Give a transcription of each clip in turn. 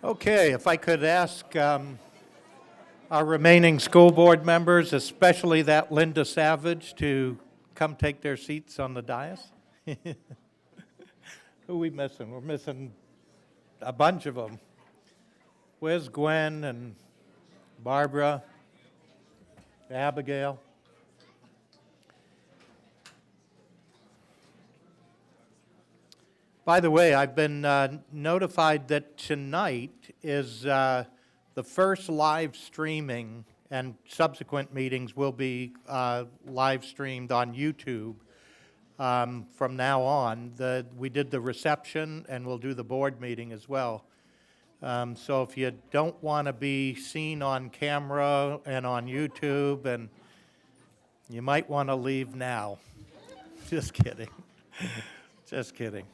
Okay, if I could ask our remaining school board members, especially that Linda Savage, to come take their seats on the dais. Who are we missing? We're missing a bunch of them. Where's Gwen and Barbara, Abigail? By the way, I've been notified that tonight is the first live streaming, and subsequent meetings will be live streamed on YouTube from now on. We did the reception, and we'll do the board meeting as well. So if you don't want to be seen on camera and on YouTube, and you might want to leave now. Just kidding. Just kidding.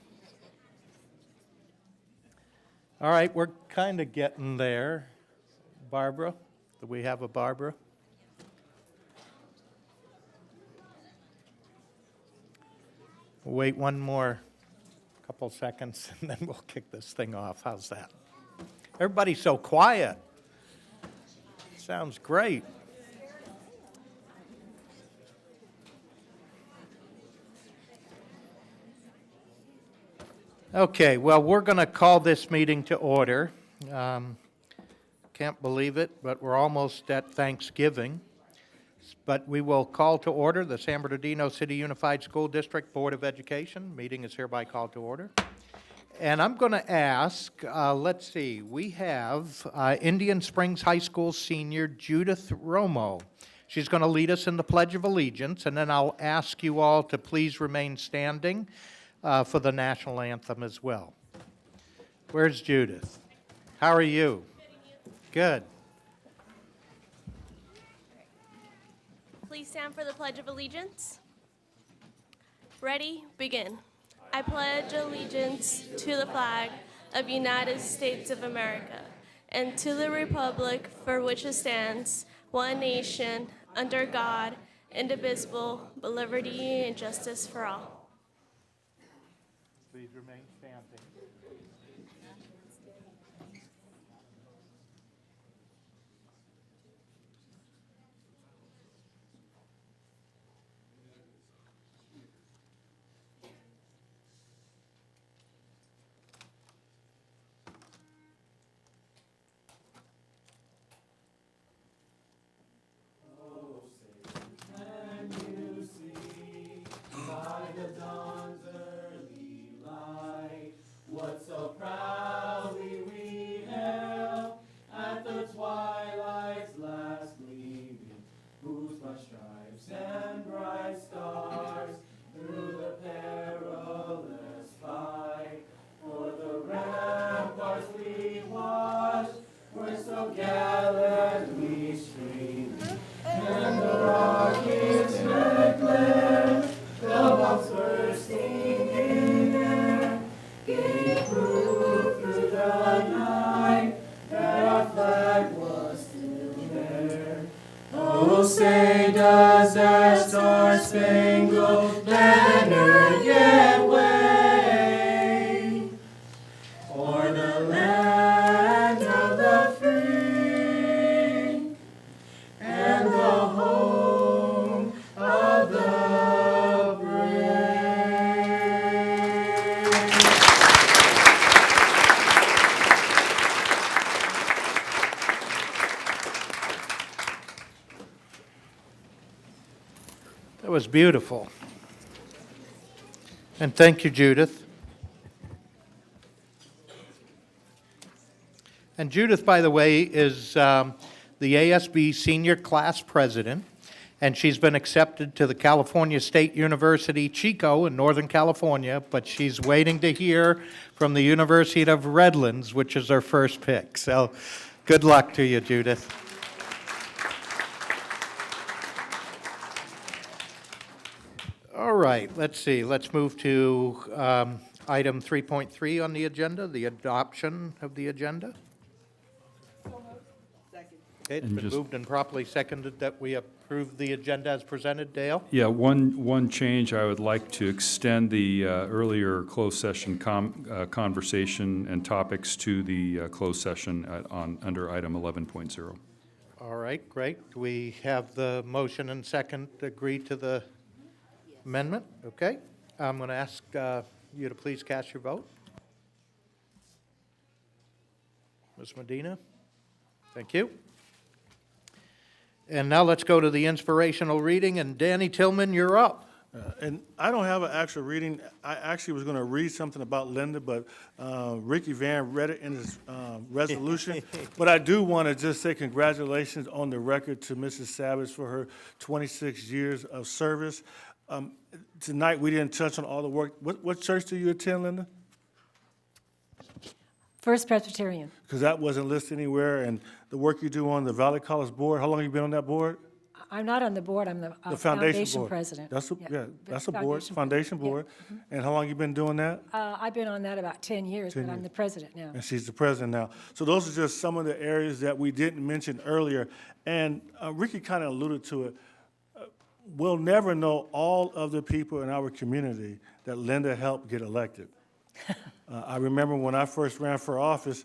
All right, we're kind of getting there. Barbara, do we have a Barbara? We'll wait one more couple seconds, and then we'll kick this thing off. How's that? Everybody's so quiet. Sounds great. Okay, well, we're going to call this meeting to order. Can't believe it, but we're almost at Thanksgiving. But we will call to order the San Bernardino City Unified School District Board of Education. Meeting is hereby called to order. And I'm going to ask, let's see, we have Indian Springs High School senior Judith Romo. She's going to lead us in the Pledge of Allegiance, and then I'll ask you all to please remain standing for the national anthem as well. Where's Judith? How are you? Good. Please stand for the Pledge of Allegiance. Ready? Begin. I pledge allegiance to the flag of the United States of America and to the republic for which it stands, one nation, under God, indivisible, with liberty and justice for all. Please remain standing. Say, does that star-spangled banner yet wave o'er the land of the free and the home of the brave? That was beautiful. And thank you, Judith. And Judith, by the way, is the ASB Senior Class President, and she's been accepted to the California State University, Chico, in Northern California, but she's waiting to hear from the University of Redlands, which is her first pick. So good luck to you, Judith. All right, let's see. Let's move to item 3.3 on the agenda, the adoption of the agenda. Okay, it's And been just- moved and properly seconded that we approve the agenda as presented. Dale? Yeah, one change, I would like to extend the earlier closed session conversation and topics to the closed session under item 11.0. All right, great. We have the motion and second agree to the amendment, okay? I'm going to ask you to please cast your vote. Ms. Medina? Thank you. And now let's go to the inspirational reading, and Danny Tillman, you're up. And I don't have an actual reading. I actually was going to read something about Linda, but Ricky Van read it in his resolution. But I do want to just say congratulations on the record to Mrs. Savage for her 26 years of service. Tonight, we didn't touch on all the work. What church do you attend, Linda? First Presbyterian. Because that wasn't listed anywhere. And the work you do on the Valley College Board, how long have you been on that board? I'm not on the board, I'm the The foundation board. president. That's a, yeah, that's a board, Foundation foundation president, board. And how long you been doing that? yeah. I've been on that about 10 years, 10 but I'm years. the president now. And she's the president now. So those are just some of the areas that we didn't mention earlier. And Ricky kind of alluded to it. We'll never know all of the people in our community that Linda helped get elected. I remember when I first ran for office,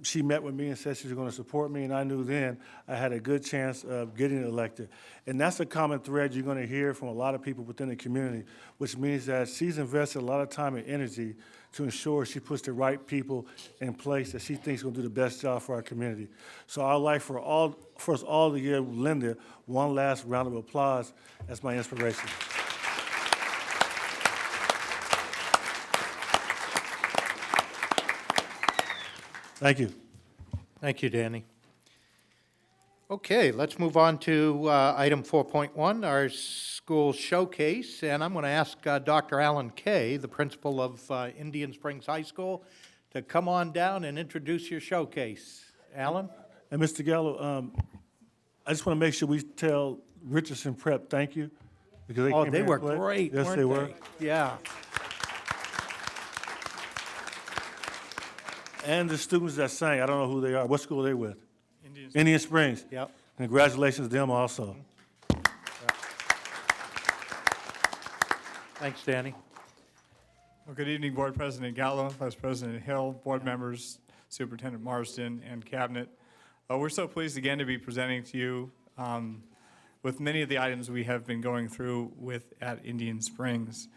she met with me and said she was going to support me, and I knew then I had a good chance of getting elected. And that's a common thread you're going to hear from a lot of people within the community, which means that she's invested a lot of time and energy to ensure she puts the right people in place that she thinks will do the best job for our community. So I'd like for us all to give Linda one last round of applause as my inspiration. Thank you. Thank you, Danny. Okay, let's move on to item 4.1, our school showcase. And I'm going to ask Dr. Alan Kay, the principal of Indian Springs High School, to come on down and introduce your showcase. Alan? And Mr. Gallo, I just want to make sure we tell Richardson Prep thank you, because they Oh, came they here and were played. great, Yes, weren't they were. Yeah. And the students that sang, I don't know who they are. What school are they with? Indian Springs. Yep. Congratulations to them also. Thanks, Danny. Well, good evening, Board President Gallo, Vice President Hill, board members, Superintendent Marsden, and Cabinet. We're so pleased again to be presenting to you with many of the items we have been going through at Indian Springs.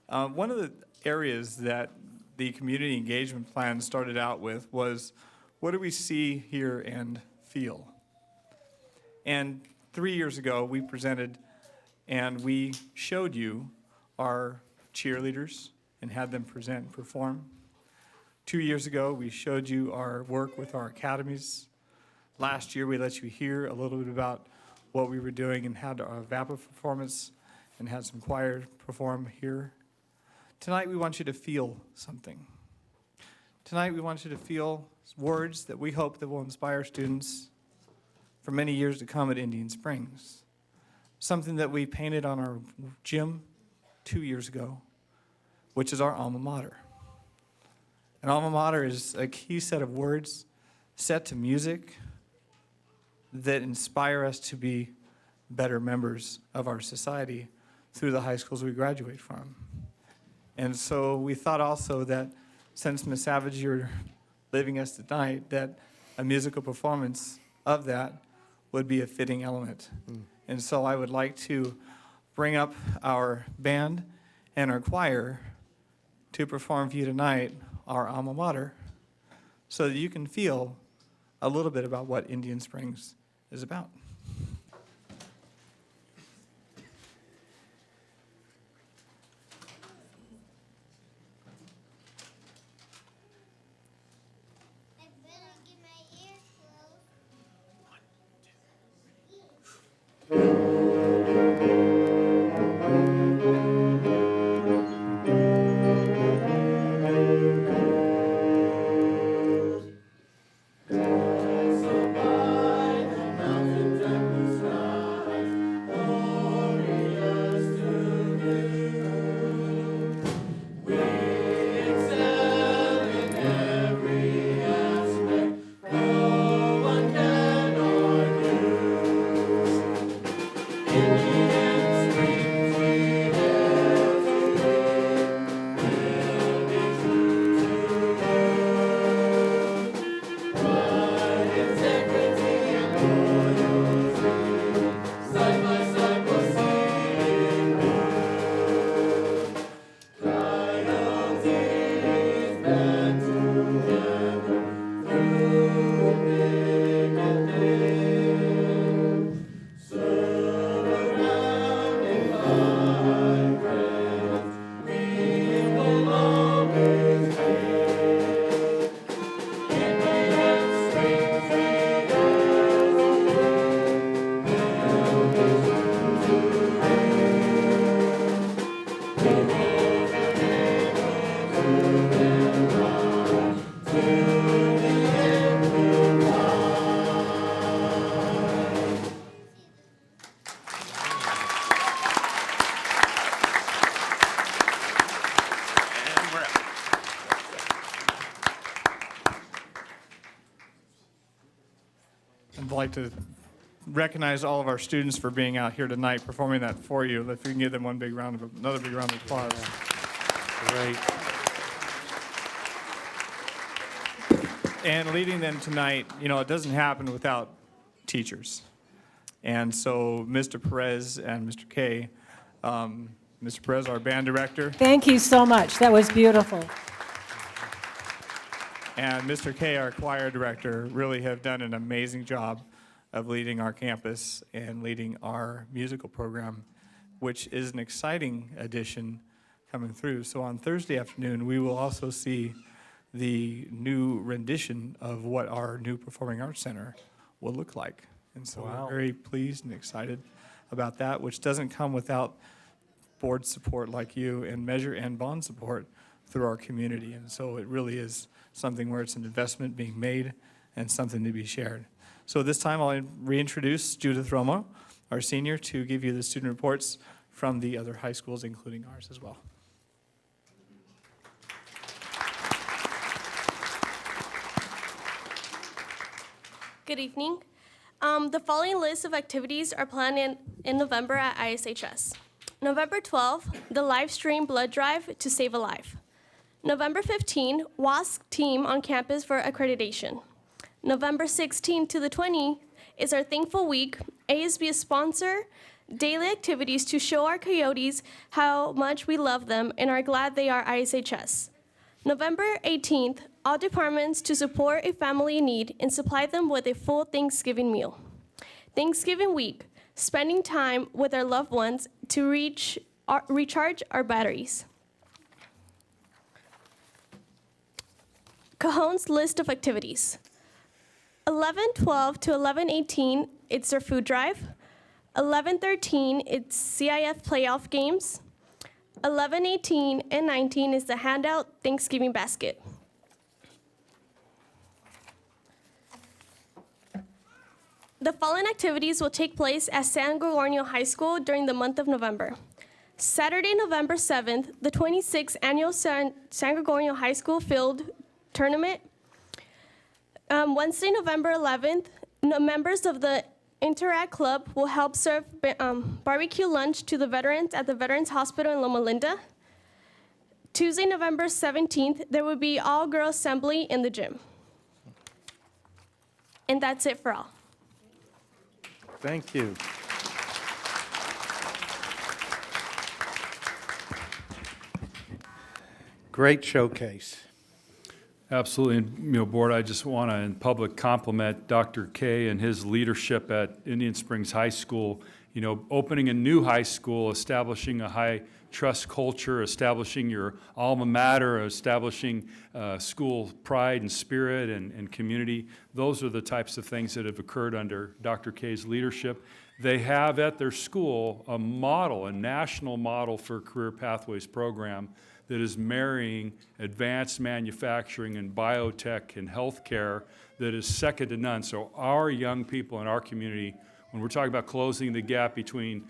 One of the areas that the community engagement plan started out with was, what do we see, hear, and feel? And 3 years ago, we presented and we showed you our cheerleaders and had them present and perform. 2 years ago, we showed you our work with our academies. Last year, we let you hear a little bit about what we were doing and had our VAPA performance and had some choir perform here. Tonight, we want you to feel something. Tonight, we want you to feel words that we hope that will inspire students for many years to come at Indian Springs. Something that we painted on our gym 2 years ago, which is our alma mater. An alma mater is a key set of words set to music that inspire us to be better members of our society through the high schools we graduate from. And so we thought also that since Ms. Savage, you're leaving us tonight, that a musical performance of that would be a fitting element. And so I would like to bring up our band and our choir to perform for you tonight our alma mater so that you can feel a little bit about what Indian Springs is about. I better get my ears closed. So by the mountains and Side by side we'll sing. Coyotes band together through thick and thin. Surrounded by friends, we will always be. Indian strings we I'd like to recognize all of our students for being out here tonight, performing that for you. If we can give them another big round of applause. Great. And leading them tonight, it doesn't happen without teachers. And so Mr. Perez and Mr. Kay, Mr. Perez, our band director, Thank you so much. That was beautiful. and Mr. Kay, our choir director, really have done an amazing job of leading our campus and leading our musical program, which is an exciting addition coming through. So on Thursday afternoon, we will also see the new rendition of what our new Performing Arts Center will look like. And so Wow. we're very pleased and excited about that, which doesn't come without board support like you and measure and bond support through our community. And so it really is something where it's an investment being made and something to be shared. So this time I'll reintroduce Judith Romo, our senior, to give you the student reports from the other high schools, including ours as well. Good evening. The following list of activities are planned in November at ISHS. November 12th, the live stream blood drive to save a life. November 15, WASC team on campus for accreditation. November 16 to the 20th is our Thankful Week. ASB sponsor daily activities to show our coyotes how much we love them and are glad they are ISHS. November 18th, all departments to support a family in need and supply them with a full Thanksgiving meal. Thanksgiving week, spending time with our loved ones to recharge our batteries. Cajon's list of activities. 11:12 to 11:18, it's our food drive. 11:13, it's CIF playoff games. 11:18 and 19 is the handout Thanksgiving basket. The following activities will take place at San Gregorio High School during the month of November. Saturday, November 7th, the 26th annual San Gregorio High School Field Tournament. Wednesday, November 11th, members of the Interact Club will help serve barbecue lunch to the veterans at the Veterans Hospital in Loma Linda. Tuesday, November 17th, there will be all-girls assembly in the gym. And that's it for all. Thank you. Great showcase. Absolutely. And, Board, I just want to, in public, compliment Dr. Kay and his leadership at Indian Springs High School. Opening a new high school, establishing a high trust culture, establishing your alma mater, establishing school pride and spirit and community. Those are the types of things that have occurred under Dr. Kay's leadership. They have at their school a model, a national model for career pathways program that is marrying advanced manufacturing and biotech and healthcare that is second to none. So our young people in our community, when we're talking about closing the gap between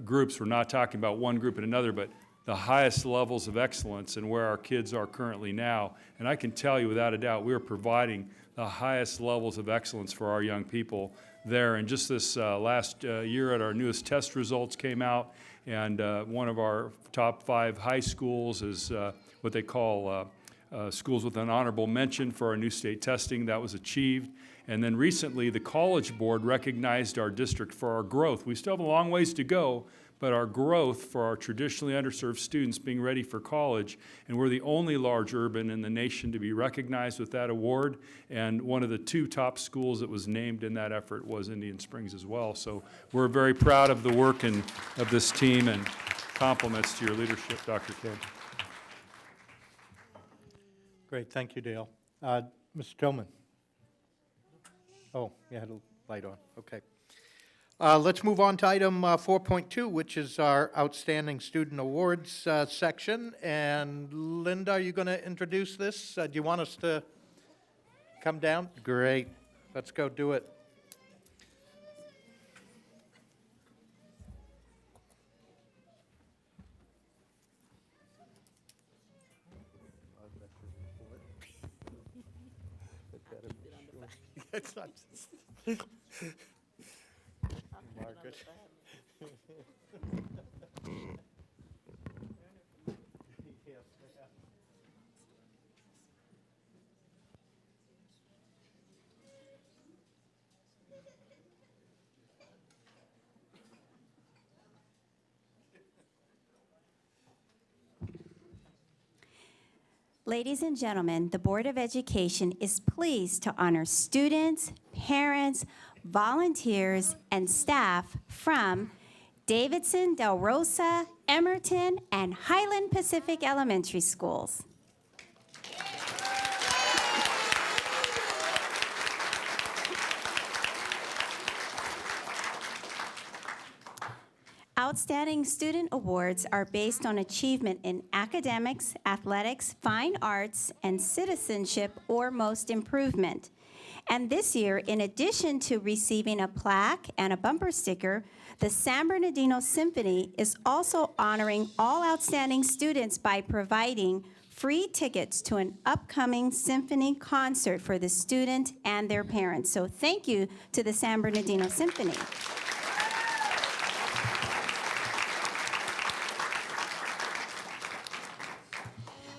groups, we're not talking about one group and another, but the highest levels of excellence and where our kids are currently now. And I can tell you without a doubt, we are providing the highest levels of excellence for our young people there. And just this last year at our newest test results came out, and one of our top 5 high schools is what they call schools with an honorable mention for our new state testing. That was achieved. And then recently, the College Board recognized our district for our growth. We still have a long ways to go, but our growth for our traditionally underserved students being ready for college, and we're the only large urban in the nation to be recognized with that award, and one of the 2 top schools that was named in that effort was Indian Springs as well. So we're very proud of the work and of this team, and compliments to your leadership, Dr. Kay. Great, thank you, Dale. Mr. Tillman? Oh, you had a light on, okay. Let's move on to item 4.2, which is our Outstanding Student Awards section. And Linda, are you going to introduce this? Do you want us to come down? Great, let's go do it. It's not Margaret. Ladies and gentlemen, the Board of Education is pleased to honor students, parents, volunteers, and staff from Davidson, Del Rosa, Emerton, and Highland Pacific Elementary Schools. Outstanding Student Awards are based on achievement in academics, athletics, fine arts, and citizenship or most improvement. And this year, in addition to receiving a plaque and a bumper sticker, the San Bernardino Symphony is also honoring all outstanding students by providing free tickets to an upcoming symphony concert for the student and their parents. So thank you to the San Bernardino Symphony.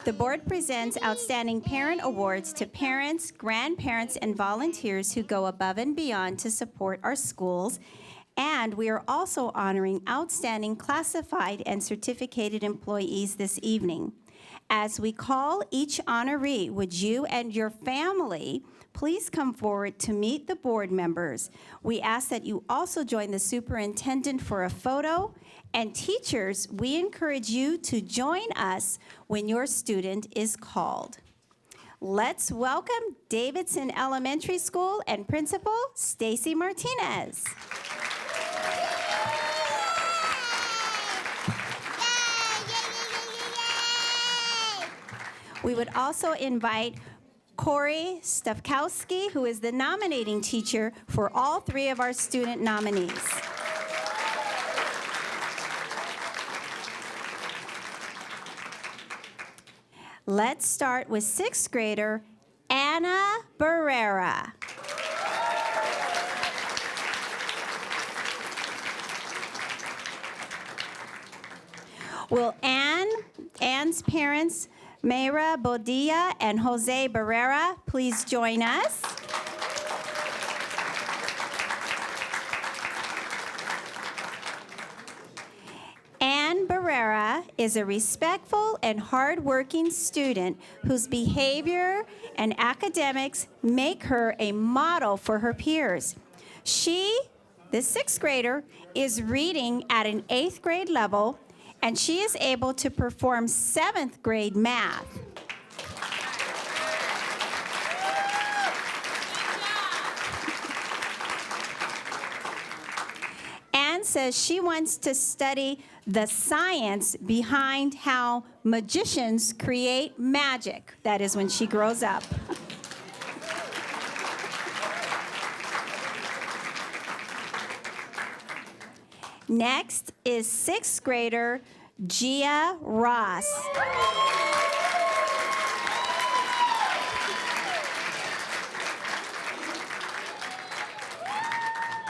The board presents Outstanding Parent Awards to parents, grandparents, and volunteers who go above and beyond to support our schools. And we are also honoring outstanding classified and certificated employees this evening. As we call each honoree, would you and your family please come forward to meet the board members? We ask that you also join the superintendent for a photo. And teachers, we encourage you to join us when your student is called. Let's welcome Davidson Elementary School and Principal Stacy Martinez. We would also invite Corey Stafkowski, who is the nominating teacher for all 3 of our student nominees. Let's start with 6th grader Anna Barrera. Will Anne's parents, Mayra Bodilla and Jose Barrera, please join us? Anne Barrera is a respectful and hardworking student whose behavior and academics make her a model for her peers. She, the 6th grader, is reading at an 8th grade level, and she is able to perform 7th grade math. Anne says she wants to study the science behind how magicians create magic. That is when she grows up. Next is 6th grader Gia Ross.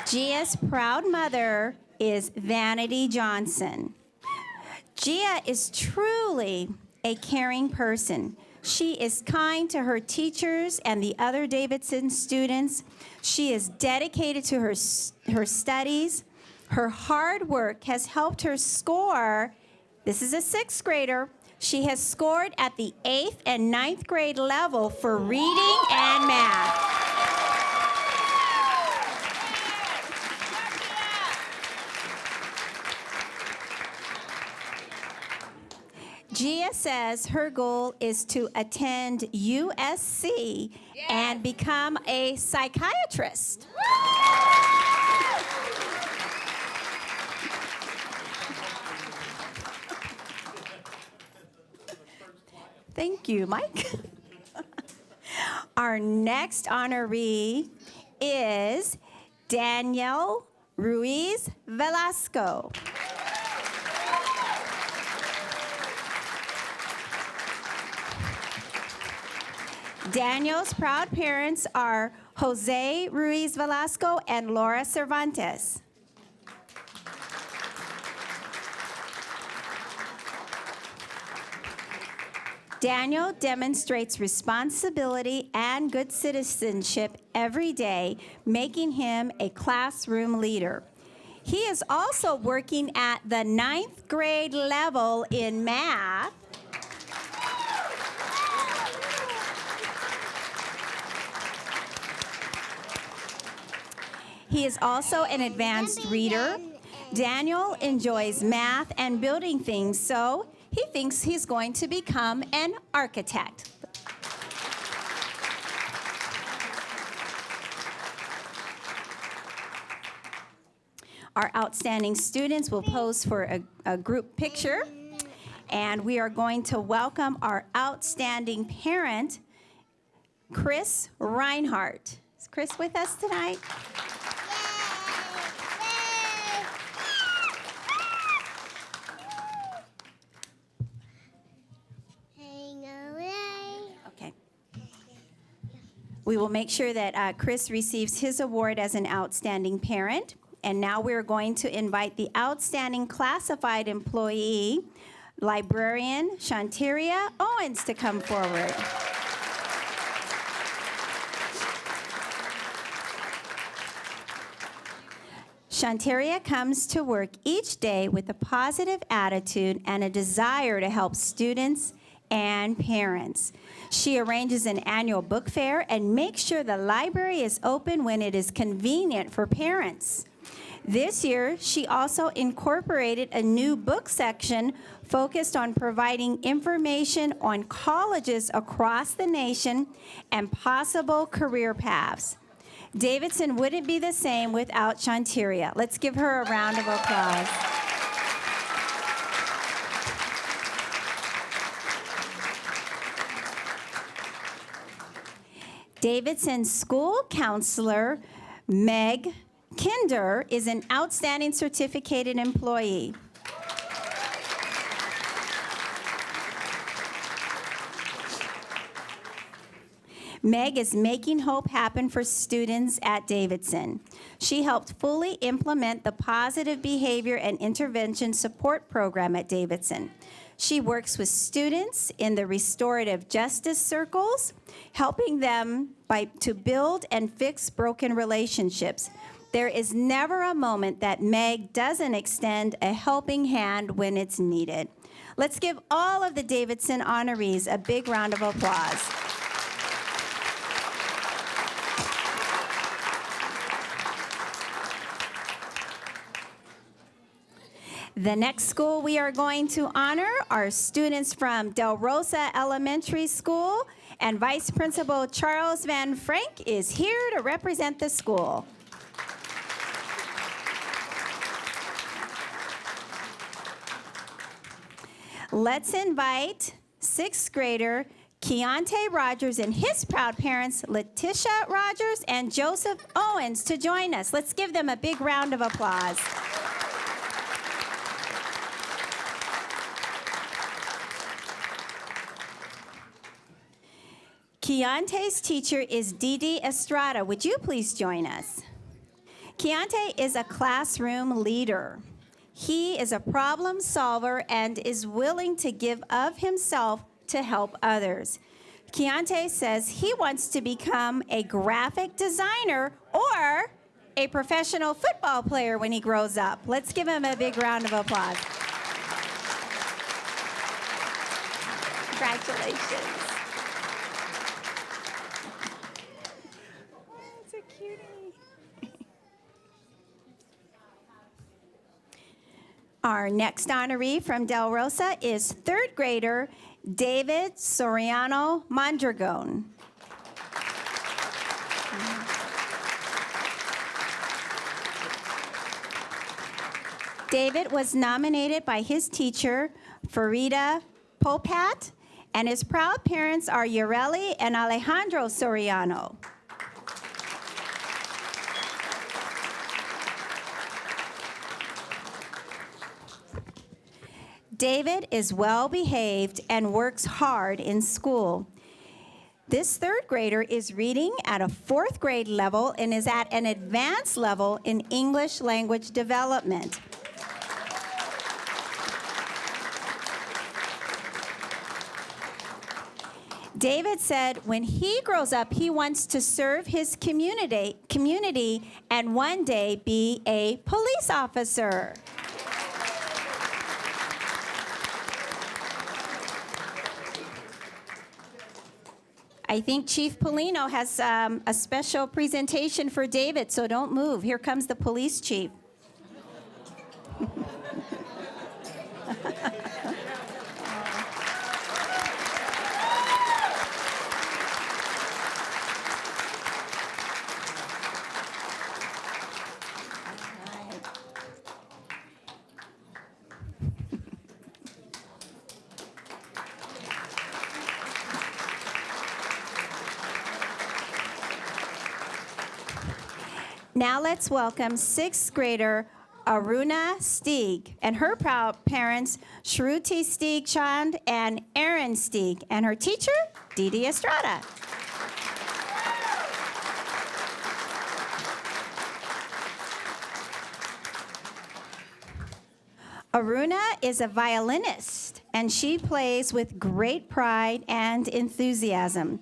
Gia's proud mother is Vanity Johnson. Gia is truly a caring person She is kind to her teachers and the other Davidson students. She is dedicated to her studies. Her hard work has helped her score. This is a sixth grader. She has scored at the 8th and 9th grade level for reading and math. Gia says her goal is to attend USC and become a psychiatrist. Thank you, Mike. Our next honoree is Danielle Ruiz Velasco. Daniel's proud parents are Jose Ruiz Velasco and Laura Cervantes. Daniel demonstrates responsibility and good citizenship every day, making him a classroom leader. He is also working at the 9th grade level in math. He is also an advanced reader. Daniel enjoys math and building things, so he thinks he's going to become an architect. Our outstanding students will pose for a group picture, and we are going to welcome our outstanding parent, Chris Reinhardt. Is Chris with us tonight? Okay. We will make sure that Chris receives his award as an outstanding parent. And now we're going to invite the outstanding classified employee, librarian Shanteria Owens, to come forward. Shanteria comes to work each day with a positive attitude and a desire to help students and parents. She arranges an annual book fair and makes sure the library is open when it is convenient for parents. This year, she also incorporated a new book section focused on providing information on colleges across the nation and possible career paths. Davidson wouldn't be the same without Shanteria. Let's give her a round of applause. Davidson's school counselor, Meg Kinder, is an outstanding certificated employee. Meg is making hope happen for students at Davidson. She helped fully implement the positive behavior and intervention support program at Davidson. She works with students in the restorative justice circles, helping them to build and fix broken relationships. There is never a moment that Meg doesn't extend a helping hand when it's needed. Let's give all of the Davidson honorees a big round of applause. The next school we are going to honor are students from Del Rosa Elementary School, and Vice Principal Charles Van Frank is here to represent the school. Let's invite sixth grader Keontae Rogers and his proud parents, Letitia Rogers and Joseph Owens, to join us. Let's give them a big round of applause. Keontae's teacher is Didi Estrada. Would you please join us? Keontae is a classroom leader. He is a problem solver and is willing to give of himself to help others. Keontae says he wants to become a graphic designer or a professional football player when he grows up. Let's give him a big round of applause. Congratulations. Oh, that's a cutie. Our next honoree from Del Rosa is third grader David Soriano Mondragon. David was nominated by his teacher, Farida Popat, and his proud parents are Yareli and Alejandro Soriano. David is well behaved and works hard in school. This third grader is reading at a fourth grade level and is at an advanced level in English language development. David said when he grows up, he wants to serve his community and one day be a police officer. I think Chief Polino has a special presentation for David, so don't move. Here comes the police chief. Now let's welcome sixth grader Aruna Steeg and her proud parents Shruti Steeg Chand and Aaron Steeg and her teacher Didi Estrada. Aruna is a violinist and she plays with great pride and enthusiasm.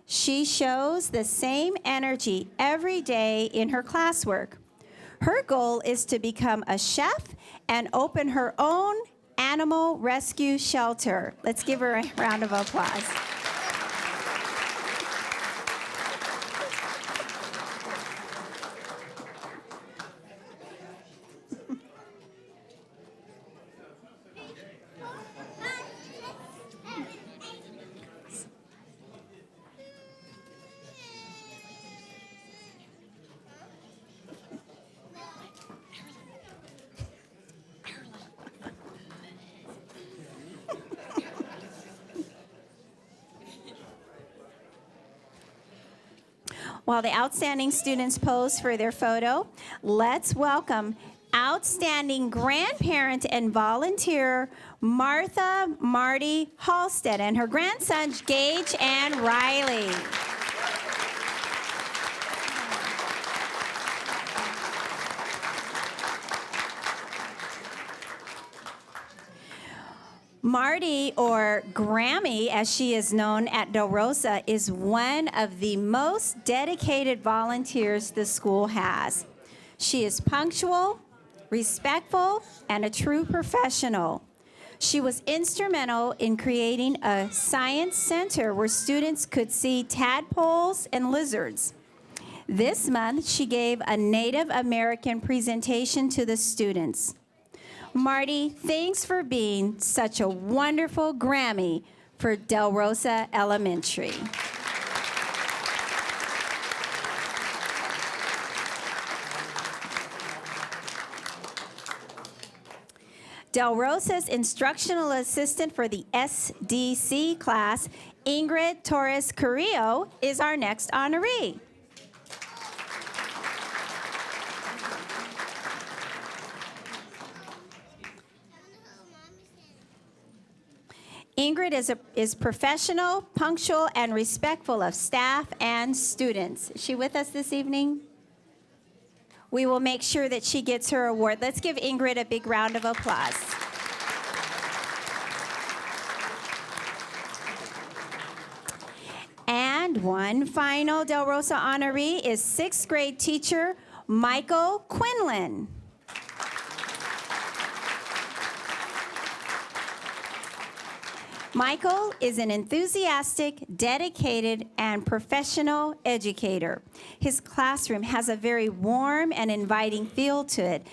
She shows the same energy every day in her classwork. Her goal is to become a chef and open her own animal rescue shelter. Let's give her a round of applause. While the outstanding students pose for their photo, let's welcome outstanding grandparent and volunteer Martha Marty Halstead and her grandsons Gage and Riley. Marty, or Grammy, as she is known at Del Rosa, is one of the most dedicated volunteers the school has. She is punctual, respectful, and a true professional. She was instrumental in creating a science center where students could see tadpoles and lizards. This month, she gave a Native American presentation to the students. Marty, thanks for being such a wonderful Grammy for Del Rosa Elementary. Del Rosa's instructional assistant for the SDC class, Ingrid Torres Carrillo, is our next honoree. Ingrid is professional, punctual, and respectful of staff and students. Is she with us this evening? We will make sure that she gets her award. Let's give Ingrid a big round of applause. And one final Del Rosa honoree is sixth grade teacher Michael Quinlan. Michael is an enthusiastic, dedicated, and professional educator. His classroom has a very warm and inviting feel to it,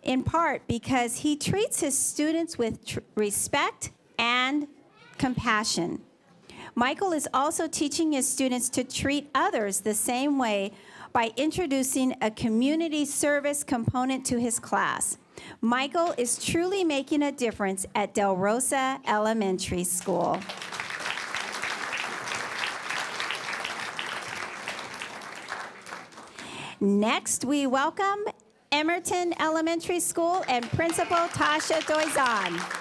in part because he treats his students with respect and compassion. Michael is also teaching his students to treat others the same way by introducing a community service component to his class. Michael is truly making a difference at Del Rosa Elementary School. Next, we welcome Emerton Elementary School and Principal Tasha Doizan.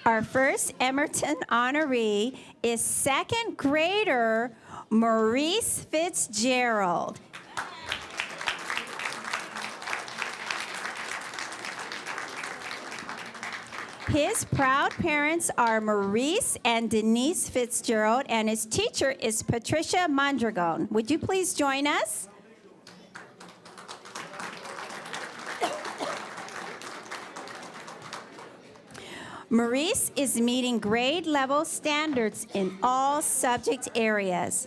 Our first Emerton honoree is second grader Maurice Fitzgerald. His proud parents are Maurice and Denise Fitzgerald, and his teacher is Patricia Mondragon. Would you please join us? Maurice is meeting grade level standards in all subject areas.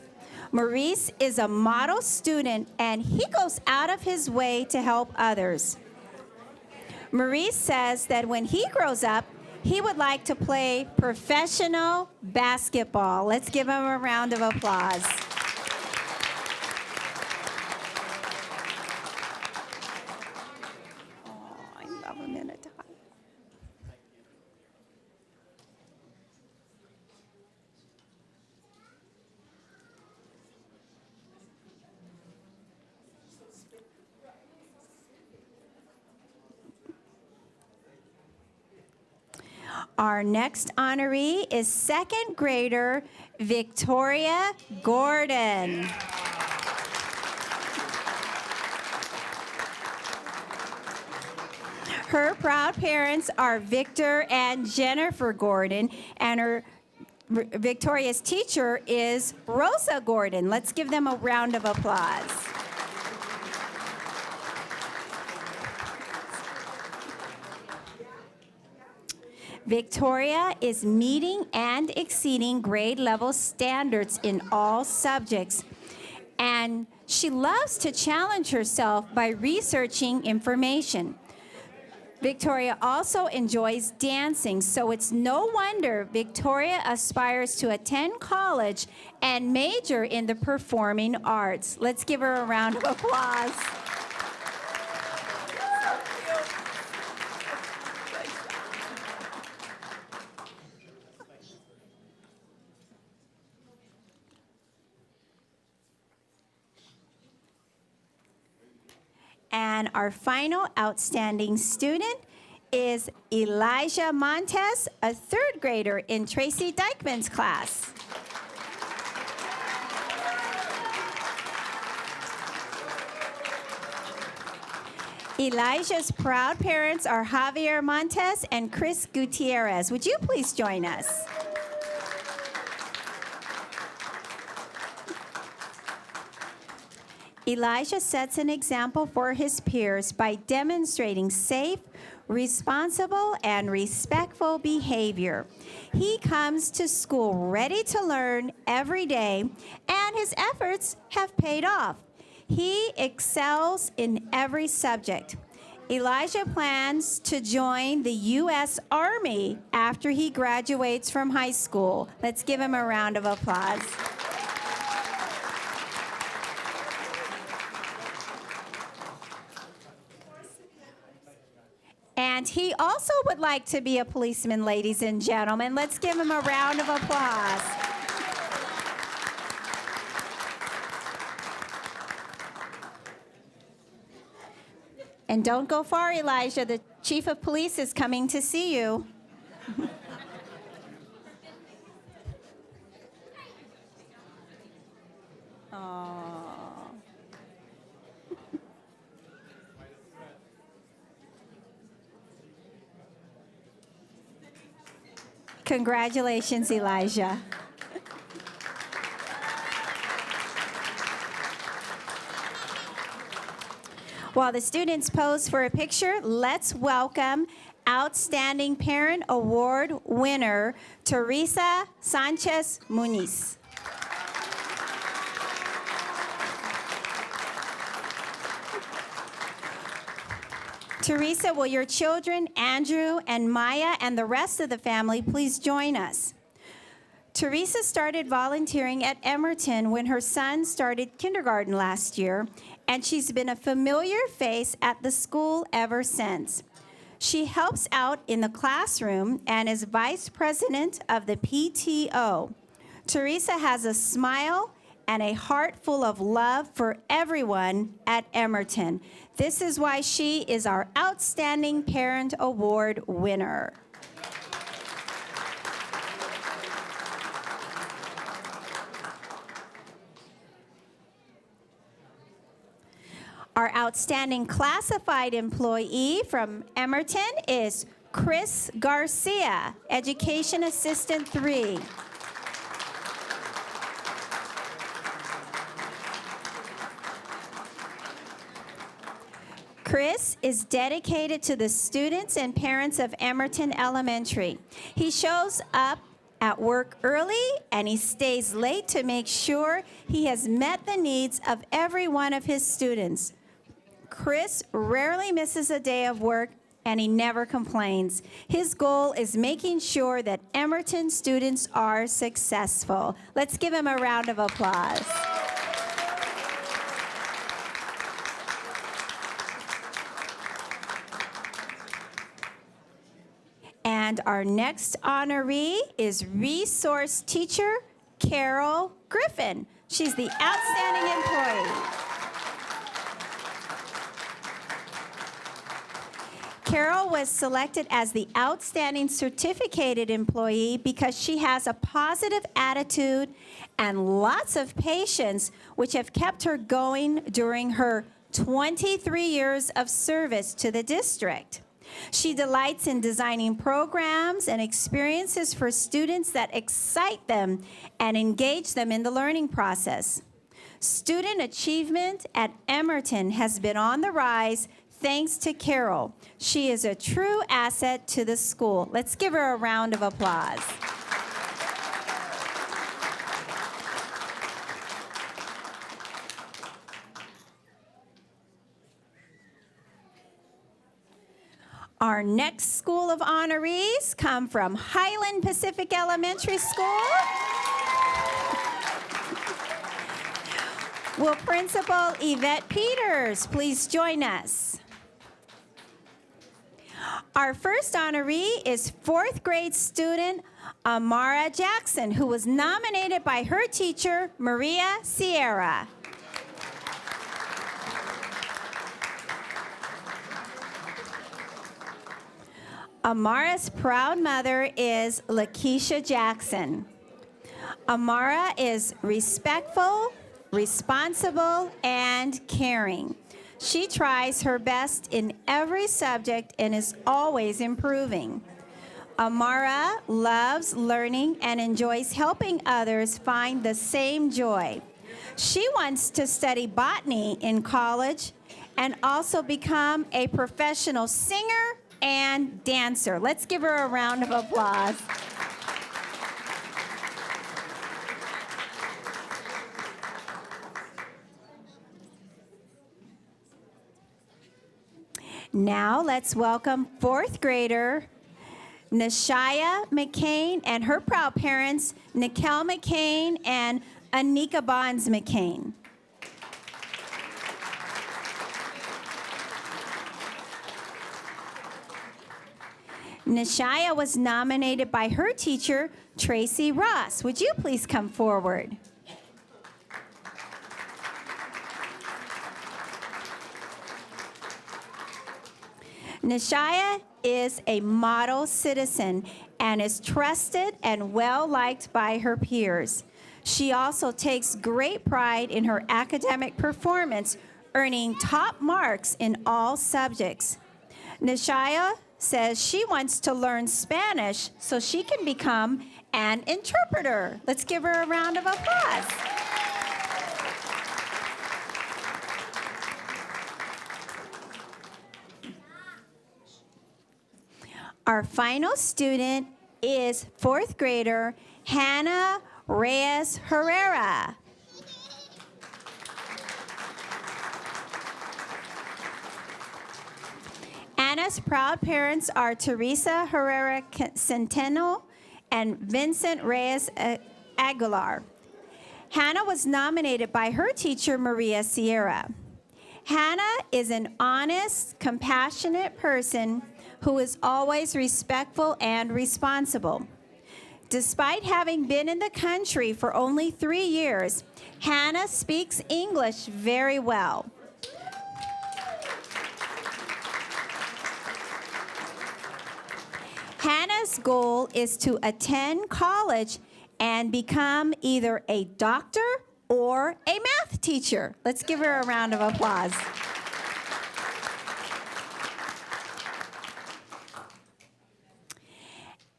Maurice is a model student and he goes out of his way to help others. Maurice says that when he grows up, he would like to play professional basketball. Let's give him a round of applause. Oh, I love him in a tie. Our next honoree is second grader Victoria Gordon. Her proud parents are Victor and Jennifer Gordon, and her Victoria's teacher is Rosa Gordon. Let's give them a round of applause. Victoria is meeting and exceeding grade level standards in all subjects, and she loves to challenge herself by researching information. Victoria also enjoys dancing, so it's no wonder Victoria aspires to attend college and major in the performing arts. Let's give her a round of applause. And our final outstanding student is Elijah Montes, a third grader in Tracy Dykeman's class. Elijah's proud parents are Javier Montes and Chris Gutierrez. Would you please join us? Elijah sets an example for his peers by demonstrating safe, responsible, and respectful behavior. He comes to school ready to learn every day, and his efforts have paid off. He excels in every subject. Elijah plans to join the U.S. Army after he graduates from high school. Let's give him a round of applause. And he also would like to be a policeman, ladies and gentlemen. Let's give him a round of applause. And don't go far, Elijah. The chief of police is coming to see you. Aww. Congratulations, Elijah. While the students pose for a picture, let's welcome Outstanding Parent Award winner, Teresa Sanchez Muniz. Teresa, will your children, Andrew and Maya, and the rest of the family please join us? Teresa started volunteering at Emerton when her son started kindergarten last year, and she's been a familiar face at the school ever since. She helps out in the classroom and is vice president of the PTO. Teresa has a smile and a heart full of love for everyone at Emerton. This is why she is our Outstanding Parent Award winner. Our outstanding classified employee from Emerton is Chris Garcia, Education Assistant 3. Chris is dedicated to the students and parents of Emerton Elementary. He shows up at work early and he stays late to make sure he has met the needs of every one of his students. Chris rarely misses a day of work and he never complains. His goal is making sure that Emerton students are successful. Let's give him a round of applause. And our next honoree is resource teacher Carol Griffin. She's the outstanding employee. Carol was selected as the outstanding certificated employee because she has a positive attitude and lots of patience, which have kept her going during her 23 years of service to the district. She delights in designing programs and experiences for students that excite them and engage them in the learning process. Student achievement at Emerton has been on the rise thanks to Carol. She is a true asset to the school. Let's give her a round of applause. Our next school of honorees come from Highland Pacific Elementary School. Will Principal Yvette Peters please join us? Our first honoree is fourth grade student Amara Jackson, who was nominated by her teacher, Maria Sierra. Amara's proud mother is Lakeisha Jackson. Amara is respectful, responsible, and caring. She tries her best in every subject and is always improving. Amara loves learning and enjoys helping others find the same joy. She wants to study botany in college and also become a professional singer and dancer. Let's give her a round of applause. Now let's welcome fourth grader Nashaya McCain and her proud parents, Nikel McCain and Anika Bonds McCain. Nashaya was nominated by her teacher, Tracy Ross. Would you please come forward? Nashaya is a model citizen and is trusted and well-liked by her peers. She also takes great pride in her academic performance, earning top marks in all subjects. Nashaya says she wants to learn Spanish so she can become an interpreter. Let's give her a round of applause. Our final student is fourth grader Hannah Reyes Herrera. Anna's proud parents are Teresa Herrera Centeno and Vincent Reyes Aguilar. Hannah was nominated by her teacher, Maria Sierra. Hannah is an honest, compassionate person who is always respectful and responsible. Despite having been in the country for only 3 years, Hannah speaks English very well. Hannah's goal is to attend college and become either a doctor or a math teacher. Let's give her a round of applause.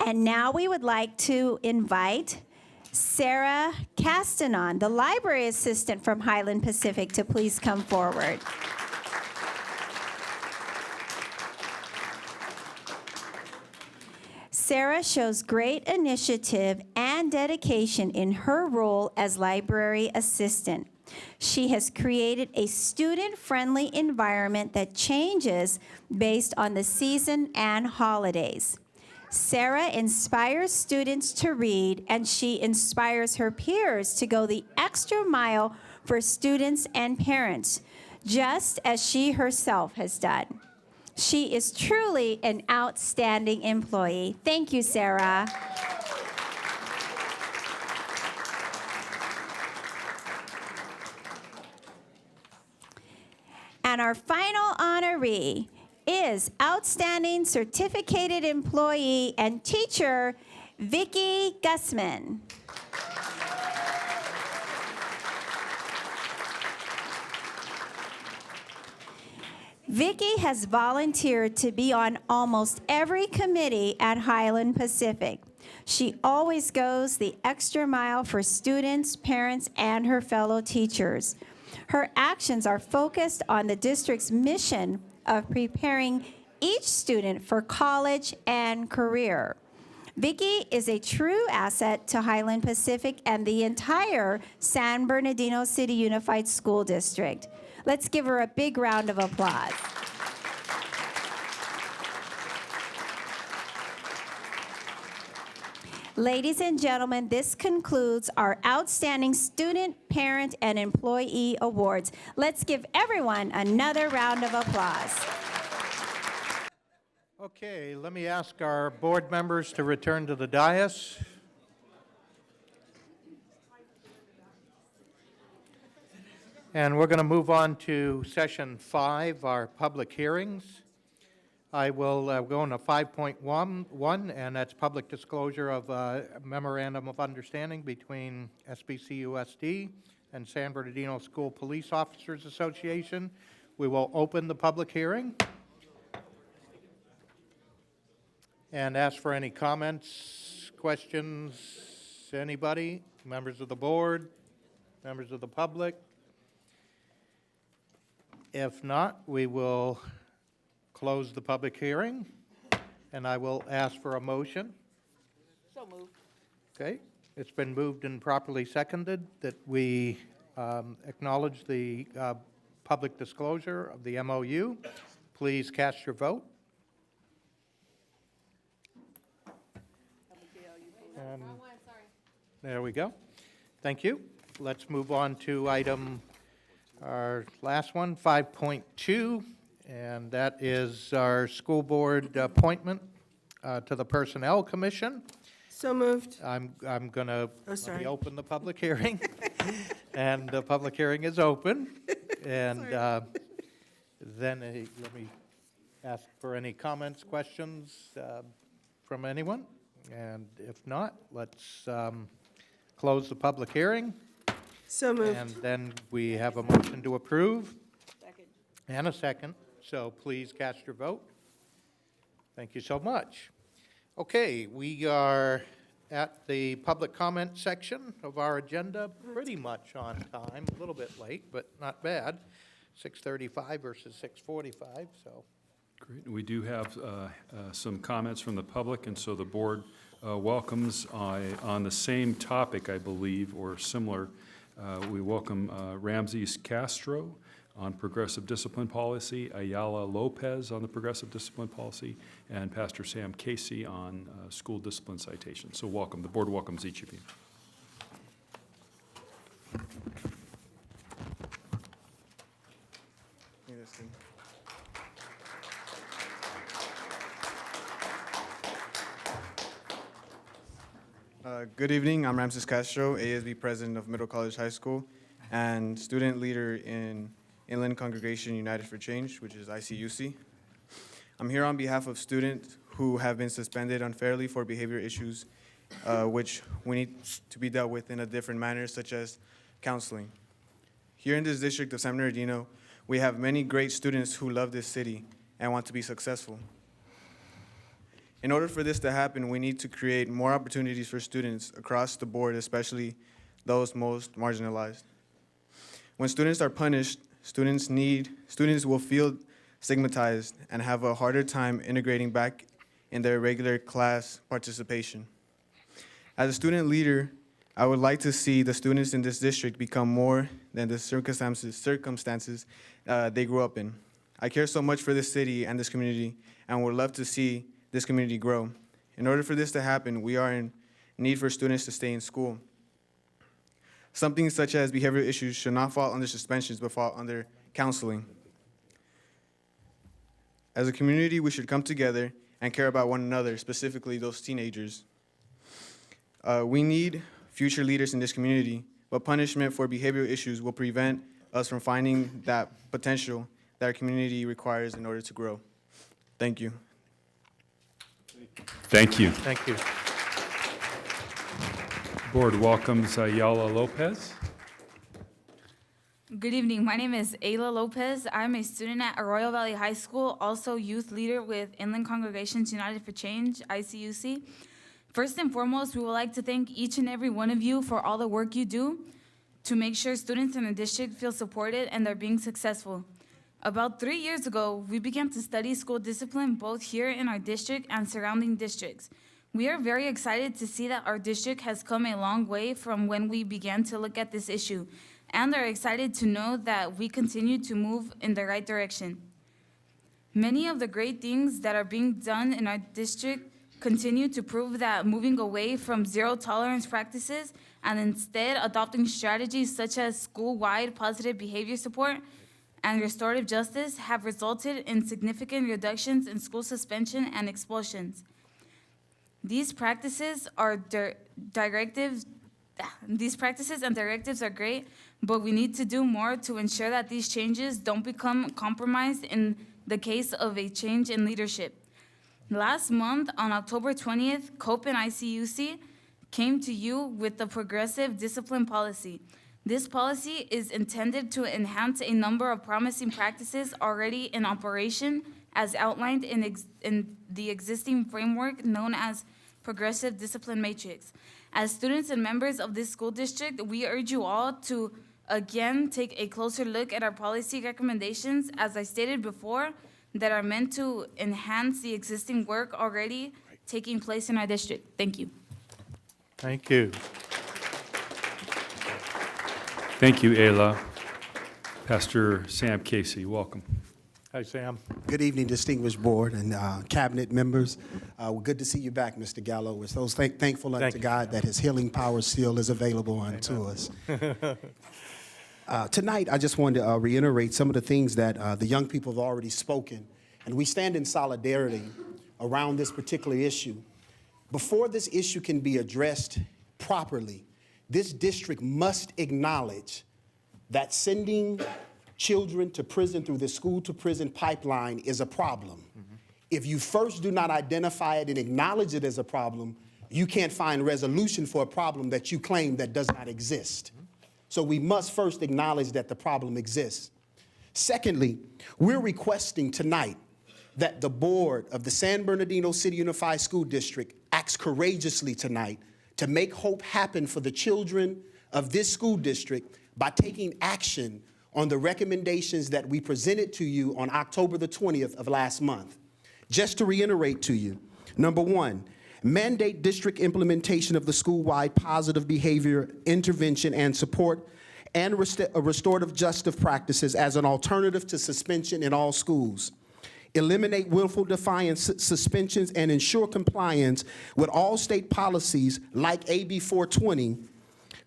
And now we would like to invite Sarah Castanon, the library assistant from Highland Pacific, to please come forward. Sarah shows great initiative and dedication in her role as library assistant. She has created a student-friendly environment that changes based on the season and holidays. Sarah inspires students to read, and she inspires her peers to go the extra mile for students and parents, just as she herself has done. She is truly an outstanding employee. Thank you, Sarah. And our final honoree is Outstanding Certificated Employee and Teacher, Vicki Gussman. Vicki has volunteered to be on almost every committee at Highland Pacific. She always goes the extra mile for students, parents, and her fellow teachers. Her actions are focused on the district's mission of preparing each student for college and career. Vicki is a true asset to Highland Pacific and the entire San Bernardino City Unified School District. Let's give her a big round of applause. Ladies and gentlemen, this concludes our Outstanding Student, Parent, and Employee Awards. Let's give everyone another round of applause. Okay, let me ask our board members to return to the dais. And we're going to move on to session 5, our public hearings. I will go into 5.1, and that's public disclosure of a memorandum of understanding between SBCUSD and San Bernardino School Police Officers Association. We will open the public hearing and ask for any comments, questions, anybody, members of the board, members of the public. If not, we will close the public hearing, and I will ask for a motion. So moved. Okay, it's been moved and properly seconded that we acknowledge the public disclosure of the MOU. Please cast your vote. And there we go. Thank you. Let's move on to our last one, 5.2. And that is our school board appointment to the Personnel Commission. So moved. I'm going to sorry. open the public hearing, and the public hearing is open. And then let me ask for any comments, questions from anyone. And if not, let's close the public hearing. So moved. And then we have a motion to approve Second. and a second. So please cast your vote. Thank you so much. Okay, we are at the public comment section of our agenda, pretty much on time, a little bit late, but not bad. 6:35 versus 6:45, so. Great. We do have some comments from the public, and so the board welcomes on the same topic, I believe, or similar. We welcome Ramses Castro on progressive discipline policy, Ayala Lopez on the progressive discipline policy, and Pastor Sam Casey on school discipline citations. So welcome. The board welcomes each of you. Good evening. I'm Ramses Castro, ASB president of Middle College High School and student leader in Inland Congregation United for Change, which is ICUC. I'm here on behalf of students who have been suspended unfairly for behavior issues, which we need to be dealt with in a different manner, such as counseling. Here in this district of San Bernardino, we have many great students who love this city and want to be successful. In order for this to happen, we need to create more opportunities for students across the board, especially those most marginalized. When students are punished, students will feel stigmatized and have a harder time integrating back in their regular class participation. As a student leader, I would like to see the students in this district become more than the circumstances they grew up in. I care so much for this city and this community and would love to see this community grow. In order for this to happen, we are in need for students to stay in school. Something such as behavioral issues should not fall under suspensions, but fall under counseling. As a community, we should come together and care about one another, specifically those teenagers. We need future leaders in this community, but punishment for behavioral issues will prevent us from finding that potential that our community requires in order to grow. Thank you. Thank you. Thank you. Board welcomes Ayala Lopez. Good evening. My name is Ayla Lopez. I'm a student at Arroyo Valley High School, also youth leader with Inland Congregations United for Change, ICUC. First and foremost, we would like to thank each and every one of you for all the work you do to make sure students in the district feel supported and they're being successful. About 3 years ago, we began to study school discipline both here in our district and surrounding districts. We are very excited to see that our district has come a long way from when we began to look at this issue, and are excited to know that we continue to move in the right direction. Many of the great things that are being done in our district continue to prove that moving away from zero tolerance practices and instead adopting strategies such as school-wide positive behavior support and restorative justice have resulted in significant reductions in school suspension and expulsions. These practices and directives are great, but we need to do more to ensure that these changes don't become compromised in the case of a change in leadership. Last month, on October 20th, COPE and ICUC came to you with the progressive discipline policy. This policy is intended to enhance a number of promising practices already in operation, as outlined in the existing framework known as Progressive Discipline Matrix. As students and members of this school district, we urge you all to again take a closer look at our policy recommendations, as I stated before, that are meant to enhance the existing work already taking place in our district. Thank you. Thank you. Thank you, Ayla. Pastor Sam Casey, welcome. Hi, Sam. Good evening, distinguished board and cabinet members. Good to see you back, Mr. Gallo. We're so thankful unto God that his healing power still is available unto us. Tonight, I just wanted to reiterate some of the things that the young people have already spoken, and we stand in solidarity around this particular issue. Before this issue can be addressed properly, this district must acknowledge that sending children to prison through the school-to-prison pipeline is a problem. If you first do not identify it and acknowledge it as a problem, you can't find resolution for a problem that you claim that does not exist. So we must first acknowledge that the problem exists. Secondly, we're requesting tonight that the board of the San Bernardino City Unified School District acts courageously tonight to make hope happen for the children of this school district by taking action on the recommendations that we presented to you on October the 20th of last month. Just to reiterate to you, number one, mandate district implementation of the school-wide positive behavior intervention and support and restorative justice practices as an alternative to suspension in all schools. Eliminate willful defiance suspensions and ensure compliance with all state policies like AB 420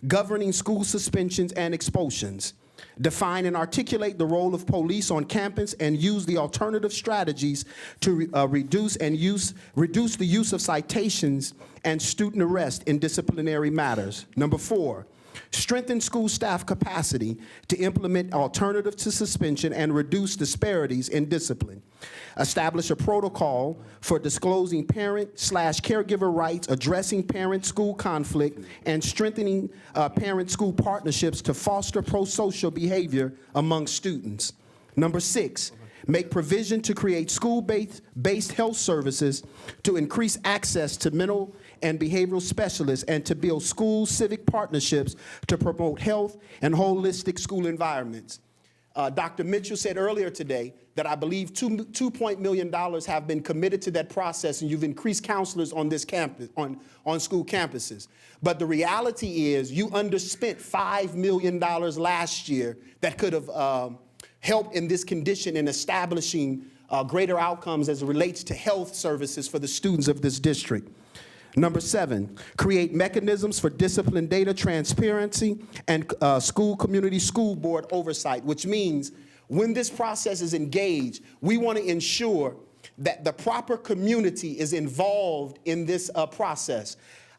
governing school suspensions and expulsions. Define and articulate the role of police on campus and use the alternative strategies to reduce the use of citations and student arrest in disciplinary matters. Number four, strengthen school staff capacity to implement alternatives to suspension and reduce disparities in discipline. Establish a protocol for disclosing parent/caregiver rights, addressing parent-school conflict, and strengthening parent-school partnerships to foster pro-social behavior among students. Number six, make provision to create school-based health services to increase access to mental and behavioral specialists and to build school civic partnerships to promote health and holistic school environments. Dr. Mitchell said earlier today that I believe $2 million have been committed to that process, and you've increased counselors on this campus, on school campuses. But the reality is you underspent $5 million last year that could have helped in this condition in establishing greater outcomes as it relates to health services for the students of this district. Number seven, create mechanisms for discipline data transparency and school board oversight, which means when this process is engaged, we want to ensure that the proper community is involved in this process.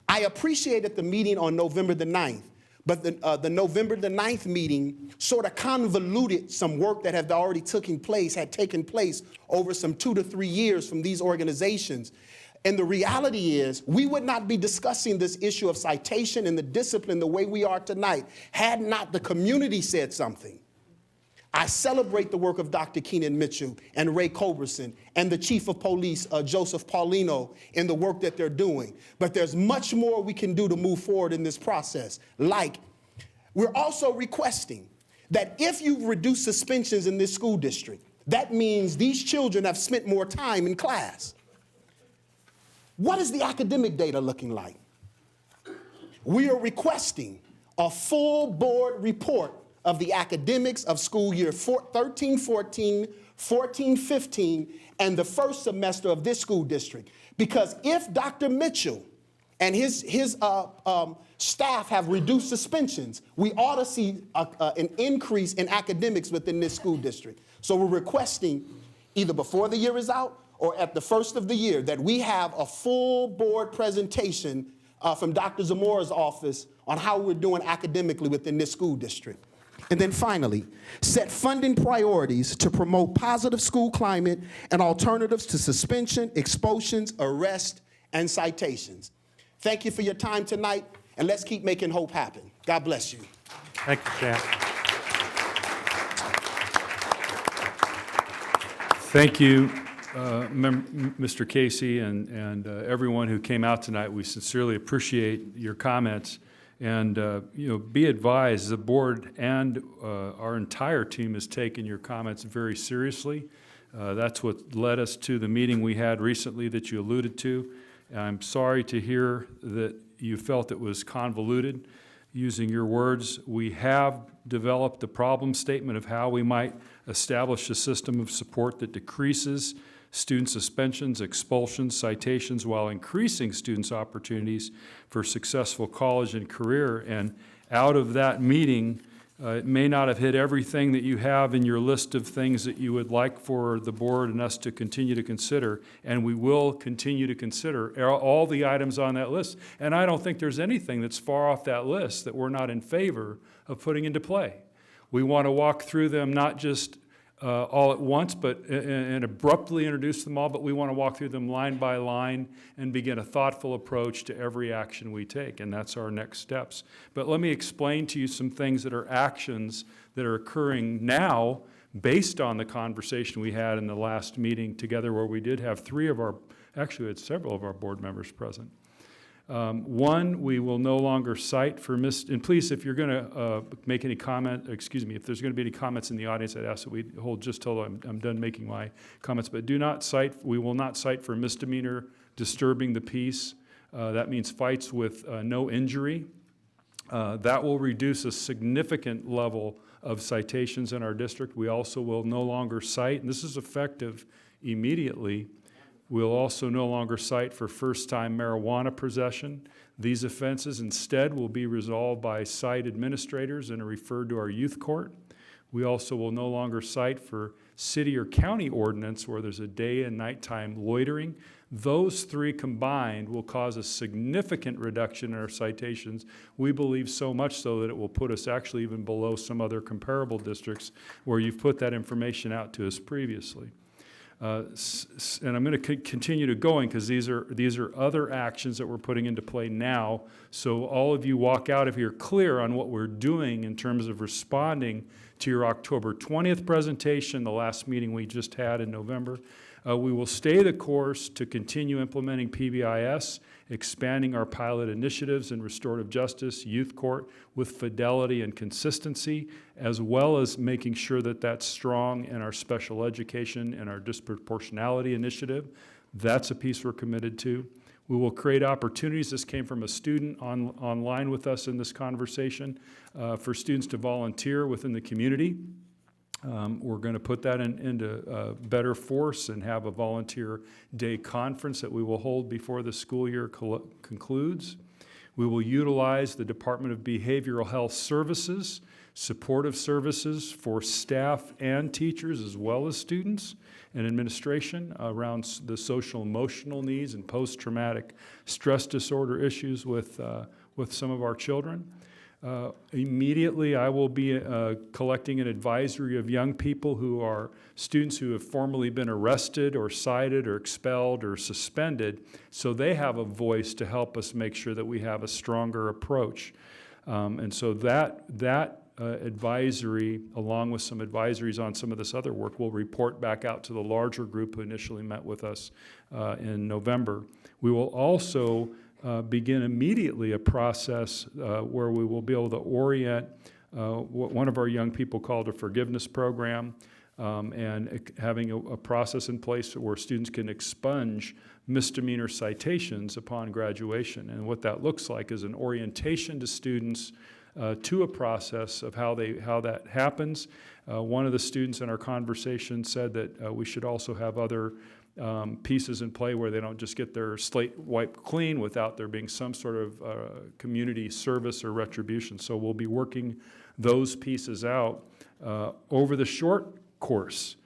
I appreciated the meeting on November the 9th, but the November the 9th meeting sort of convoluted some work that had already taken place over some 2 to 3 years from these organizations. And the reality is, we would not be discussing this issue of citation and the discipline the way we are tonight had not the community said something. I celebrate the work of Dr. Keenan Mitchell and Ray Culberson and the Chief of Police, Joseph Paulino, in the work that they're doing. But there's much more we can do to move forward in this process. Like, we're also requesting that if you've reduced suspensions in this school district, that means these children have spent more time in class. What is the academic data looking like? We are requesting a full board report of the academics of school year 13-14, 14-15, and the first semester of this school district. Because if Dr. Mitchell and his staff have reduced suspensions, we ought to see an increase in academics within this school district. So we're requesting either before the year is out or at the first of the year that we have a full board presentation from Dr. Zamora's office on how we're doing academically within this school district. And then finally, set funding priorities to promote positive school climate and alternatives to suspension, expulsions, arrest, and citations. Thank you for your time tonight, and let's keep making hope happen. God bless you. Thank you, Sam. Thank you, Mr. Casey, and everyone who came out tonight. We sincerely appreciate your comments. And be advised, the board and our entire team has taken your comments very seriously. That's what led us to the meeting we had recently that you alluded to. I'm sorry to hear that you felt it was convoluted. Using your words, we have developed a problem statement of how we might establish a system of support that decreases student suspensions, expulsions, citations, while increasing students' opportunities for successful college and career. And out of that meeting, it may not have hit everything that you have in your list of things that you would like for the board and us to continue to consider, and we will continue to consider all the items on that list. And I don't think there's anything that's far off that list that we're not in favor of putting into play. We want to walk through them not just all at once, but and abruptly introduce them all, but we want to walk through them line by line and begin a thoughtful approach to every action we take, and that's our next steps. But let me explain to you some things that are actions that are occurring now based on the conversation we had in the last meeting together where we did have actually we had several of our board members present. One, we will no longer cite for and please, if you're going to make any comment, if there's going to be any comments in the audience, I'd ask that we hold just till I'm done making my comments. But we will not cite for misdemeanor disturbing the peace. That means fights with no injury. That will reduce a significant level of citations in our district. We also will no longer cite, and this is effective immediately, we'll also no longer cite for first-time marijuana possession. These offenses instead will be resolved by site administrators and are referred to our youth court. We also will no longer cite for city or county ordinance where there's a day and nighttime loitering. Those three combined will cause a significant reduction in our citations. We believe so much so that it will put us actually even below some other comparable districts where you've put that information out to us previously. And I'm going to continue to going because these are other actions that we're putting into play now. So all of you walk out of here clear on what we're doing in terms of responding to your October 20th presentation, the last meeting we just had in November. We will stay the course to continue implementing PBIS, expanding our pilot initiatives in restorative justice, youth court, with fidelity and consistency, as well as making sure that that's strong in our special education and our disproportionality initiative. That's a piece we're committed to. We will create opportunities. This came from a student online with us in this conversation, for students to volunteer within the community. We're going to put that into better force and have a volunteer day conference that we will hold before the school year concludes. We will utilize the Department of Behavioral Health Services, supportive services for staff and teachers as well as students and administration around the social emotional needs and post-traumatic stress disorder issues with some of our children. Immediately, I will be collecting an advisory of young people who are students who have formerly been arrested or cited or expelled or suspended, so they have a voice to help us make sure that we have a stronger approach. And so that advisory, along with some advisories on some of this other work, will report back out to the larger group who initially met with us in November. We will also begin immediately a process where we will be able to orient what one of our young people called a forgiveness program, and having a process in place where students can expunge misdemeanor citations upon graduation. And what that looks like is an orientation to students to a process of how that happens. One of the students in our conversation said that we should also have other pieces in play where they don't just get their slate wiped clean without there being some sort of community service or retribution. So we'll be working those pieces out over the short course.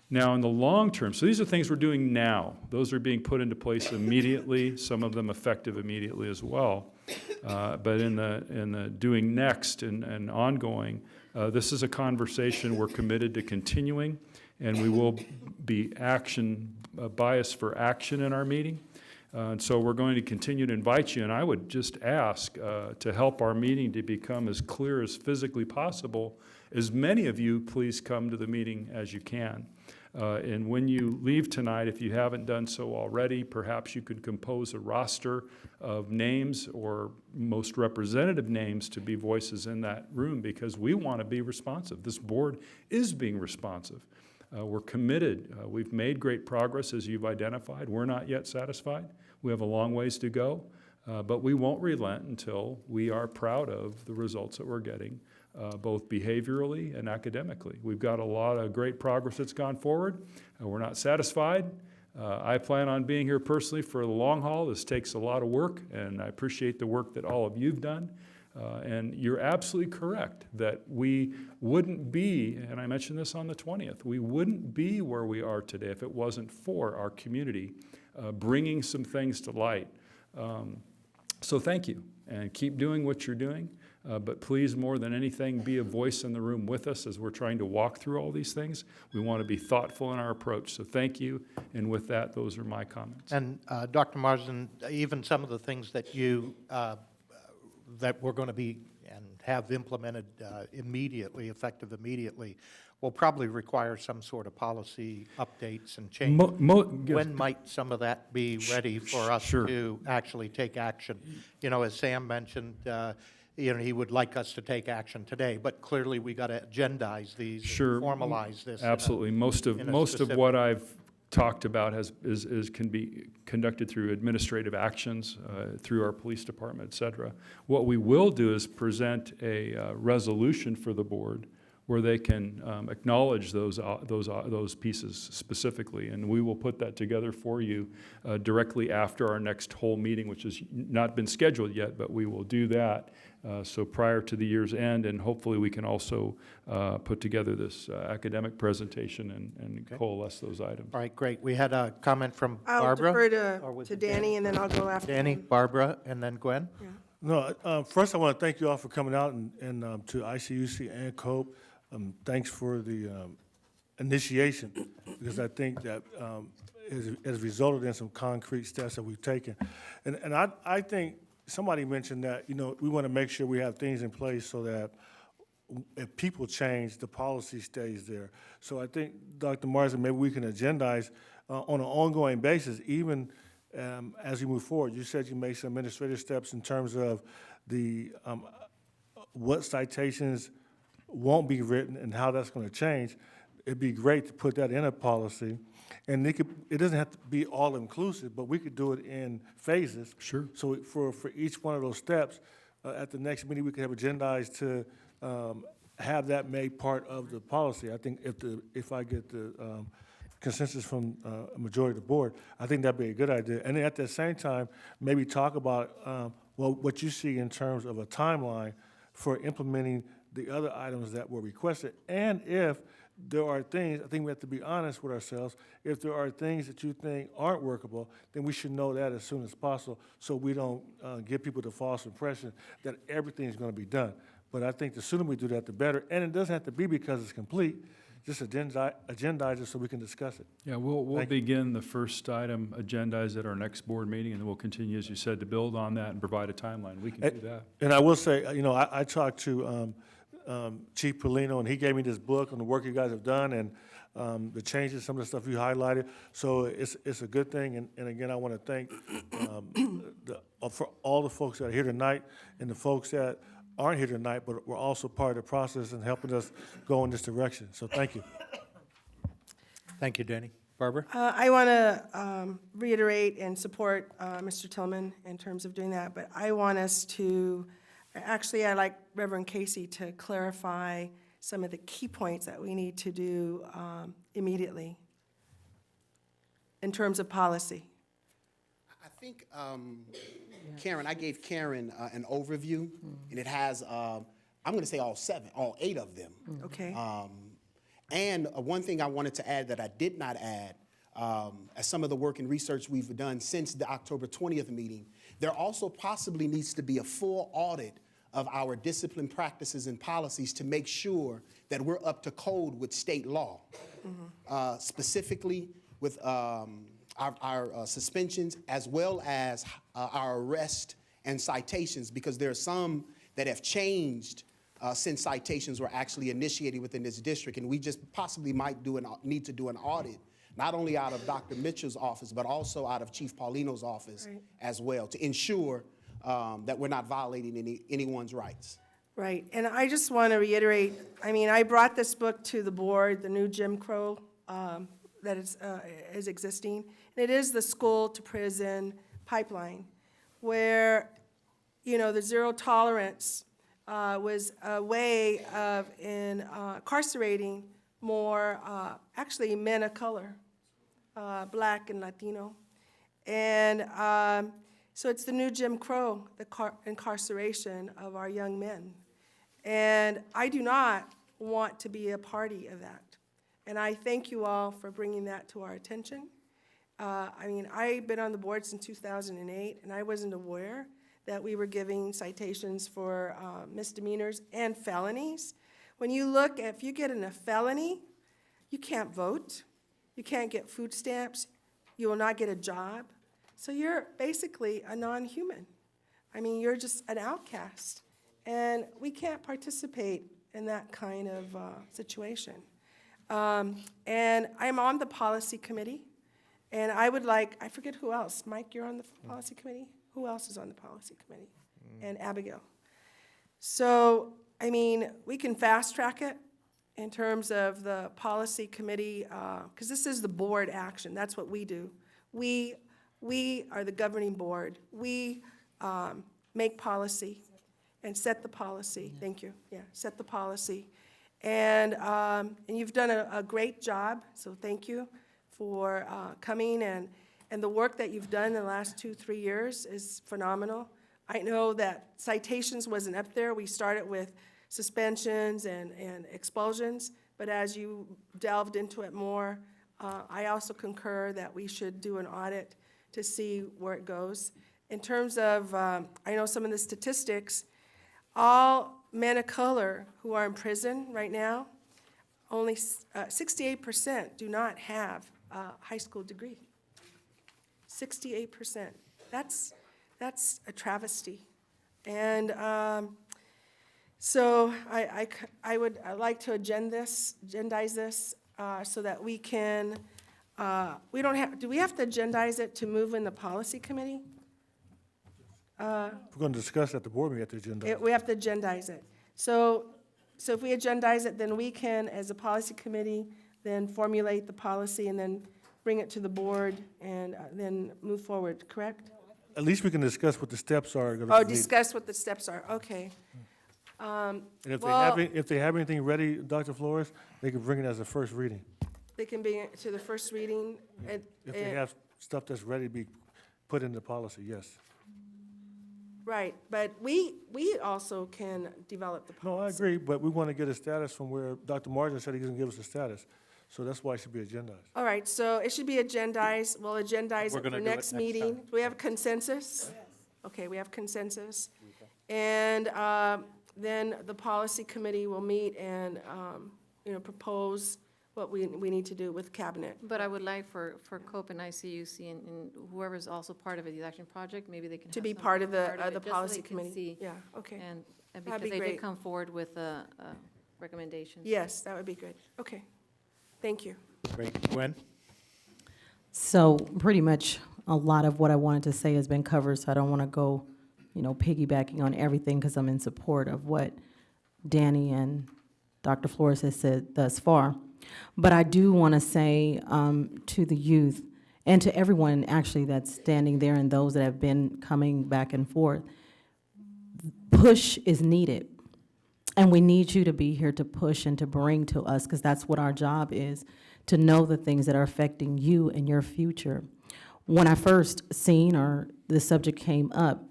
Now in the long term, so these are things we're doing now. Those are being put into place immediately, some of them effective immediately as well. But in the doing next and ongoing, this is a conversation we're committed to continuing, and we will be biased for action in our meeting. And so we're going to continue to invite you, and I would just ask to help our meeting to become as clear as physically possible. As many of you, please come to the meeting as you can. And when you leave tonight, if you haven't done so already, perhaps you could compose a roster of names or most representative names to be voices in that room, because we want to be responsive. This board is being responsive. We're committed. We've made great progress, as you've identified. We're not yet satisfied. We have a long ways to go, but we won't relent until we are proud of the results that we're getting, both behaviorally and academically. We've got a lot of great progress that's gone forward. We're not satisfied. I plan on being here personally for the long haul. This takes a lot of work, and I appreciate the work that all of you've done. And you're absolutely correct that we wouldn't be, and I mentioned this on the 20th, we wouldn't be where we are today if it wasn't for our community bringing some things to light. So thank you, and keep doing what you're doing. But please, more than anything, be a voice in the room with us as we're trying to walk through all these things. We want to be thoughtful in our approach. So thank you. And with that, those are my comments. And Dr. Marsden, even some of the things that you that we're going to be and have implemented immediately, effective immediately, will probably require some sort of policy updates and changes. When might some of that be ready for us Sure. to actually take action? You know, as Sam mentioned, you know, he would like us to take action today, but clearly we got to agendize these, and Sure. formalize this. Absolutely. Most of in a what specific- I've talked about can be conducted through administrative actions, through our police department, et cetera. What we will do is present a resolution for the board where they can acknowledge those pieces specifically, and we will put that together for you directly after our next whole meeting, which has not been scheduled yet, but we will do that. So prior to the year's end, and hopefully we can also put together this academic presentation and coalesce those items. All right, great. We had a comment from I'll Barbara. defer Or was to it Danny, and then I'll go after. Danny, Barbara, and then Gwen? No, first I want to thank you all for coming out and to ICUC and COPE. Thanks for the initiation, because I think that has resulted in some concrete steps that we've taken. And I think somebody mentioned that, you know, we want to make sure we have things in place so that if people change, the policy stays there. So I think, Dr. Marsden, maybe we can agendize on an ongoing basis, even as we move forward. You said you made some administrative steps in terms of the what citations won't be written and how that's going to change. It'd be great to put that in a policy. And it doesn't have to be all-inclusive, but we could do it in phases. Sure. So for each one of those steps, at the next meeting, we could have agendized to have that made part of the policy. I think if I get the consensus from a majority of the board, I think that'd be a good idea. And then at the same time, maybe talk about what you see in terms of a timeline for implementing the other items that were requested. And if there are things, I think we have to be honest with ourselves, if there are things that you think aren't workable, then we should know that as soon as possible, so we don't give people the false impression that everything is going to be done. But I think the sooner we do that, the better. And it doesn't have to be because it's complete. Just agendize it so we can discuss it. Yeah, we'll begin the first item agendized at our next board meeting, and then we'll continue, as you said, to build on that and provide a timeline. We can do that. And I will say, you know, I talked to Chief Polino, and he gave me this book on the work you guys have done and the changes, some of the stuff you highlighted. So it's a good thing. And again, I want to thank for all the folks that are here tonight and the folks that aren't here tonight, but were also part of the process and helping us go in this direction. So thank you. Thank you, Danny. Barbara? I want to reiterate and support Mr. Tillman in terms of doing that, but I want us to, actually, I'd like Reverend Casey to clarify some of the key points that we need to do immediately in terms of policy. I think, Karen, I gave Karen an overview, and it has, I'm going to say all 8 of them. Okay. And one thing I wanted to add that I did not add, as some of the work and research we've done since the October 20th meeting, there also possibly needs to be a full audit of our discipline practices and policies to make sure that we're up to code with state law, specifically with our suspensions as well as our arrest and citations, because there are some that have changed since citations were actually initiated within this district, and we just possibly might need to do an audit, not only out of Dr. Mitchell's office, but also out of Chief Paulino's office as well, to ensure that we're not violating anyone's rights. Right, and I just want to reiterate, I mean, I brought this book to the board, the new Jim Crow that is existing, and it is the school to prison pipeline, where, you know, the zero tolerance was a way of incarcerating more, actually, men of color, Black and Latino. And so it's the new Jim Crow, the incarceration of our young men. And I do not want to be a party of that. And I thank you all for bringing that to our attention. I mean, I've been on the board since 2008, and I wasn't aware that we were giving citations for misdemeanors and felonies. When you look, if you get in a felony, you can't vote, you can't get food stamps, you will not get a job. So you're basically a non-human. I mean, you're just an outcast. And we can't participate in that kind of situation. And I'm on the policy committee, and I would like, I forget who else. Mike, you're on the policy committee? Who else is on the policy committee? And Abigail. So, I mean, we can fast track it in terms of the policy committee, because this is the board action. That's what we do. We are the governing board. We make policy and set the policy. Thank you. Yeah, set the policy. And you've done a great job, so thank you for coming. And the work that you've done in the last 2-3 years is phenomenal. I know that citations wasn't up there. We started with suspensions and expulsions, but as you delved into it more, I also concur that we should do an audit to see where it goes. In terms of, I know some of the statistics, all men of color who are in prison right now, only 68% do not have a high school degree. 68%. That's a travesty. And so I would like to agendize this so that we can, we don't have, do we have to agendize it to move in the policy committee? If we're going to discuss at the board, we have to agenda. We have to agendize it. So if we agendize it, then we can, as a policy committee, then formulate the policy and then bring it to the board and then move forward, correct? At least we can discuss what the steps are. gonna Oh, be needed. discuss what the steps are, okay. And if well- if they have anything ready, Dr. Flores, they can bring it as a first reading. They can bring it to the first reading. If they have stuff that's ready to be put in the policy, yes. Right, but we also can develop the No, I policy. agree, but we want to get a status from where Dr. Martin said he doesn't give us a status. So that's why it should be agendized. All right, so it should be agendized, we'll agendize We're it gonna for do it next next meeting. time. Do we have consensus? Okay, we have consensus. And then the policy committee will meet and, propose what we need to do with cabinet. But I would like for COPE and ICUC and whoever's also part of it, the election project, maybe they can To have be some part of the it, just so policy they can committee. see. Yeah, okay. And That'd because be they great. did come forward with a recommendation. Yes, that would be good. Okay, thank you. Great. Gwen? So pretty much a lot of what I wanted to say has been covered, so I don't want to go, piggybacking on everything because I'm in support of what Danny and Dr. Flores has said thus far. But I do want to say to the youth and to everyone actually that's standing there and those that have been coming back and forth, push is needed. And we need you to be here to push and to bring to us, because that's what our job is, to know the things that are affecting you and your future. When I first seen or the subject came up,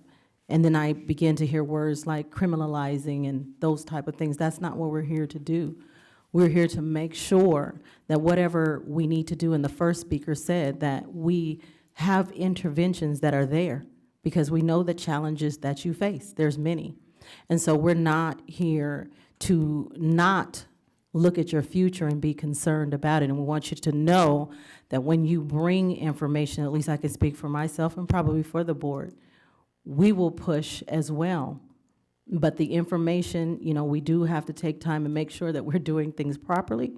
and then I began to hear words like criminalizing and those type of things, that's not what we're here to do. We're here to make sure that whatever we need to do, and the first speaker said that we have interventions that are there, because we know the challenges that you face. There's many. And so we're not here to not look at your future and be concerned about it. And we want you to know that when you bring information, at least I can speak for myself and probably for the board, we will push as well. But the information, we do have to take time and make sure that we're doing things properly.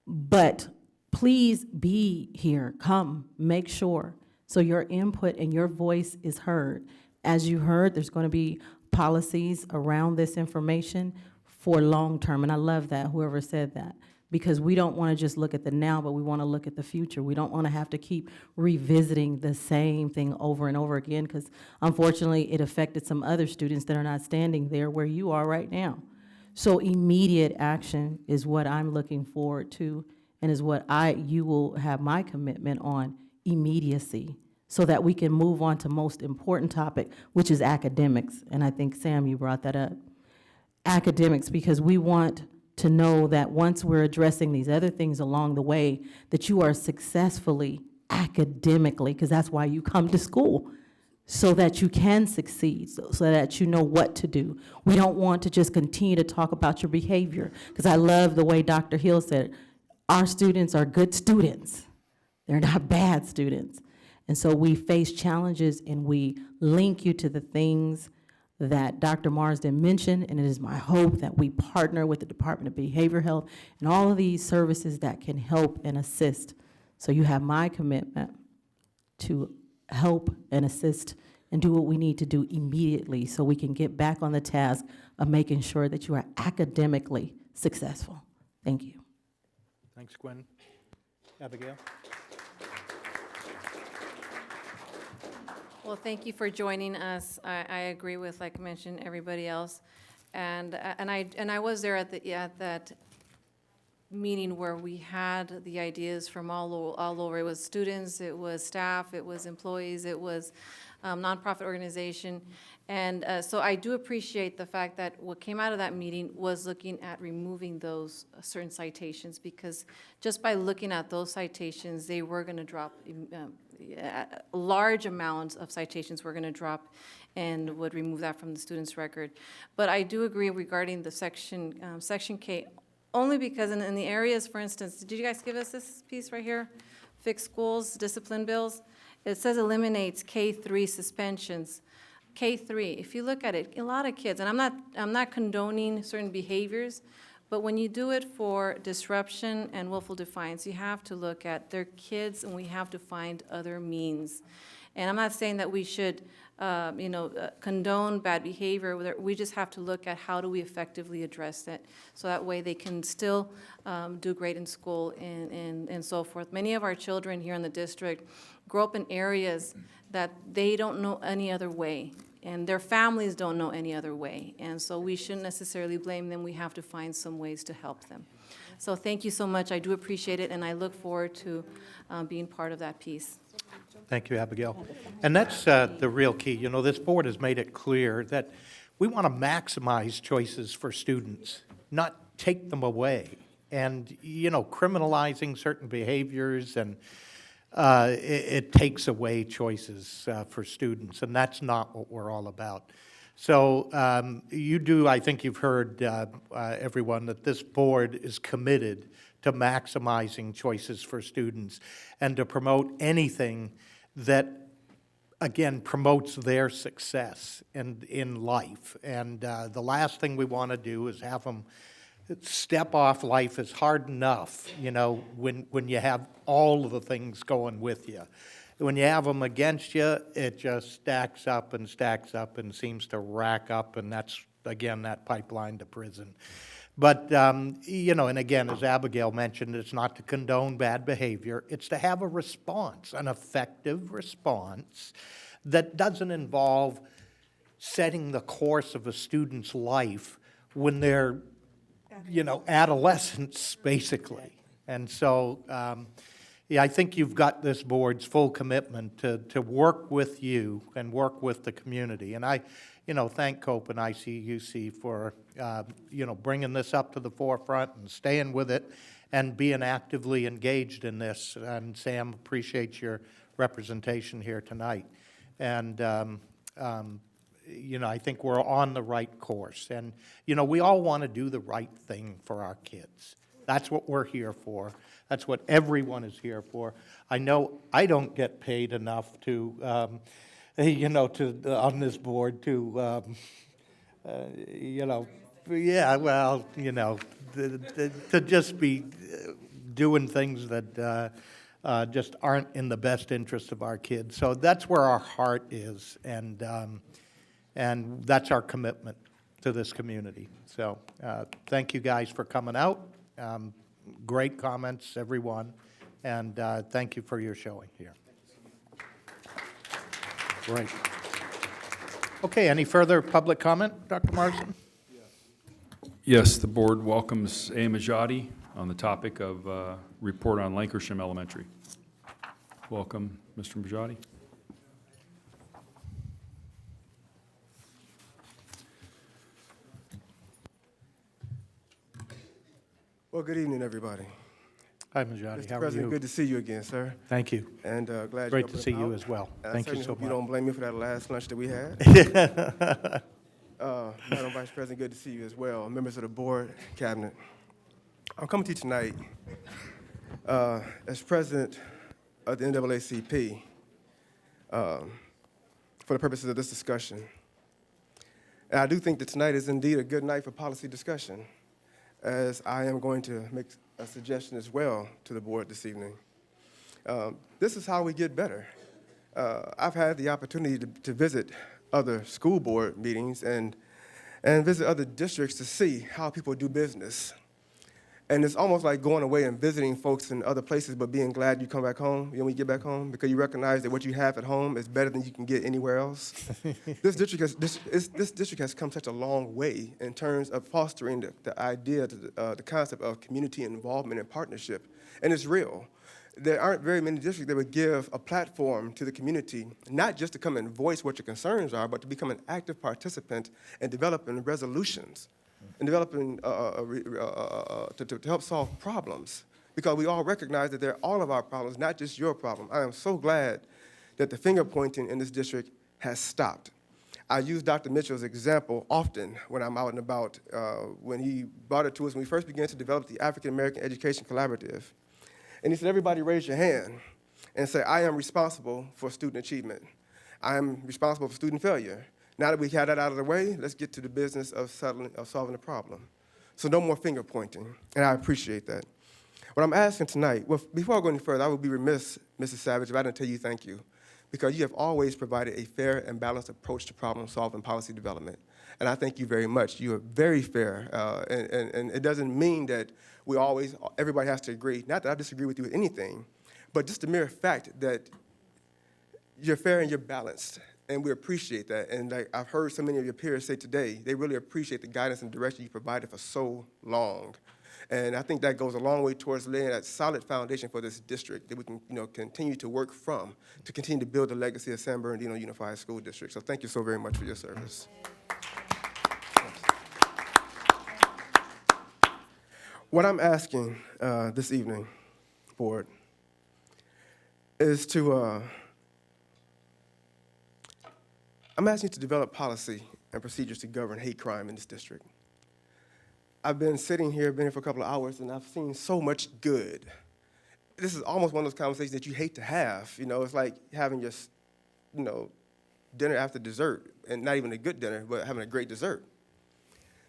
But please be here, come, make sure, so your input and your voice is heard. As you heard, there's going to be policies around this information for long-term, and I love that, whoever said that, because we don't want to just look at the now, but we want to look at the future. We don't want to have to keep revisiting the same thing over and over again, because unfortunately, it affected some other students that are not standing there where you are right now. So immediate action is what I'm looking forward to, and is what you will have my commitment on, immediacy, so that we can move on to most important topic, which is academics. And I think, Sam, you brought that up. Academics, because we want to know that once we're addressing these other things along the way, that you are successfully academically, because that's why you come to school, so that you can succeed, so that you know what to do. We don't want to just continue to talk about your behavior, because I love the way Dr. Hill said, our students are good students. They're not bad students. And so we face challenges and we link you to the things that Dr. Marsden mentioned, and it is my hope that we partner with the Department of Behavioral Health and all of these services that can help and assist. So you have my commitment to help and assist and do what we need to do immediately so we can get back on the task of making sure that you are academically successful. Thank you. Thanks, Gwen. Abigail? Well, thank you for joining us. I agree with, like I mentioned, everybody else. And I was there at that meeting where we had the ideas from all over. It was students, it was staff, it was employees, it was nonprofit organization. And so I do appreciate the fact that what came out of that meeting was looking at removing those certain citations, because just by looking at those citations, they were going to drop, large amounts of citations were going to drop and would remove that from the student's record. But I do agree regarding the section K, only because in the areas, for instance, did you guys give us this piece right here? Fixed schools, discipline bills. It says eliminates K3 suspensions. K3, if you look at it, a lot of kids, and I'm not condoning certain behaviors, but when you do it for disruption and willful defiance, you have to look at their kids, and we have to find other means. And I'm not saying that we should, condone bad behavior. We just have to look at how do we effectively address it, so that way they can still do great in school and so forth. Many of our children here in the district grow up in areas that they don't know any other way, and their families don't know any other way. And so we shouldn't necessarily blame them. We have to find some ways to help them. So thank you so much. I do appreciate it, and I look forward to being part of that piece. Thank you, Abigail. And that's the real key. You know, this board has made it clear that we want to maximize choices for students, not take them away. And, you know, criminalizing certain behaviors and it takes away choices for students, and that's not what we're all about. So I think you've heard, everyone, that this board is committed to maximizing choices for students and to promote anything that, again, promotes their success in life. And the last thing we want to do is have them step off. Life is hard enough, you know, when you have all of the things going with you. When you have them against you, it just stacks up and seems to rack up, and that's, again, that pipeline to prison. But, you know, and again, as Abigail mentioned, it's not to condone bad behavior. It's to have a response, an effective response that doesn't involve setting the course of a student's life when they're, you know, adolescents, basically. And so, yeah, I think you've got this board's full commitment to work with you and work with the community. And I, you know, thank COPE and ICUC for, you know, bringing this up to the forefront and staying with it and being actively engaged in this. And Sam, appreciate your representation here tonight. And, you know, I think we're on the right course. And, you know, we all want to do the right thing for our kids. That's what we're here for. That's what everyone is here for. I know I don't get paid enough to, you know, on this board to, you know, yeah, well, you know, to just be doing things that just aren't in the best interest of our kids. So that's where our heart is, and that's our commitment to this community. So thank you guys for coming out. Great comments, everyone, and thank you for your showing here. Great. Okay, any further public comment, Dr. Marsden? Yes, the board welcomes A. Majati on the topic of report on Lancashire Elementary. Welcome, Mr. Majati. Well, good evening, everybody. Hi, Majati. Mr. How are President, you? good to see you again, sir. Thank you. And glad Great you're to up see and you out. as well. And Thank I you certainly so hope you much. don't blame me for that last lunch that we had. Madam Vice President, good to see you as well. Members of the board, cabinet. I'm coming to you tonight as president of the NAACP for the purposes of this discussion. And I do think that tonight is indeed a good night for policy discussion, as I am going to make a suggestion as well to the board this evening. This is how we get better. I've had the opportunity to visit other school board meetings and visit other districts to see how people do business. And it's almost like going away and visiting folks in other places, but being glad you come back home, when you get back home, because you recognize that what you have at home is better than you can get anywhere else. This district has come such a long way in terms of fostering the idea, the concept of community involvement and partnership, and it's real. There aren't very many districts that would give a platform to the community, not just to come and voice what your concerns are, but to become an active participant in developing resolutions and developing to help solve problems. Because we all recognize that they're all of our problems, not just your problem. I am so glad that the finger pointing in this district has stopped. I use Dr. Mitchell's example often when I'm out and about, when he brought it to us when we first began to develop the African American Education Collaborative. And he said, everybody raise your hand and say, I am responsible for student achievement. I am responsible for student failure. Now that we had that out of the way, let's get to the business of solving the problem. So no more finger pointing, and I appreciate that. What I'm asking tonight, well, before I go any further, I would be remiss, Mrs. Savage, if I didn't tell you thank you, because you have always provided a fair and balanced approach to problem-solving policy development. And I thank you very much. You are very fair, and it doesn't mean that everybody has to agree. Not that I disagree with you with anything, but just the mere fact that you're fair and you're balanced, and we appreciate that. And like I've heard so many of your peers say today, they really appreciate the guidance and direction you provided for so long. And I think that goes a long way towards laying that solid foundation for this district that we can, continue to work from to continue to build the legacy of San Bernardino Unified School District. So thank you so very much for your service. What I'm asking this evening, board, is I'm asking you to develop policy and procedures to govern hate crime in this district. I've been sitting here, been here for a couple of hours, and I've seen so much good. This is almost one of those conversations that you hate to have. It's like having your, dinner after dessert, and not even a good dinner, but having a great dessert.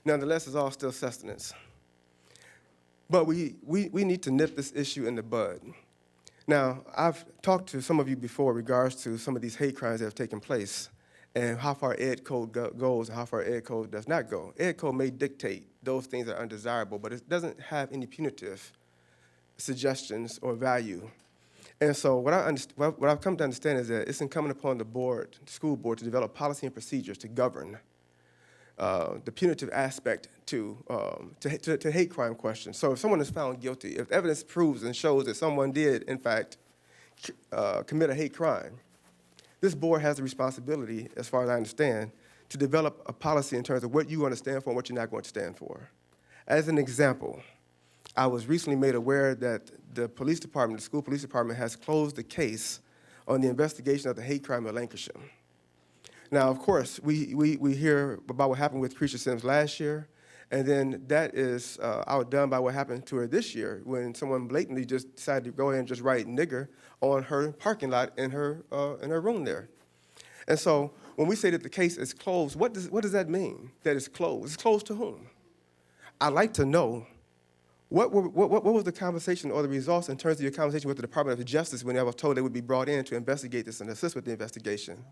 Nonetheless, it's all still sustenance. But we need to nip this issue in the bud. Now, I've talked to some of you before in regards to some of these hate crimes that have taken place and how far Ed Code goes and how far Ed Code does not go. Ed Code may dictate those things that are undesirable, but it doesn't have any punitive suggestions or value. And so what I've come to understand is that it's incumbent upon the board, the school board, to develop policy and procedures to govern the punitive aspect to hate crime questions. So if someone is found guilty, if evidence proves and shows that someone did, in fact, commit a hate crime, this board has the responsibility, as far as I understand, to develop a policy in terms of what you want to stand for and what you're not going to stand for. As an example, I was recently made aware that the police department, the school police department, has closed the case on the investigation of the hate crime in Lancashire. Now, of course, we hear about what happened with Creature Sims last year, and then that is outdone by what happened to her this year when someone blatantly just decided to go ahead and just write nigger on her parking lot in her room there. And so when we say that the case is closed, what does that mean, that it's closed? It's closed to whom? I'd like to know what was the conversation or the results in terms of your conversation with the Department of Justice when I was told they would be brought in to investigate this and assist with the investigation?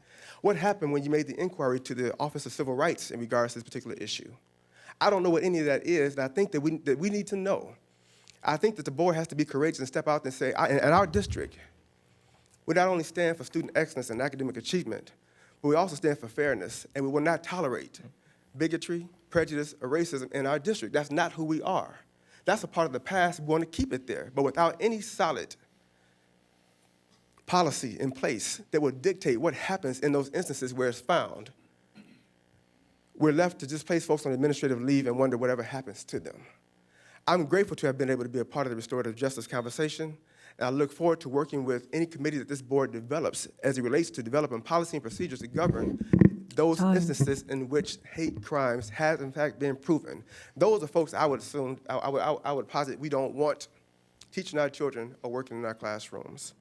What happened when you made the inquiry to the Office of Civil Rights in regards to this particular issue? I don't know what any of that is, and I think that we need to know. I think that the board has to be courageous and step out and say, in our district, we not only stand for student excellence and academic achievement, but we also stand for fairness, and we will not tolerate bigotry, prejudice, or racism in our district. That's not who we are. That's a part of the past. We want to keep it there, but without any solid policy in place that will dictate what happens in those instances where it's found, we're left to just place folks on administrative leave and wonder whatever happens to them. I'm grateful to have been able to be a part of the restorative justice conversation, and I look forward to working with any committee that this board develops as it relates to developing policy and procedures to govern those instances in which hate crimes have in fact been proven. Those are folks I would assume, I would posit we don't want teaching our children or working in our classrooms.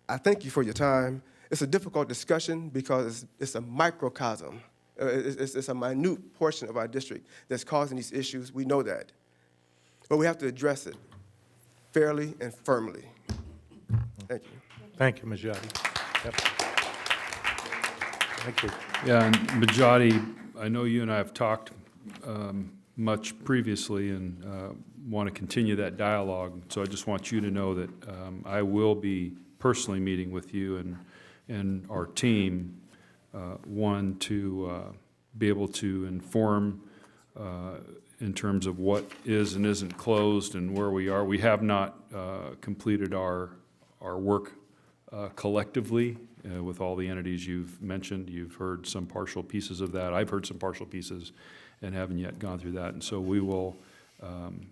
I thank you for your time. It's a difficult discussion because it's a microcosm It's a minute portion of our district that's causing these issues. We know that. But we have to address it fairly and firmly. Thank you. Thank you, Majati. Yep. Thank you. Yeah, and Majati, I know you and I have talked much previously and want to continue that dialogue. So I just want you to know that I will be personally meeting with you and our team, one, to be able to inform in terms of what is and isn't closed and where we are. We have not completed our work collectively with all the entities you've mentioned. You've heard some partial pieces of that. I've heard some partial pieces and haven't yet gone through that. And so we will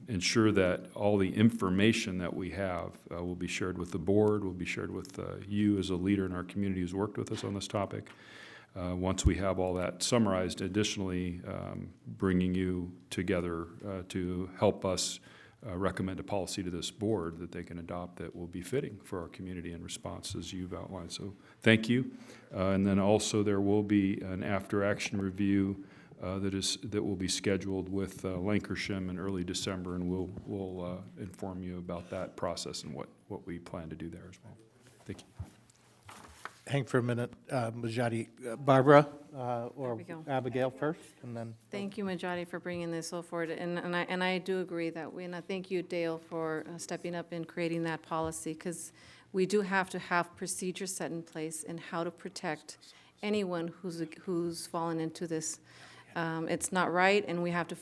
ensure that all the information that we have will be shared with the board, will be shared with you as a leader in our community who's worked with us on this topic. Once we have all that summarized, additionally, bringing you together to help us recommend a policy to this board that they can adopt that will be fitting for our community in response as you've outlined. So thank you. And then also there will be an after-action review that will be scheduled with Lancashire in early December, and we'll inform you about that process and what we plan to do there as well. Thank you. Hang for a minute, Majati. Barbara or we go. Abigail first, and then. Thank you, Majati, for bringing this so forward, and I do agree that and I thank you, Dale, for stepping up and creating that policy, because we do have to have procedures set in place in how to protect anyone who's fallen into this. It's not right, and we have to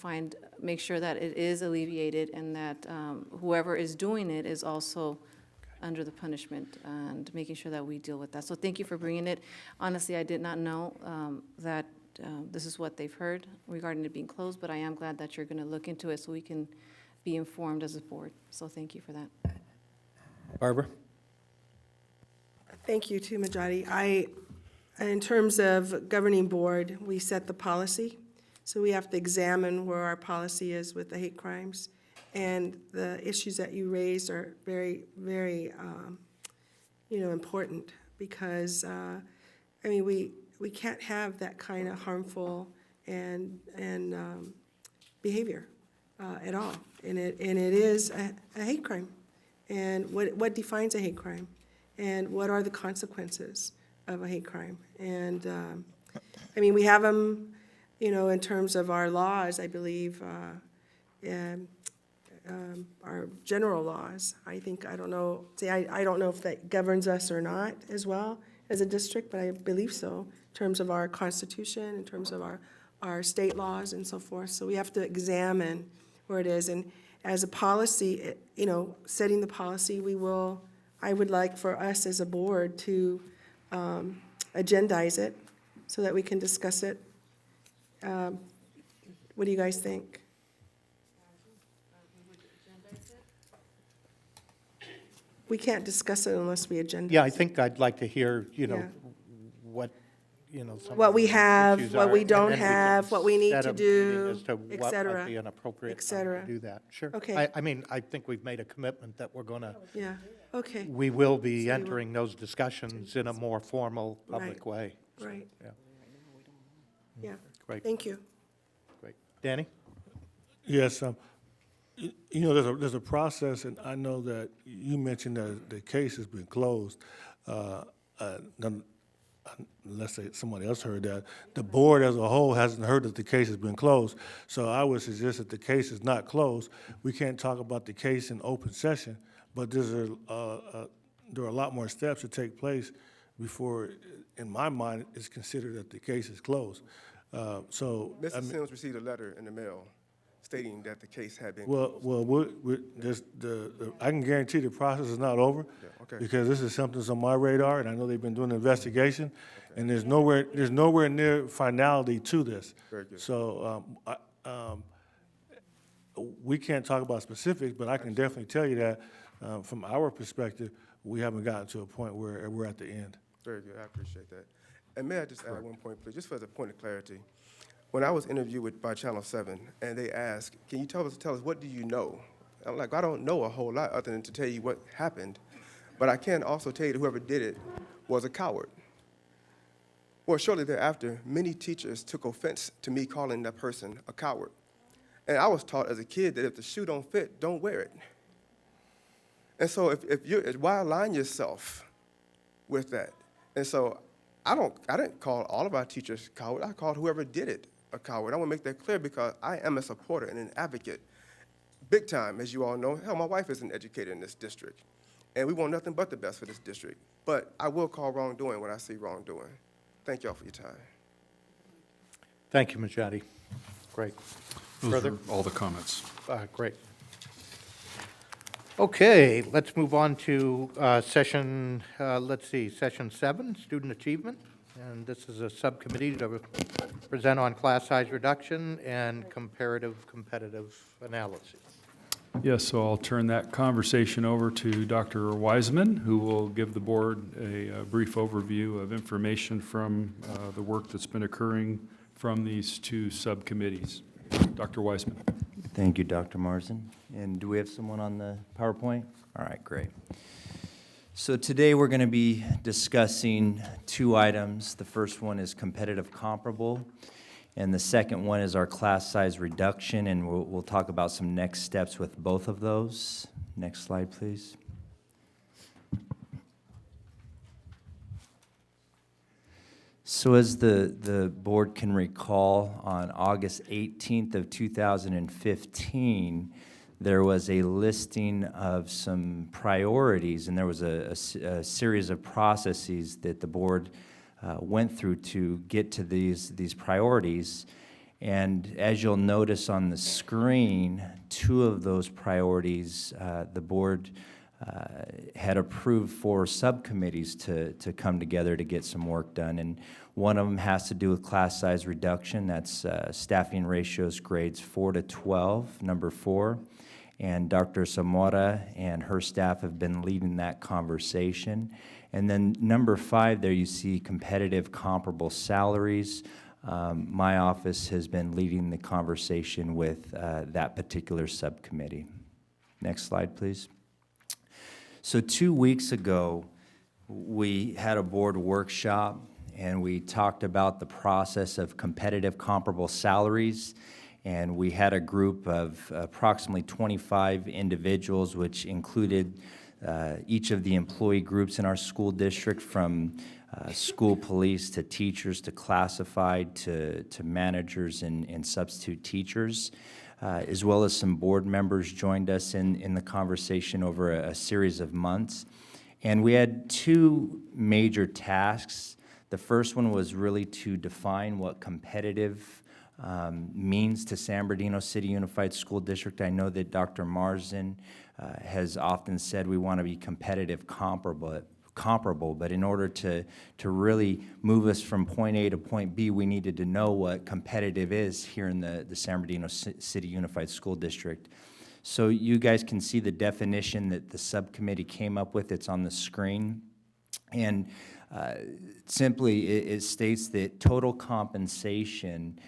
make sure that it is alleviated, and that whoever is doing it is also under the punishment, and making sure that we deal with that. So thank you for bringing it. Honestly, I did not know that this is what they've heard regarding it being closed, but I am glad that you're going to look into it so we can be informed as a board. So thank you for that. Barbara? Thank you too, Majati. In terms of governing board, we set the policy. So we have to examine where our policy is with the hate crimes. And the issues that you raised are very, very, important, because, we can't have that kind of harmful and behavior at all. And it is a hate crime. And what defines a hate crime? And what are the consequences of a hate crime? And, we have them, in terms of our laws, I believe, our general laws. I don't know if that governs us or not as well as a district, but I believe so, in terms of our constitution, in terms of our state laws and so forth. So we have to examine where it is. And as a policy, setting the policy, I would like for us as a board to agendize it so that we can discuss it. What do you guys think? We can't discuss it unless we agendize. Yeah, I think I'd like to hear, Yeah. what, some What of we the have, issues what are, we and don't then can have, what we need set to a meeting do, as to et what cetera, might be an appropriate et time cetera. to do that. Sure. Okay. I think we've made a commitment that we're going to, Yeah, okay, we will be So you will- entering those discussions in a more formal, public way. right, Yeah, yeah. great, Thank you. great. Danny? Yes, there's a process, and I know that you mentioned that the case has been closed. Unless somebody else heard that, the board as a whole hasn't heard that the case has been closed. So I would suggest that the case is not closed. We can't talk about the case in open session, but there are a lot more steps to take place before, in my mind, it's considered that the case is closed. Mr. Sims received a letter in the mail stating that the case had been Well, I can guarantee the process is not over. Yeah, okay. Because this is something that's on my radar, and I know they've been doing an investigation, and there's nowhere near finality to this. Very good. So, we can't talk about specifics, but I can definitely tell you that, from our perspective, we haven't gotten to a point where we're at the end. Very good, I appreciate that. And may I just add one point, please, just for the point of clarity? When I was interviewed by Channel 7, and they asked, can you tell us, what do you know? I'm like, I don't know a whole lot other than to tell you what happened, but I can also tell you that whoever did it was a coward. Well, shortly thereafter, many teachers took offense to me calling that person a coward. And I was taught as a kid that if the shoe don't fit, don't wear it. And so why align yourself with that? And so I didn't call all of our teachers coward. I called whoever did it a coward. I want to make that clear because I am a supporter and an advocate. Big time, as you all know. Hell, my wife is an educator in this district. And we want nothing but the best for this district. But I will call wrongdoing when I see wrongdoing. Thank y'all for your time. Thank you, Majati. Great. Those Further? are all the comments. Great. Okay, let's move on to session 7, student achievement. And this is a subcommittee to present on class size reduction and comparative competitive analysis. Yes, so I'll turn that conversation over to Dr. Wiseman, who will give the board a brief overview of information from the work that's been occurring from these two subcommittees. Dr. Wiseman. Thank you, Dr. Marsden. And do we have someone on the PowerPoint? All right, great. So today we're going to be discussing two items. The first one is competitive comparable, and the second one is our class size reduction, and we'll talk about some next steps with both of those. Next slide, please. So as the board can recall, on August 18th of 2015, there was a listing of some priorities, and there was a series of processes that the board went through to get to these priorities. And as you'll notice on the screen, two of those priorities, the board had approved for subcommittees to come together to get some work done. And one of them has to do with class size reduction. That's staffing ratios grades 4 to 12, number 4. And Dr. Zamora and her staff have been leading that conversation. And then number 5 there you see competitive comparable salaries. My office has been leading the conversation with that particular subcommittee. Next slide, please. So 2 weeks ago, we had a board workshop, and we talked about the process of competitive comparable salaries. And we had a group of approximately 25 individuals, which included each of the employee groups in our school district, from school police to teachers to classified to managers and substitute teachers, as well as some board members joined us in the conversation over a series of months. And we had two major tasks. The first one was really to define what competitive means to San Bernardino City Unified School District. I know that Dr. Marsden has often said we want to be competitive comparable, but in order to really move us from point A to point B, we needed to know what competitive is here in the San Bernardino City Unified School District. So you guys can see the definition that the subcommittee came up with. It's on the screen. And simply, it states that total compensation,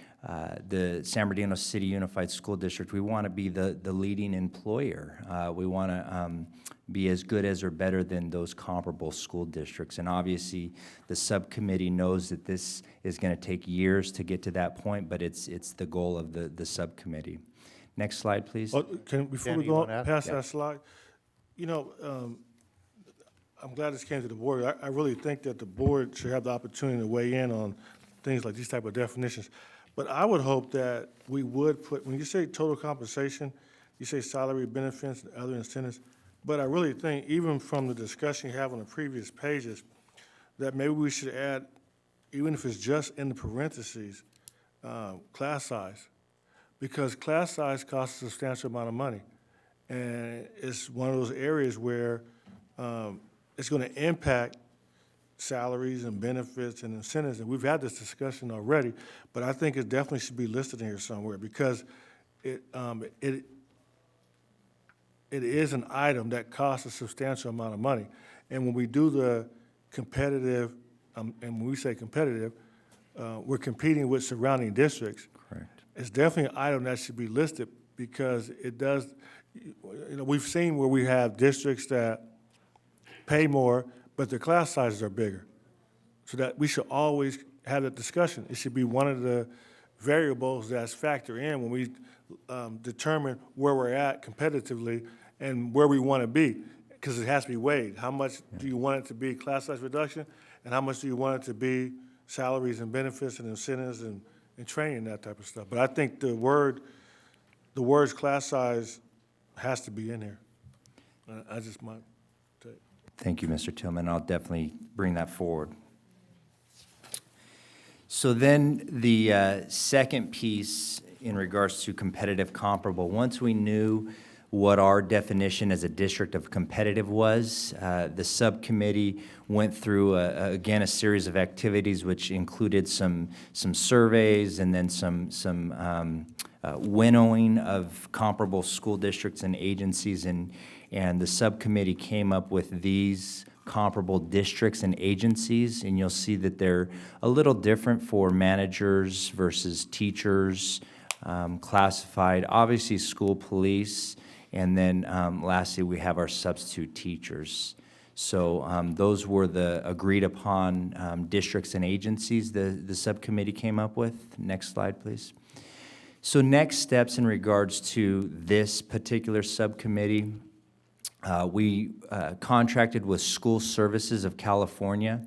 the San Bernardino City Unified School District, we want to be the leading employer. We want to be as good as or better than those comparable school districts. And obviously, the subcommittee knows that this is going to take years to get to that point, but it's the goal of the subcommittee. Next slide, please. Before we go past that slide, you know, I'm glad this came to the board. I really think that the board should have the opportunity to weigh in on things like these type of definitions. But I would hope that we would put, when you say total compensation, you say salary, benefits, and other incentives. But I really think, even from the discussion you have on the previous pages, that maybe we should add, even if it's just in the parentheses, class size. Because class size costs a substantial amount of money. And it's one of those areas where it's going to impact salaries and benefits and incentives. And we've had this discussion already, but I think it definitely should be listed in here somewhere, because it is an item that costs a substantial amount of money. And when we do the competitive, and when we say competitive, we're competing with surrounding districts. Correct. It's definitely an item that should be listed, because it does, you know, we've seen where we have districts that pay more, but their class sizes are bigger. So that we should always had a discussion. It should be one of the variables that's factored in when we determine where we're at competitively and where we want to be, because it has to be weighed. How much do you want it to be class size reduction, and how much do you want it to be salaries and benefits and incentives and training, that type of stuff. But I think the words class size has to be in here. I just might take. Thank you, Mr. Tillman. I'll definitely bring that forward. So then the second piece in regards to competitive comparable, once we knew what our definition as a district of competitive was, the subcommittee went through, again, a series of activities which included some surveys and then some winnowing of comparable school districts and agencies, and the subcommittee came up with these comparable districts and agencies, and you'll see that they're a little different for managers versus teachers, classified, obviously school police, and then lastly, we have our substitute teachers. So those were the agreed upon districts and agencies the subcommittee came up with. Next slide, please. So next steps in regards to this particular subcommittee, we contracted with School Services of California,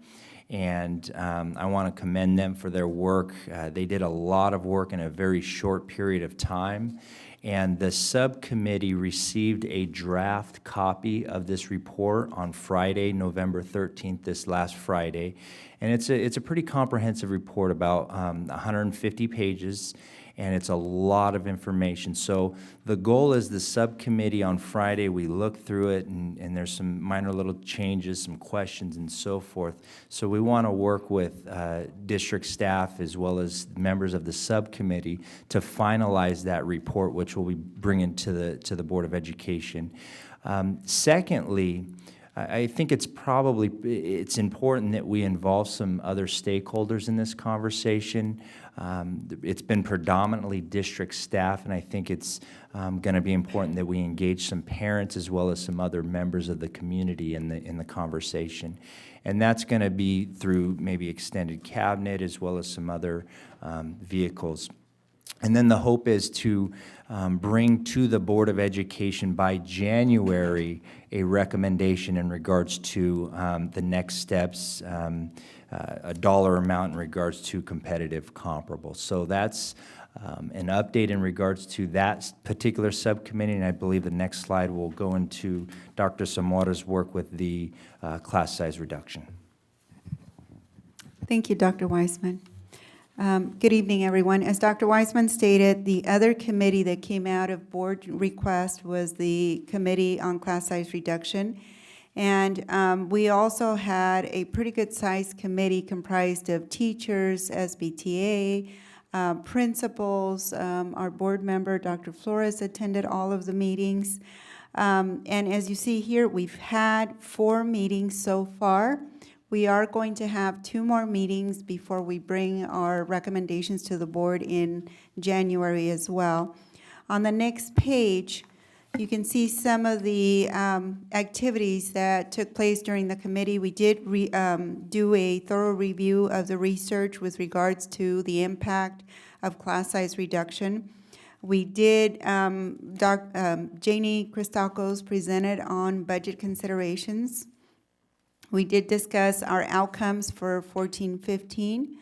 and I want to commend them for their work. They did a lot of work in a very short period of time, and the subcommittee received a draft copy of this report on Friday, November 13th, this last Friday, and it's a pretty comprehensive report, about 150 pages, and it's a lot of information. So the goal is the subcommittee on Friday, we look through it, and there's some minor little changes, some questions and so forth. So we want to work with district staff as well as members of the subcommittee to finalize that report, which we'll be bringing to the Board of Education. Secondly, I think it's important that we involve some other stakeholders in this conversation. It's been predominantly district staff, and I think it's going to be important that we engage some parents as well as some other members of the community in the conversation. And that's going to be through maybe extended cabinet as well as some other vehicles. And then the hope is to bring to the Board of Education by January a recommendation in regards to the next steps, a dollar amount in regards to competitive comparables. So that's an update in regards to that particular subcommittee, and I believe the next slide will go into Dr. Zamora's work with the class size reduction. Thank you, Dr. Weisman. Good evening, everyone. As Dr. Weisman stated, the other committee that came out of board request was the Committee on Class Size Reduction. And we also had a pretty good-sized committee comprised of teachers, SBTA, principals. Our board member, Dr. Flores, attended all of the meetings. And as you see here, we've had 4 meetings so far. We are going to have 2 more meetings before we bring our recommendations to the board in January as well. On the next page, you can see some of the activities that took place during the committee. We did do a thorough review of the research with regards to the impact of class size reduction. We did, Janie Christakos presented on budget considerations. We did discuss our outcomes for 14-15.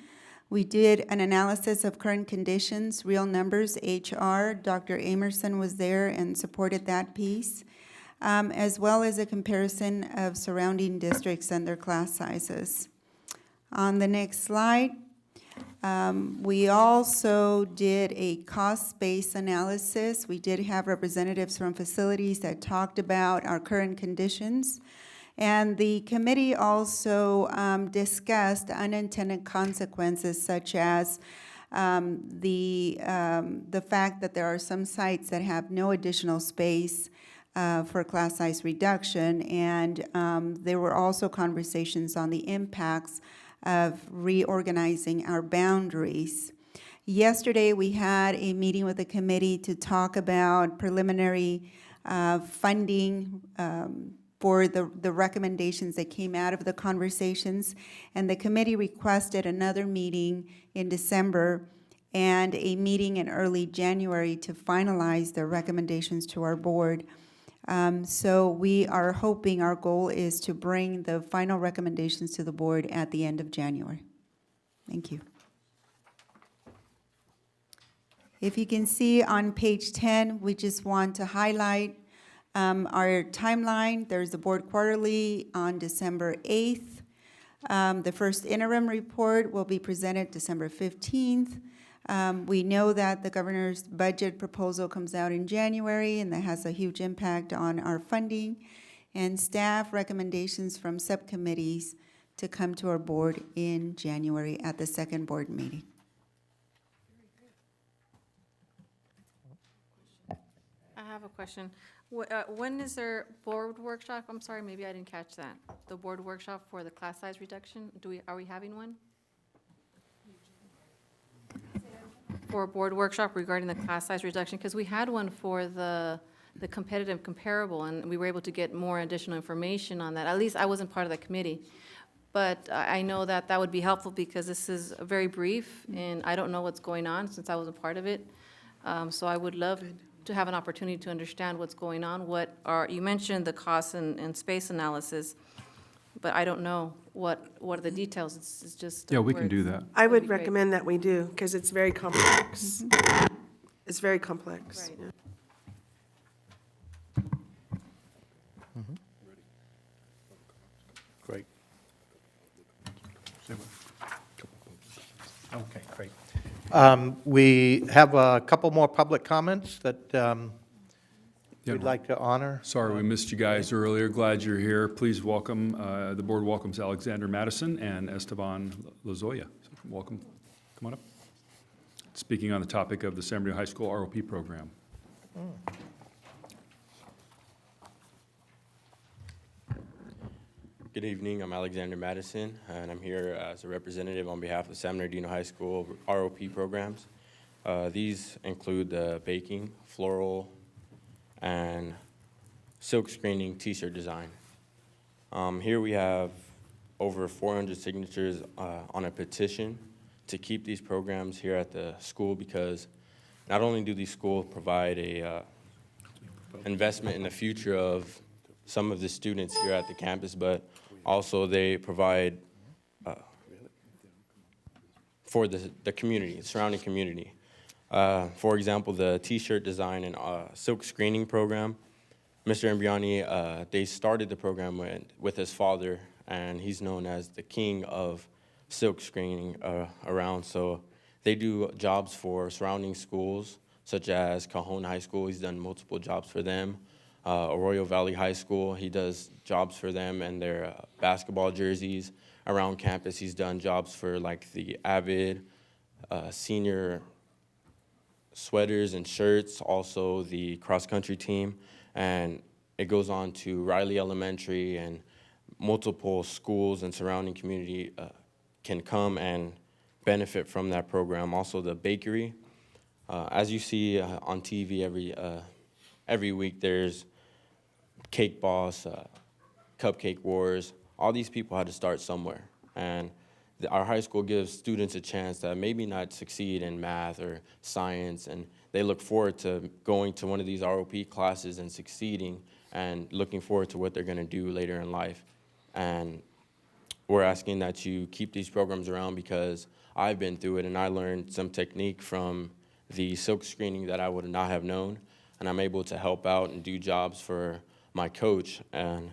We did an analysis of current conditions, real numbers, HR. Dr. Amerson was there and supported that piece, as well as a comparison of surrounding districts and their class sizes. On the next slide, we also did a cost-based analysis. We did have representatives from facilities that talked about our current conditions. And the committee also discussed unintended consequences, such as the fact that there are some sites that have no additional space for class size reduction, and there were also conversations on the impacts of reorganizing our boundaries. Yesterday, we had a meeting with the committee to talk about preliminary funding for the recommendations that came out of the conversations. And the committee requested another meeting in December and a meeting in early January to finalize the recommendations to our board. So we are hoping, our goal is to bring the final recommendations to the board at the end of January. Thank you. If you can see on page 10, we just want to highlight our timeline. There's the board quarterly on December 8th. The first interim report will be presented December 15th. We know that the governor's budget proposal comes out in January, and that has a huge impact on our funding, and staff recommendations from subcommittees to come to our board in January at the second board meeting. I have a question. When is their board workshop? I'm sorry, maybe I didn't catch that. The board workshop for the class size reduction? Are we having one? For a board workshop regarding the class size reduction? Because we had one for the competitive comparable, and we were able to get more additional information on that. At least I wasn't part of the committee. But I know that that would be helpful because this is very brief, and I don't know what's going on since I wasn't part of it. So I would love to have an opportunity to understand what's going on. You mentioned the cost and space analysis, but I don't know what are the details. It's just. Yeah, we can do that. I That'd would be great. recommend that we do, because it's very complex. It's very complex. Right. yeah. Great. Okay, great. We have a couple more public comments that we'd like to honor. Sorry we missed you guys earlier. Glad you're here. Please welcome, the board welcomes Alexander Madison and Esteban Lozoya. So welcome. Come on up. Speaking on the topic of the San Bernardino High School ROP program. Good evening, I'm Alexander Madison, and I'm here as a representative on behalf of San Bernardino High School ROP programs. These include the baking, floral, and silk screening t-shirt design. Here we have over 400 signatures on a petition to keep these programs here at the school, because not only do these schools provide a investment in the future of some of the students here at the campus, but also they provide for the community, the surrounding community. For example, the t-shirt design and silk screening program, Mr. Imbriani, they started the program with his father, and he's known as the king of silk screening around. So they do jobs for surrounding schools, such as Cajon High School. He's done multiple jobs for them. Arroyo Valley High School, he does jobs for them and their basketball jerseys. Around campus, he's done jobs for like the Avid senior sweaters and shirts, also the cross-country team. And it goes on to Riley Elementary, and multiple schools and surrounding community can come and benefit from that program. Also the bakery. As you see on TV every week, there's Cake Boss, Cupcake Wars. All these people had to start somewhere. And our high school gives students a chance that maybe not succeed in math or science, and they look forward to going to one of these ROP classes and succeeding and looking forward to what they're going to do later in life. And we're asking that you keep these programs around, because I've been through it and I learned some technique from the silk screening that I would not have known, and I'm able to help out and do jobs for my coach, and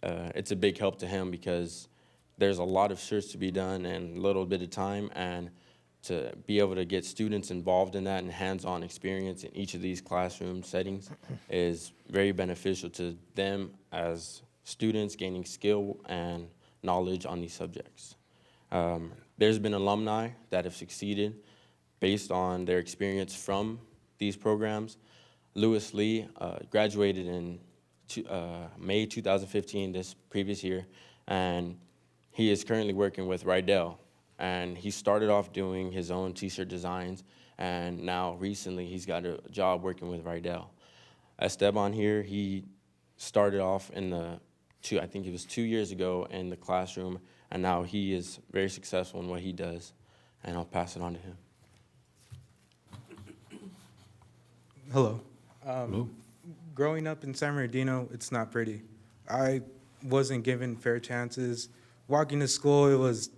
it's a big help to him, because there's a lot of shirts to be done in a little bit of time, and to be able to get students involved in that and hands-on experience in each of these classroom settings is very beneficial to them as students gaining skill and knowledge on these subjects. There's been alumni that have succeeded based on their experience from these programs. Lewis Lee graduated in May 2015, this previous year, and he is currently working with Rydell. And he started off doing his own t-shirt designs, and now recently he's got a job working with Rydell. Esteban here, he started off in I think it was 2 years ago in the classroom, and now he is very successful in what he does, and I'll pass it on to him. Hello. Hello. Growing up in San Bernardino, it's not pretty. I wasn't given fair chances. Walking to school, it was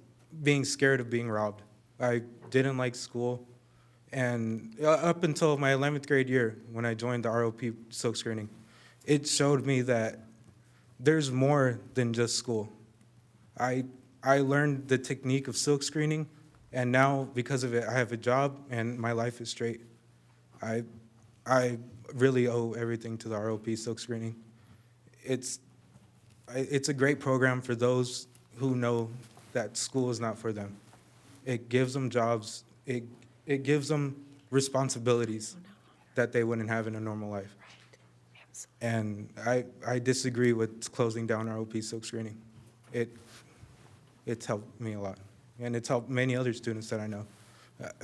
being scared of being robbed. I didn't like school. And up until my 11th grade year, when I joined the ROP silk screening, it showed me that there's more than just school. I learned the technique of silk screening, and now, because of it, I have a job, and my life is straight. I really owe everything to the ROP silk screening. It's a great program for those who know that school is not for them. It gives them jobs. It gives them responsibilities that they wouldn't have in a normal life. And I disagree with closing down ROP silk screening. It's helped me a lot, and it's helped many other students that I know.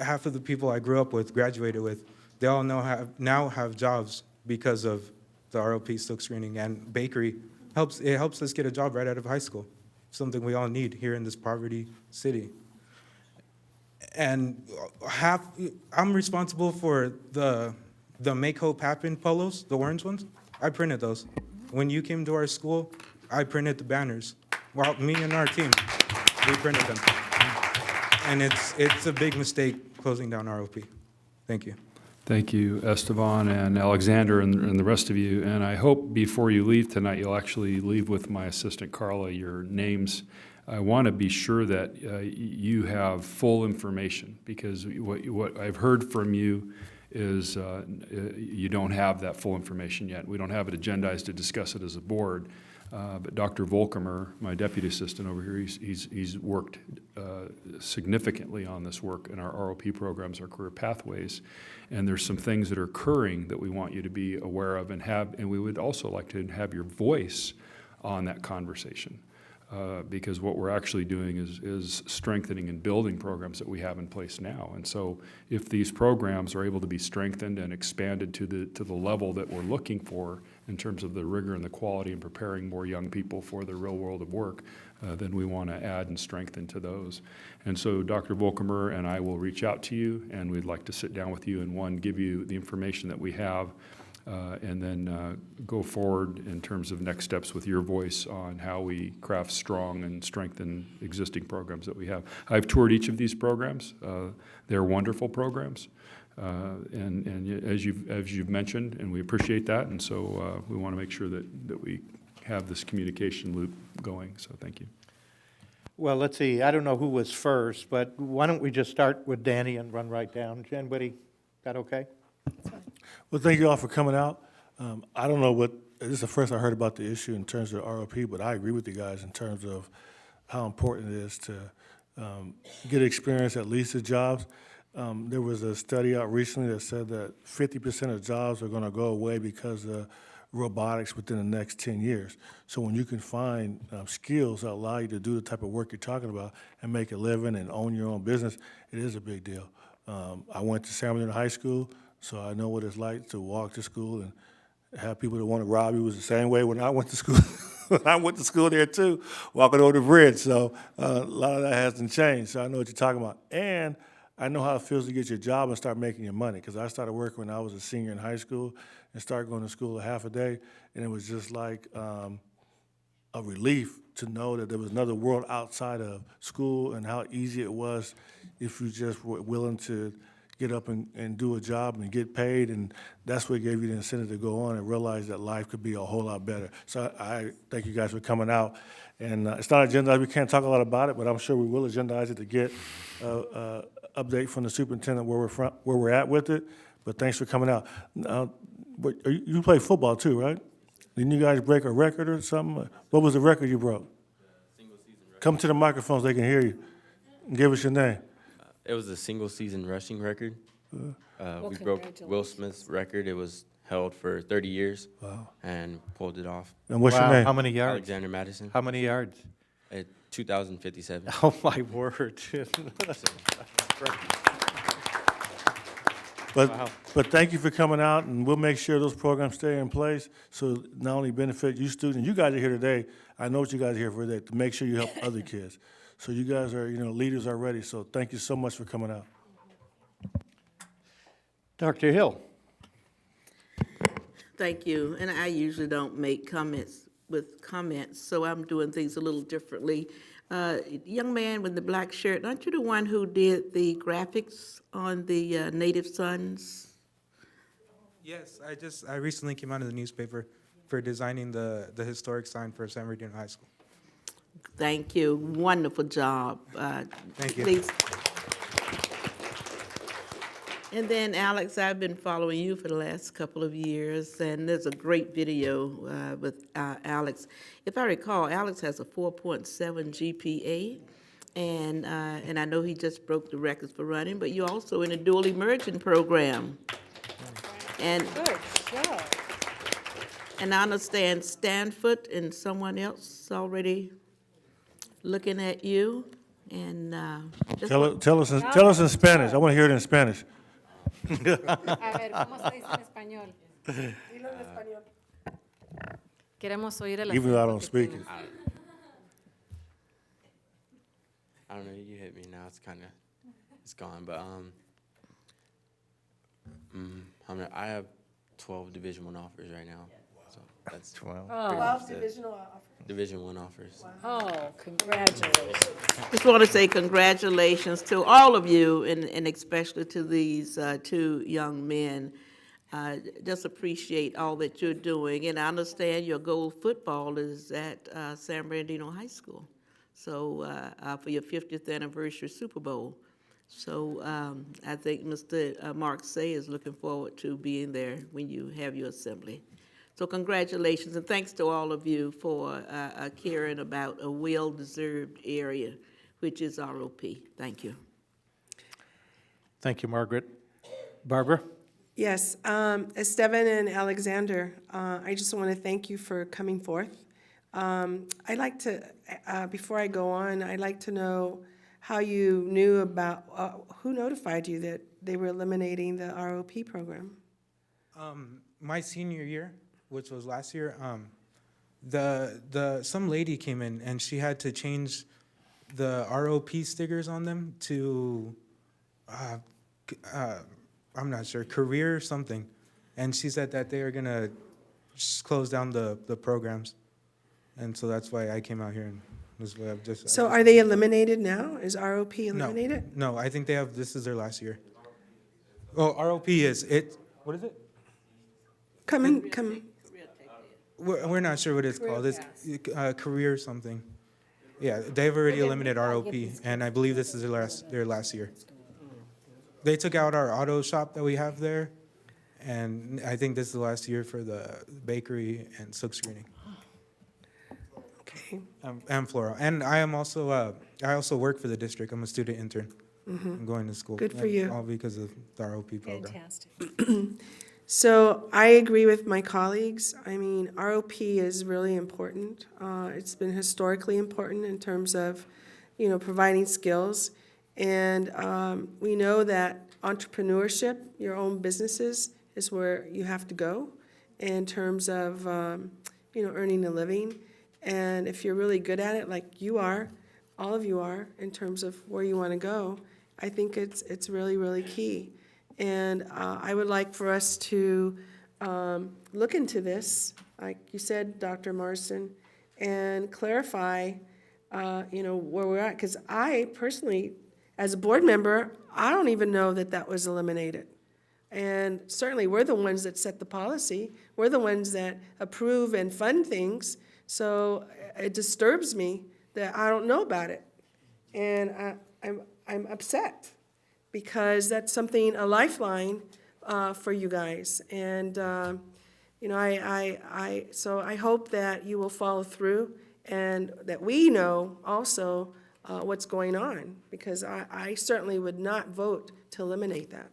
Half of the people I grew up with, graduated with, they all now have jobs because of the ROP silk screening, and bakery helps us get a job right out of high school, something we all need here in this poverty city. And I'm responsible for the Make Hope Happen polos, the orange ones. I printed those. When you came to our school, I printed the banners. Well, me and our team, we printed them. And it's a big mistake closing down ROP. Thank you. Thank you, Esteban and Alexander and the rest of you. And I hope before you leave tonight, you'll actually leave with my assistant Carla your names. I want to be sure that you have full information, because what I've heard from you is you don't have that full information yet. We don't have it agendized to discuss it as a board. But Dr. Volkemer, my deputy assistant over here, he's worked significantly on this work in our ROP programs, our career pathways. And there's some things that are occurring that we want you to be aware of and we would also like to have your voice on that conversation. Because what we're actually doing is strengthening and building programs that we have in place now. And so if these programs are able to be strengthened and expanded to the level that we're looking for in terms of the rigor and the quality and preparing more young people for the real world of work, then we want to add and strengthen to those. And so Dr. Volkemer and I will reach out to you, and we'd like to sit down with you and give you the information that we have, and then go forward in terms of next steps with your voice on how we craft strong and strengthen existing programs that we have. I've toured each of these programs. They're wonderful programs. And as you've mentioned, and we appreciate that, and so we want to make sure that we have this communication loop going, so thank you. Well, let's see, I don't know who was first, but why don't we just start with Danny and run right down? Anybody, that okay? Well, thank you all for coming out. I don't know this is the first I heard about the issue in terms of ROP, but I agree with you guys in terms of how important it is to get experience at least at jobs. There was a study out recently that said that 50% of jobs are going to go away because of robotics within the next 10 years. So when you can find skills that allow you to do the type of work you're talking about and make a living and own your own business, it is a big deal. I went to San Bernardino High School, so I know what it's like to walk to school and have people that want to rob you. It was the same way when I went to school. I went to school there too, walking over the bridge. So a lot of that hasn't changed. So I know what you're talking about. And I know how it feels to get your job and start making your money, because I started working when I was a senior in high school and started going to school a half a day, and it was just like a relief to know that there was another world outside of school and how easy it was if you just were willing to get up and do a job and get paid, and that's what gave you the incentive to go on and realize that life could be a whole lot better. So I thank you guys for coming out. And it's not agendized, we can't talk a lot about it, but I'm sure we will agendize it to get update from the superintendent where we're at with it. But thanks for coming out. But you play football too, right? Didn't you guys break a record or something? What was the record you broke? Single season record. Come to the microphone so they can hear you. And give us your name. It was a single season rushing record. We broke Will Smith's record. It was held for 30 years. Wow. And pulled it off. And what's your name? How many yards? Alexander Madison. How many yards? At 2,057. Oh, my word. But thank you for coming out, and we'll make sure those programs stay in place, so not only benefit you students, you guys are here today, I know what you guys are here for today, to make sure you help other kids. So you guys are, leaders already, so thank you so much for coming out. Dr. Hill? Thank you, and I usually don't make comments with comments, so I'm doing things a little differently. Young man with the black shirt, aren't you the one who did the graphics on the Native Sons? Yes, I recently came out of the newspaper for designing the historic sign for San Bernardino High School. Thank you, wonderful job. Thank you. Please. And then, Alex, I've been following you for the last couple of years, and there's a great video with Alex. If I recall, Alex has a 4.7 GPA, and I know he just broke the records for running, but you're also in a dual immersion program. And, and I understand Stanford and someone else already looking at you, and Tell us in Spanish, I want to hear it in Spanish. A ver, ¿cómo se dice en español? Dilo en español. Queremos oír el Even though I acento don't que speak tiene. it. I don't know, you hit me now, it's gone, but, I have 12 Division I offers right now, so that's 12. Oh. 12 divisional offers. Division I offers. Oh, congratulations. just want to say congratulations to all of you, and especially to these two young men. Just appreciate all that you're doing, and I understand your goal football is at San Bernardino High School, so for your 50th anniversary Super Bowl. So I think Mr. Mark Say is looking forward to being there when you have your assembly. So congratulations, and thanks to all of you for caring about a well-deserved area, which is ROP. Thank you. Thank you, Margaret. Barbara? Yes, Esteban and Alexander, I just want to thank you for coming forth. I'd like to, before I go on, I'd like to know how you knew about, who notified you that they were eliminating the ROP program? My senior year, which was last year, some lady came in and she had to change the ROP stickers on them to, I'm not sure, career or something. And she said that they are gonna just close down the programs. And so that's why I came out here and was just. So are they eliminated now? Is ROP eliminated? No, I think this is their last year. Oh, ROP is, what is it? Come. We're not sure what it's called. It's career something. Yeah, they've already eliminated ROP, and I believe this is their last year. They took out our auto shop that we have there, and I think this is the last year for the bakery and silk screening. Okay. And floral. And I also work for the district. I'm a student intern. I'm going to school. Good for you. All because of the ROP program. Fantastic. So I agree with my colleagues. I mean, ROP is really important. It's been historically important in terms of, providing skills. And we know that entrepreneurship, your own businesses, is where you have to go in terms of, earning a living. And if you're really good at it, like you are, all of you are, in terms of where you want to go, I think it's really, really key. And I would like for us to look into this, like you said, Dr. Marston, and clarify, where we're at. Because I personally, as a board member, I don't even know that was eliminated. And certainly, we're the ones that set the policy. We're the ones that approve and fund things. So it disturbs me that I don't know about it. And I'm upset, because that's something, a lifeline for you guys. And, so I hope that you will follow through and that we know also what's going on, because I certainly would not vote to eliminate that.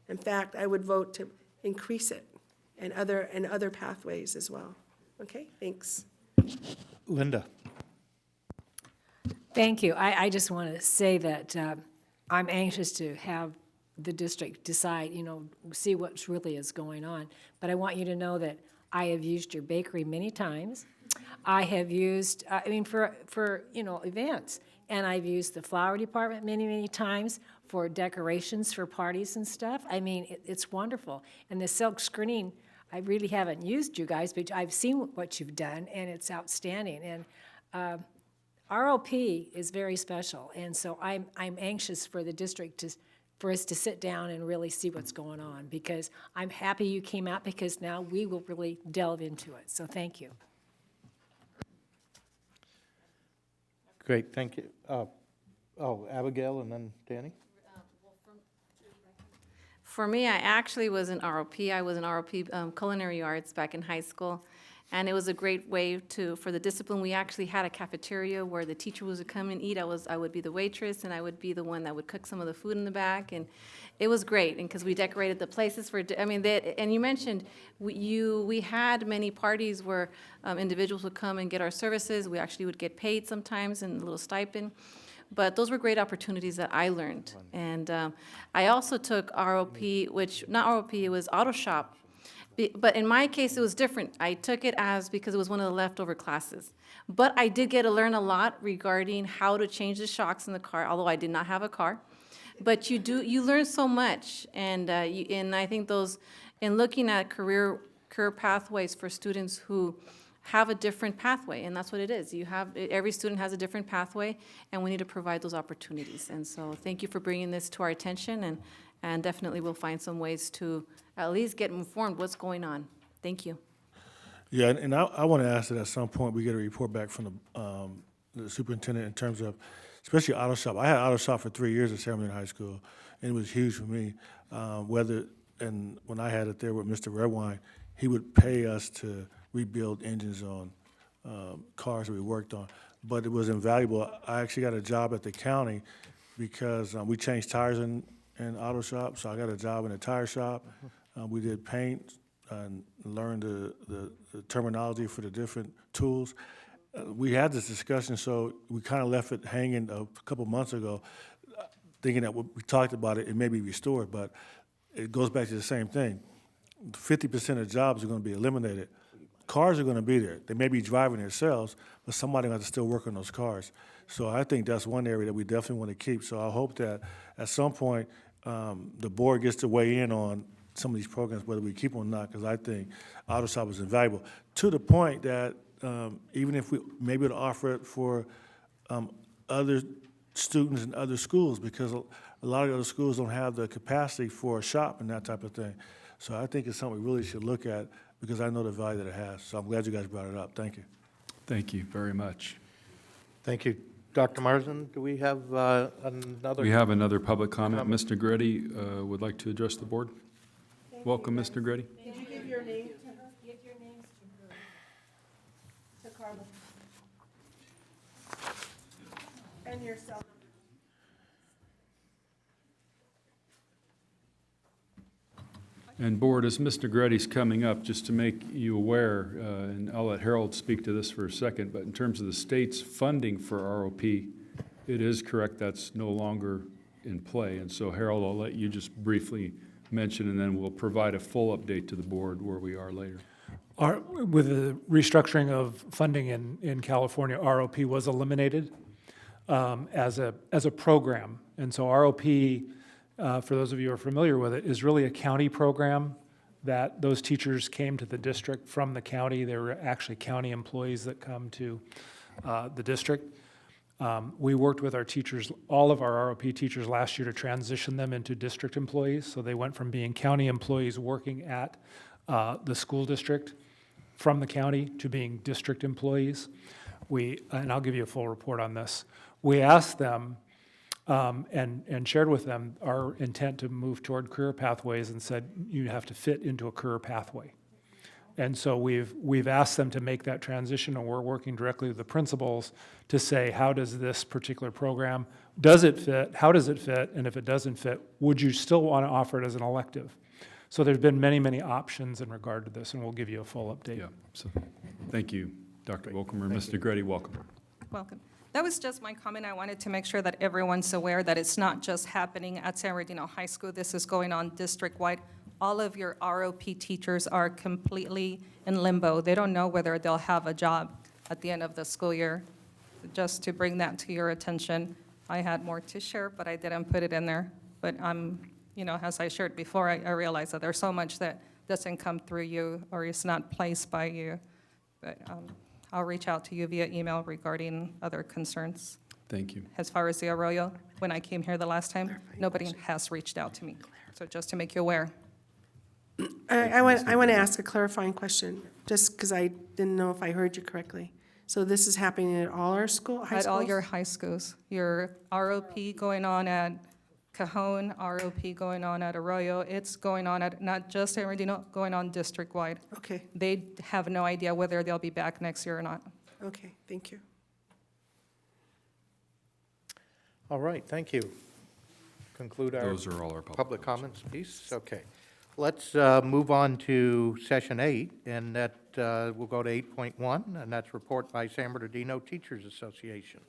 In fact, I would vote to increase it and other pathways as well. Okay, thanks. Linda? Thank you. I just want to say that I'm anxious to have the district decide, see what really is going on. But I want you to know that I have used your bakery many times. I have used, for events. And I've used the flower department many, many times for decorations for parties and stuff. It's wonderful. And the silk screening, I really haven't used you guys, but I've seen what you've done, and it's outstanding. And ROP is very special, and so I'm anxious for the district for us to sit down and really see what's going on, because I'm happy you came out, because now we will really delve into it. So thank you. Great, thank you. Abigail and then Danny? For me, I actually was in ROP. I was in ROP Culinary Arts back in high school. And it was a great way for the discipline. We actually had a cafeteria where the teacher was to come and eat. I would be the waitress, and I would be the one that would cook some of the food in the back. And it was great, and because we decorated the places and you mentioned, we had many parties where individuals would come and get our services. We actually would get paid sometimes and a little stipend. But those were great opportunities that I learned. And I also took ROP, not ROP, it was Auto Shop. But in my case, it was different. I took it because it was one of the leftover classes. But I did get to learn a lot regarding how to change the shocks in the car, although I did not have a car. But you learn so much. And I think in looking at career pathways for students who have a different pathway, and that's what it is. Every student has a different pathway, and we need to provide those opportunities. And so thank you for bringing this to our attention, and definitely we'll find some ways to at least get informed what's going on. Thank you. Yeah, and I want to ask that at some point we get a report back from the superintendent in terms of, especially Auto Shop. I had Auto Shop for 3 years at San Bernardino High School, and it was huge for me. And when I had it there with Mr. Redwine, he would pay us to rebuild engines on cars that we worked on. But it was invaluable. I actually got a job at the county because we changed tires in Auto Shop, so I got a job in a tire shop. We did paint and learned the terminology for the different tools. We had this discussion, so we kind of left it hanging a couple months ago, thinking that we talked about it may be restored, but it goes back to the same thing. 50% of jobs are going to be eliminated. Cars are going to be there. They may be driving themselves, but somebody has to still work on those cars. So I think that's one area that we definitely want to keep. So I hope that at some point the board gets to weigh in on some of these programs, whether we keep them or not, because I think Auto Shop is invaluable. To the point that even if we may be able to offer it for other students in other schools, because a lot of other schools don't have the capacity for a shop and that type of thing. So I think it's something we really should look at, because I know the value that it has. So I'm glad you guys brought it up. Thank you. Thank you very much. Thank you. Dr. Marsden, do we have another? We have another public comment. Ms. Negretti would like to address the board. Welcome, Ms. Negretti. Did you give your name to her? Give your names to her. To Carla. And yourself. And board, as Ms. Negretti's coming up, just to make you aware, and I'll let Harold speak to this for a second, but in terms of the state's funding for ROP, it is correct that's no longer in play. And so Harold, I'll let you just briefly mention, and then we'll provide a full update to the board where we are later. With the restructuring of funding in California, ROP was eliminated as a program. And so ROP, for those of you who are familiar with it, is really a county program that those teachers came to the district from the county. They were actually county employees that come to the district. We worked with our teachers, all of our ROP teachers last year, to transition them into district employees. So they went from being county employees working at the school district from the county to being district employees. And I'll give you a full report on this. We asked them and shared with them our intent to move toward career pathways, and said, you have to fit into a career pathway. And so we've asked them to make that transition, and we're working directly with the principals to say, how does this particular program, does it fit, how does it fit, and if it doesn't fit, would you still want to offer it as an elective? So there's been many, many options in regard to this, and we'll give you a full update. Yeah, so thank you, Dr. Wilkemer. Ms. Negretti, welcome. Welcome. That was just my comment. I wanted to make sure that everyone's aware that it's not just happening at San Bernardino High School. This is going on district-wide. All of your ROP teachers are completely in limbo. They don't know whether they'll have a job at the end of the school year. Just to bring that to your attention. I had more to share, but I didn't put it in there. But as I shared before, I realize that there's so much that doesn't come through you or is not placed by you. But I'll reach out to you via email regarding other concerns. Thank you. As far as the Arroyo, when I came here the last time, nobody has reached out to me. So just to make you aware. I want to ask a clarifying question, just because I didn't know if I heard you correctly. So this is happening at all our high schools? At all your high schools. Your ROP going on at Cajon, ROP going on at Arroyo. It's going on at, not just San Bernardino, going on district-wide. Okay, They have no idea whether they'll be back next year or not. okay, thank you. All right, thank you. Conclude our Those are all our public comments piece. Okay. Let's move on to session 8, and that we'll go to 8.1, and that's report by San Bernardino Teachers Association.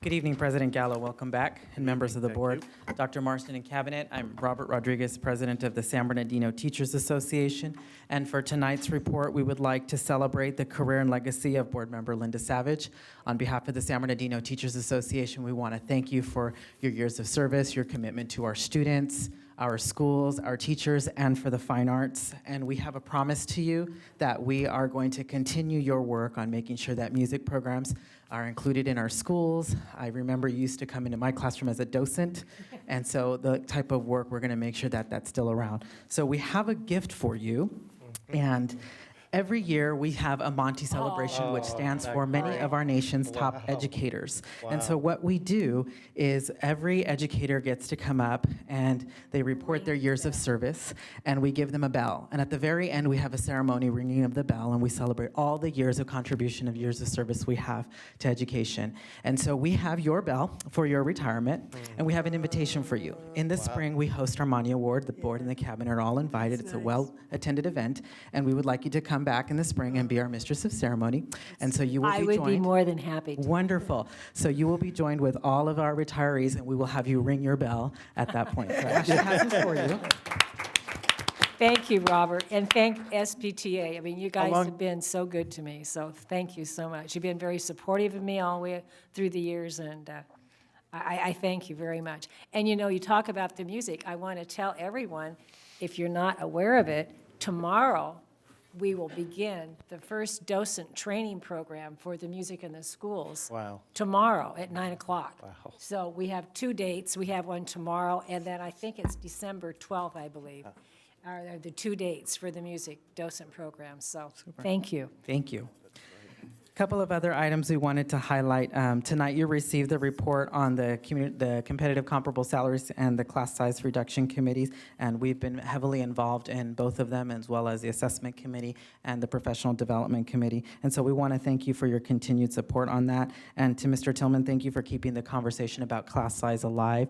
Good evening, President Gallo. Welcome back, and members of the board. Dr. Marston and Cabinet, I'm Robert Rodriguez, President of the San Bernardino Teachers Association. And for tonight's report, we would like to celebrate the career and legacy of Board Member Linda Savage. On behalf of the San Bernardino Teachers Association, we want to thank you for your years of service, your commitment to our students, our schools, our teachers, and for the fine arts. And we have a promise to you that we are going to continue your work on making sure that music programs are included in our schools. I remember you used to come into my classroom as a docent, and so the type of work, we're gonna make sure that that's still around. So we have a gift for you, and every year we have a Monty celebration, which stands for many of our nation's top educators. And so what we do is every educator gets to come up and they report their years of service, and we give them a bell. And at the very end, we have a ceremony ringing of the bell, and we celebrate all the years of contribution of years of service we have to education. And so we have your bell for your retirement, and we have an invitation for you. In the spring, we host our Monty Award. The board and the cabinet are all invited. It's a well-attended event, and we would like you to come back in the spring and be our mistress of ceremony. And so you will I be would joined. be more than happy to. Wonderful. So you will be joined with all of our retirees, and we will have you ring your bell at that point. So I actually have this for you. Thank you, Robert, and thank SPTA. I mean, you guys have been so good to me, so thank you so much. You've been very supportive of me all the way through the years, and I thank you very much. And you talk about the music. I want to tell everyone, if you're not aware of it, tomorrow we will begin the first docent training program for the music in the schools. Wow. Tomorrow at 9 o'clock. Wow. So we have 2 dates. We have one tomorrow, and then I think it's December 12th, I believe, are the 2 dates for the music docent program. So thank you. Thank you. A couple of other items we wanted to highlight. Tonight you received the report on the competitive comparable salaries and the class size reduction committees, and we've been heavily involved in both of them, as well as the assessment committee and the professional development committee. And so we want to thank you for your continued support on that. And to Mr. Tillman, thank you for keeping the conversation about class size alive.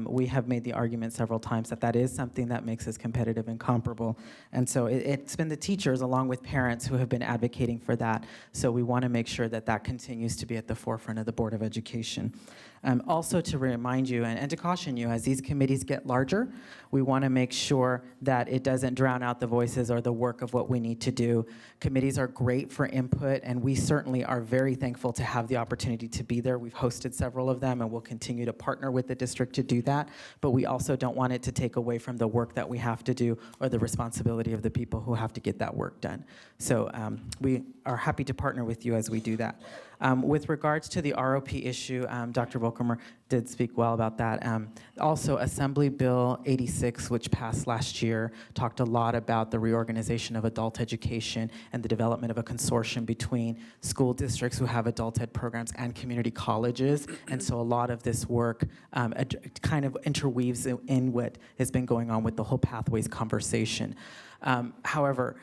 We have made the argument several times that that is something that makes us competitive and comparable. And so it's been the teachers, along with parents, who have been advocating for that. So we want to make sure that that continues to be at the forefront of the Board of Education. Also to remind you and to caution you, as these committees get larger, we want to make sure that it doesn't drown out the voices or the work of what we need to do. Committees are great for input, and we certainly are very thankful to have the opportunity to be there. We've hosted several of them, and we'll continue to partner with the district to do that, but we also don't want it to take away from the work that we have to do or the responsibility of the people who have to get that work done. So we are happy to partner with you as we do that. With regards to the ROP issue, Dr. Volkemer did speak well about that. Also, Assembly Bill 86, which passed last year, talked a lot about the reorganization of adult education and the development of a consortium between school districts who have adult ed programs and community colleges. And so a lot of this work kind of interweaves in what has been going on with the whole pathways conversation. However,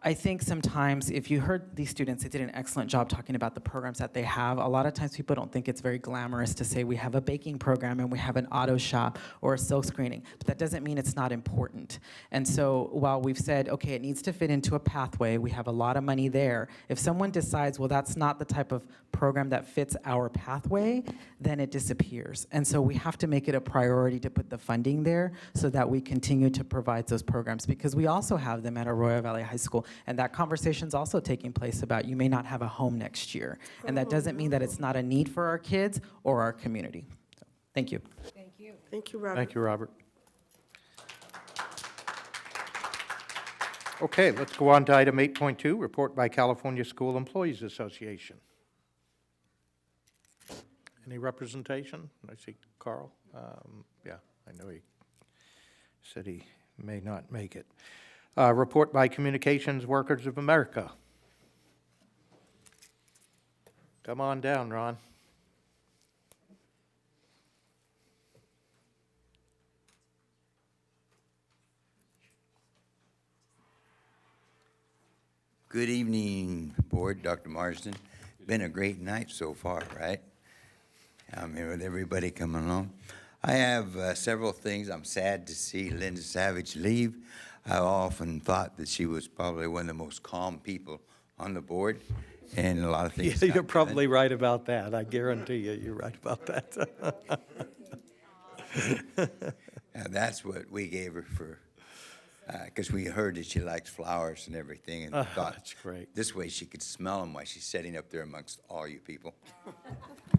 I think sometimes if you heard these students, they did an excellent job talking about the programs that they have. A lot of times people don't think it's very glamorous to say we have a baking program and we have an auto shop or a silk screening, but that doesn't mean it's not important. And so while we've said, okay, it needs to fit into a pathway, we have a lot of money there. If someone decides, well, that's not the type of program that fits our pathway, then it disappears. And so we have to make it a priority to put the funding there so that we continue to provide those programs, because we also have them at Arroyo Valley High School. And that conversation's also taking place about you may not have a home next year. And that doesn't mean that it's not a need for our kids or our community. So, thank you. Thank you. Thank you, Robert. Thank you, Robert. Okay, let's go on to item 8.2, report by California School Employees Association. Any representation? I see Carl. Yeah, I know he said he may not make it. Report by Communications Workers of America. Come on down, Ron. Good evening, Board, Dr. Marsden. Been a great night so far, right? I'm here with everybody coming along. I have several things. I'm sad to see Linda Savage leave. I often thought that she was probably one of the most calm people on the board, and a lot of things. Yeah, you're probably right about that. I guarantee you, you're right about that. That's what we gave her for, because we heard that she likes flowers and everything, and we thought that's great. this way she could smell them while she's sitting up there amongst all you people.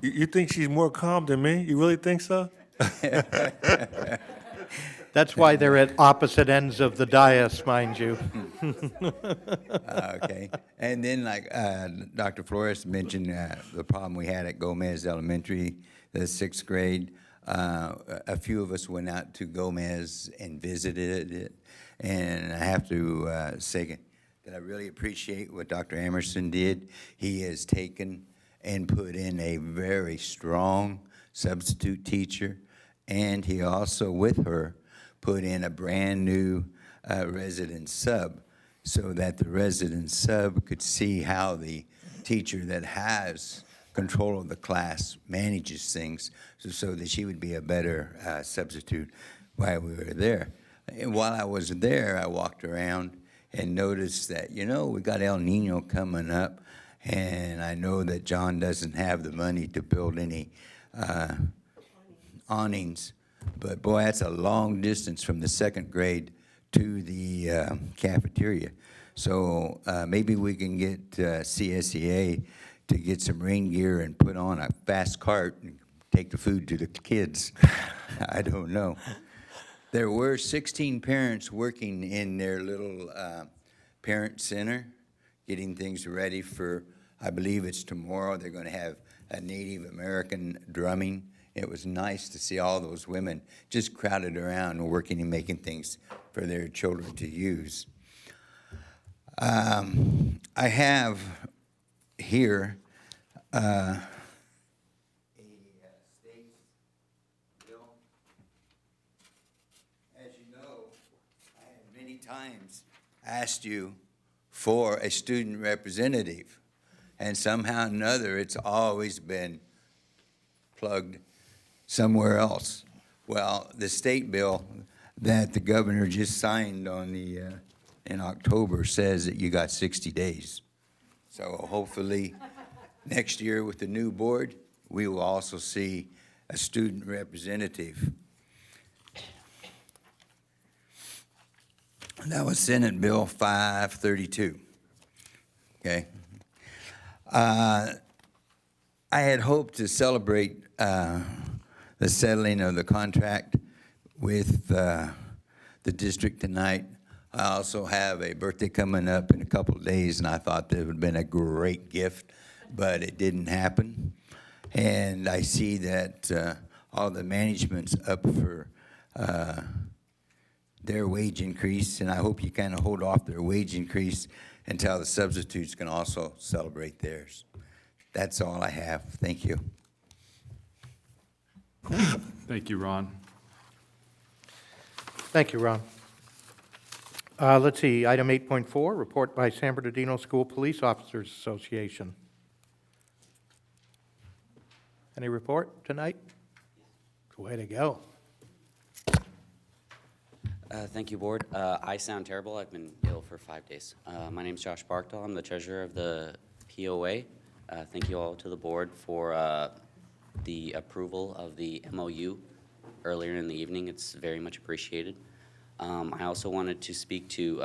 You think she's more calm than me? You really think so? That's why they're at opposite ends of the dais, mind you. Okay. And then, like Dr. Flores mentioned, the problem we had at Gomez Elementary, the 6th grade. A few of us went out to Gomez and visited it. And I have to say that I really appreciate what Dr. Emerson did. He has taken and put in a very strong substitute teacher. And he also, with her, put in a brand-new resident sub so that the resident sub could see how the teacher that has control of the class manages things so that she would be a better substitute while we were there. And while I was there, I walked around and noticed that, you know, we got El Nino coming up, and I know that John doesn't have the money to build any awnings. But boy, that's a long distance from the 2nd grade to the cafeteria. So maybe we can get CSEA to get some rain gear and put on a fast cart and take the food to the kids. I don't know. There were 16 parents working in their little parent center, getting things ready for, I believe it's tomorrow, they're going to have a Native American drumming. It was nice to see all those women just crowded around and working and making things for their children to use. I have here a state bill. As you know, I have many times asked you for a student representative, and somehow or another it's always been plugged somewhere else. Well, the state bill that the governor just signed on the in October says that you got 60 days. So hopefully next year with the new board, we will also see a student representative. That was Senate Bill 532. Okay. I had hoped to celebrate the settling of the contract with the district tonight. I also have a birthday coming up in a couple of days, and I thought that would have been a great gift, but it didn't happen. And I see that all the management's up for their wage increase, and I hope you kind of hold off their wage increase until the substitutes can also celebrate theirs. That's all I have. Thank you. Thank you, Ron. Thank you, Ron. Let's see, item 8.4, report by San Bernardino School Police Officers Association. Any report tonight? Way to go. Thank you, Board. I sound terrible. I've been ill for 5 days. My name's Josh Barkdahl. I'm the treasurer of the POA. Thank you all to the Board for the approval of the MOU earlier in the evening. It's very much appreciated. I also wanted to speak to,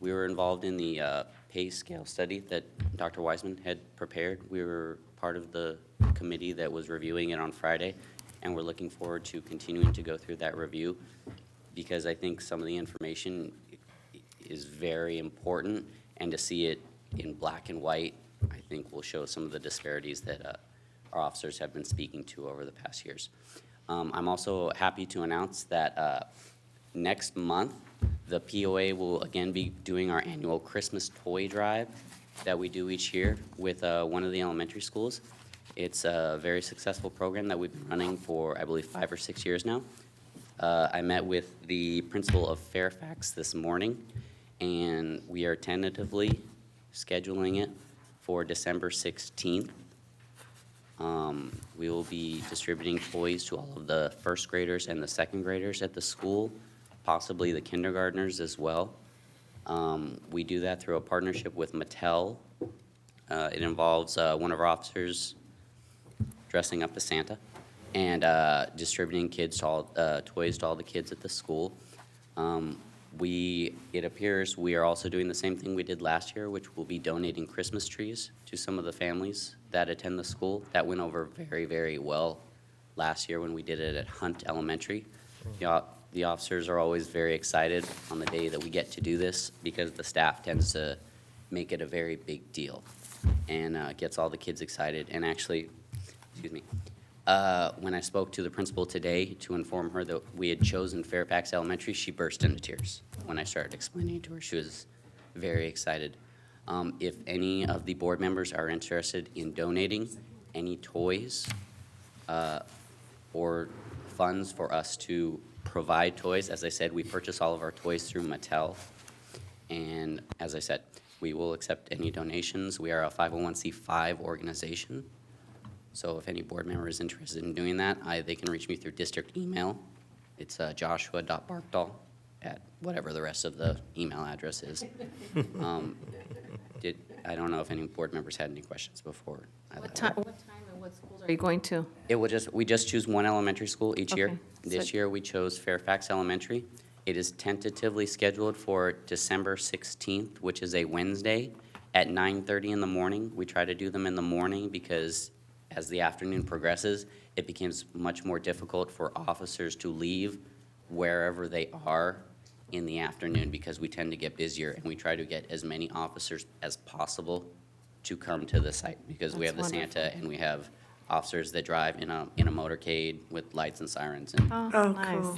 we were involved in the pay scale study that Dr. Wiseman had prepared. We were part of the committee that was reviewing it on Friday, and we're looking forward to continuing to go through that review, because I think some of the information is very important, and to see it in black and white, I think will show some of the disparities that our officers have been speaking to over the past years. I'm also happy to announce that next month, the POA will again be doing our annual Christmas toy drive that we do each year with one of the elementary schools. It's a very successful program that we've been running for, I believe, 5 or 6 years now. I met with the principal of Fairfax this morning, and we are tentatively scheduling it for December 16th. We will be distributing toys to all of the first graders and the second graders at the school, possibly the kindergartners as well. We do that through a partnership with Mattel. It involves one of our officers dressing up as Santa and distributing toys to all the kids at the school. It appears we are also doing the same thing we did last year, which will be donating Christmas trees to some of the families that attend the school. That went over very, very well last year when we did it at Hunt Elementary. The officers are always very excited on the day that we get to do this, because the staff tends to make it a very big deal and gets all the kids excited. And actually, excuse me, when I spoke to the principal today to inform her that we had chosen Fairfax Elementary, she burst into tears when I started explaining it to her. She was very excited. If any of the board members are interested in donating any toys or funds for us to provide toys, as I said, we purchase all of our toys through Mattel. And as I said, we will accept any donations. We are a 501c5 organization. So if any board member is interested in doing that, they can reach me through district email. It's joshua.barkdahl at whatever the rest of the email address is. I don't know if any board members had any questions before. What time and what schools are you going to? We just choose one elementary school each year. Okay. This year, we chose Fairfax Elementary. It is tentatively scheduled for December 16th, which is a Wednesday, at 9:30 in the morning. We try to do them in the morning because as the afternoon progresses, it becomes much more difficult for officers to leave wherever they are in the afternoon, because we tend to get busier, and we try to get as many officers as possible to come to the site, because we have the That's Santa and we have officers that drive in a motorcade with lights and sirens and Oh, cool.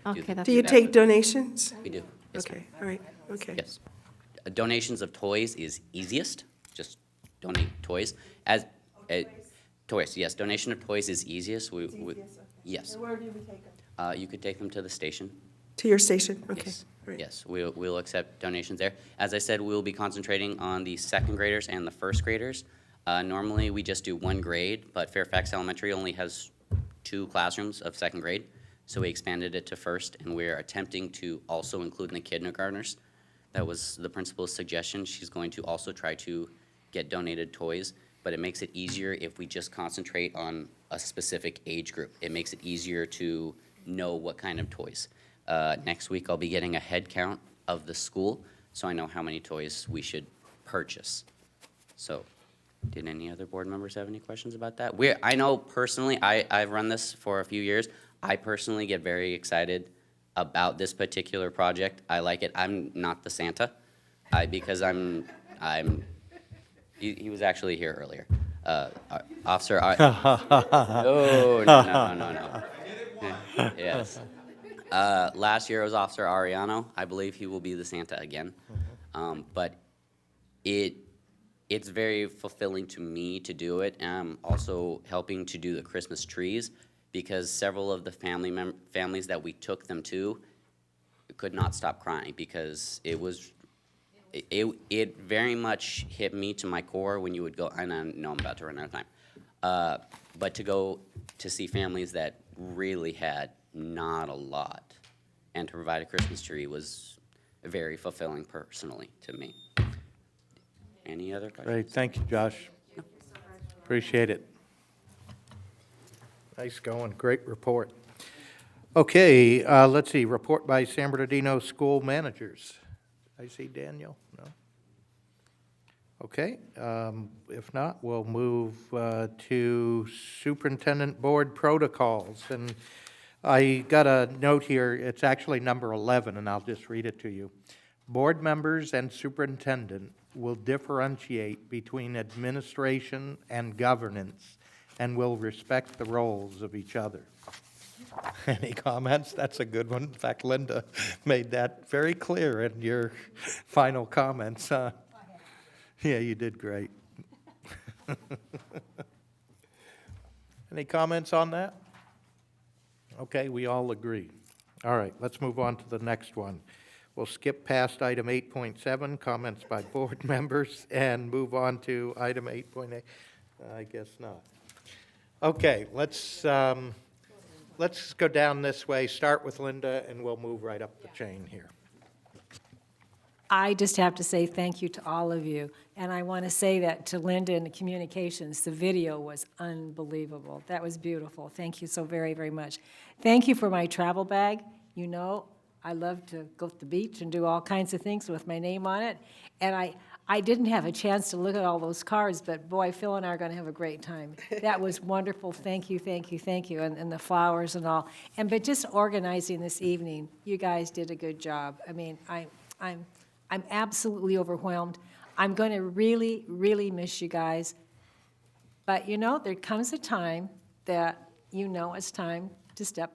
Okay, Do you that. take donations? We do. Yes, Okay, all right, okay. Yes. Donations of toys is easiest. Just donate toys. Toys, yes. Donation of toys is easiest. Yes. And where do we take them? You could take them to the station. To your station? Okay. Yes. Great. Yes, we'll accept donations there. As I said, we'll be concentrating on the second graders and the first graders. Normally, we just do one grade, but Fairfax Elementary only has 2 classrooms of second grade, so we expanded it to first, and we're attempting to also include in the kindergartners. That was the principal's suggestion. She's going to also try to get donated toys, but it makes it easier if we just concentrate on a specific age group. It makes it easier to know what kind of toys. Next week, I'll be getting a head count of the school, so I know how many toys we should purchase. So, did any other board members have any questions about that? I know personally, I've run this for a few years. I personally get very excited about this particular project. I like it. I'm not the Santa, because he was actually here earlier. Officer, no. Yes. Last year it was Officer Ariano. I believe he will be the Santa again. But it's very fulfilling to me to do it. And I'm also helping to do the Christmas trees, because several of the families that we took them to could not stop crying because it very much hit me to my core when you would go, and I know I'm about to run out of time, but to go to see families that really had not a lot and to provide a Christmas tree was very fulfilling personally to me. Any other questions? Great, thank you, Josh. Appreciate it. Nice going, great report. Okay, let's see, report by San Bernardino school managers. I see Daniel, no? Okay, if not, we'll move to superintendent board protocols. And I got a note here, it's actually number 11, and I'll just read it to you. Board members and superintendent will differentiate between administration and governance and will respect the roles of each other. Any comments? That's a good one. In fact, Linda made that very clear in your final comments. Yeah, you did great. Any comments on that? Okay, we all agree. All right, let's move on to the next one. We'll skip past item 8.7, comments by board members, and move on to item 8.8. I guess not. Okay, let's go down this way, start with Linda, and we'll move right up the chain here. I just have to say thank you to all of you. And I want to say that to Linda in the communications, the video was unbelievable. That was beautiful. Thank you so very, very much. Thank you for my travel bag. You know, I love to go to the beach and do all kinds of things with my name on it. And I didn't have a chance to look at all those cards, but boy, Phil and I are going to have a great time. That was wonderful. Thank you, thank you, thank you. And the flowers and all. But just organizing this evening, you guys did a good job. I mean, I'm absolutely overwhelmed. I'm going to really, really miss you guys. But you know, there comes a time that you know it's time to step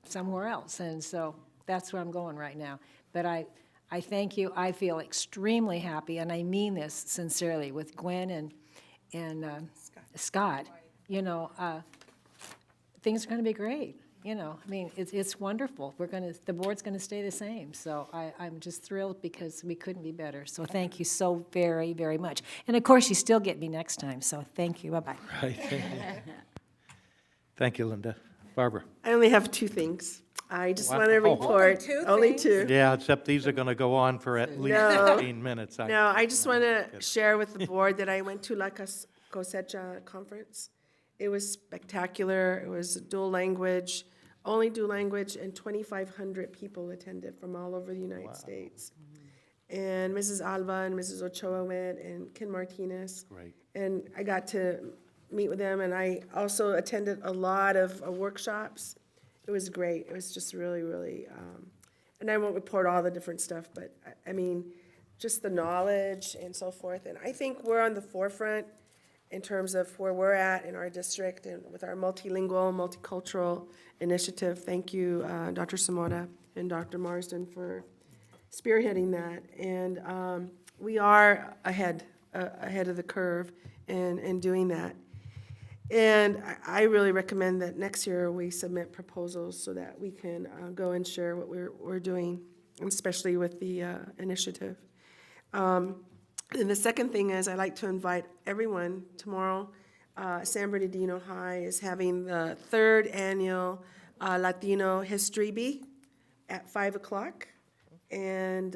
somewhere else. And so that's where I'm going right now. But I thank you. I feel extremely happy, and I mean this sincerely, with Gwen and Scott. You know, things are going to be great. You know, I mean, it's wonderful. The board's going to stay the same. So I'm just thrilled because we couldn't be better. So thank you so very, very much. And of course, you still get me next time. So thank you. Bye-bye. Right, thank you. Thank you, Linda. Barbara? I only have two things. I just Wow. want to report. Only two. Yeah, except these are going to go on for at least No. 15 minutes. No, I just want to share with the board that I went to La Cosecha conference. It was spectacular. It was dual language, only dual language, and 2,500 people attended from all over the United States. And Mrs. Alva and Mrs. Ochoa went, and Ken Martinez. Great. And I got to meet with them, and I also attended a lot of workshops. It was great. It was just really, really, and I won't report all the different stuff, but I mean, just the knowledge and so forth. And I think we're on the forefront in terms of where we're at in our district and with our multilingual, multicultural initiative. Thank you, Dr. Samora and Dr. Marsden for spearheading that. And we are ahead of the curve in doing that. And I really recommend that next year we submit proposals so that we can go and share what we're doing, especially with the initiative. And the second thing is I'd like to invite everyone tomorrow. San Bernardino High is having the 3rd annual Latino History Bee at 5 o'clock. And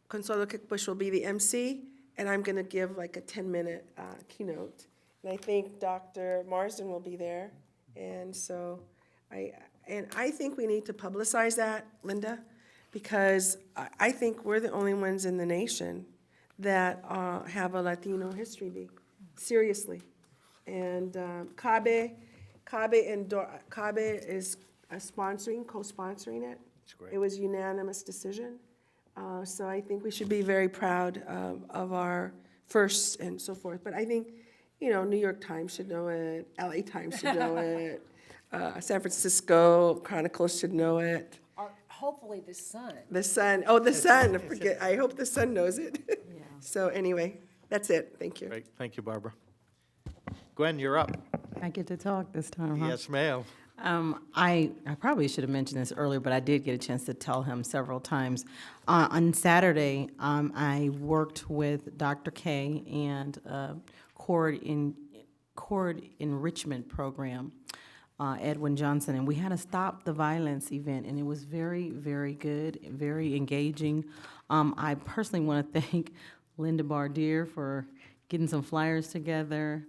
Consuelo Kickbush will be the MC. And I'm going to give like a 10-minute keynote. And I think Dr. Marsden will be there. And so I think we need to publicize that, Linda, because I think we're the only ones in the nation that have a Latino history bee, seriously. And CABE is co-sponsoring it. That's great. It was a unanimous decision. So I think we should be very proud of our firsts and so forth. But I think, you know, New York Times should know it, LA Times should know it, San Francisco Chronicle should know it. Hopefully the Sun. The Sun, I hope the Sun knows it. Yeah. So anyway, that's it, thank you. Great, thank you, Barbara. Gwen, you're up. I get to talk this time, huh? Yes, ma'am. I probably should have mentioned this earlier, but I did get a chance to tell him several times. On Saturday, I worked with Dr. K and Chord Enrichment Program, Edwin Johnson, and we had a Stop the Violence event, and it was very, very good, very engaging. I personally want to thank Linda Bardier for getting some flyers together,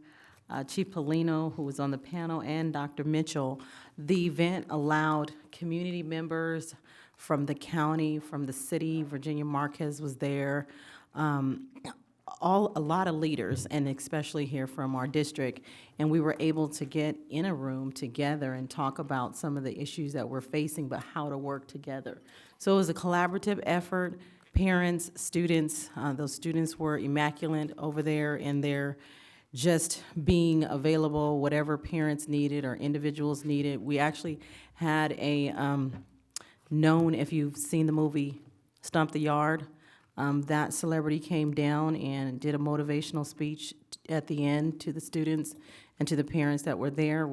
Chief Polino, who was on the panel, and Dr. Mitchell. The event allowed community members from the county, from the city, Virginia Marquez was there, a lot of leaders, and especially here from our district, and we were able to get in a room together and talk about some of the issues that we're facing, but how to work together. So it was a collaborative effort. Parents, students, those students were immaculate over there in their just being available, whatever parents needed or individuals needed. We actually had a known, if you've seen the movie Stomp the Yard, that celebrity came down and did a motivational speech at the end to the students and to the parents that were there.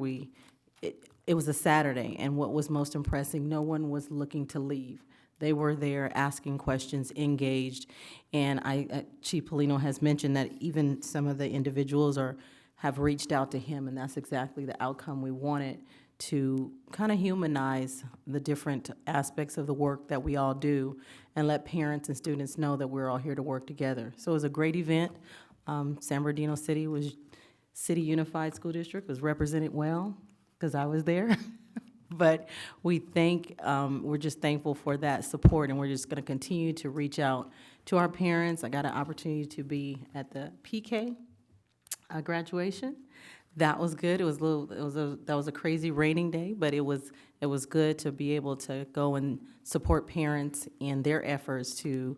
It was a Saturday, and what was most impressive, no one was looking to leave. They were there asking questions, engaged, and Chief Polino has mentioned that even some of the individuals have reached out to him, and that's exactly the outcome we wanted, to kind of humanize the different aspects of the work that we all do and let parents and students know that we're all here to work together. So it was a great event. San Bernardino City Unified School District was represented well, because I was there. But we're just thankful for that support, and we're just going to continue to reach out to our parents. I got an opportunity to be at the PK graduation. That was good. That was a crazy raining day, but it was good to be able to go and support parents in their efforts to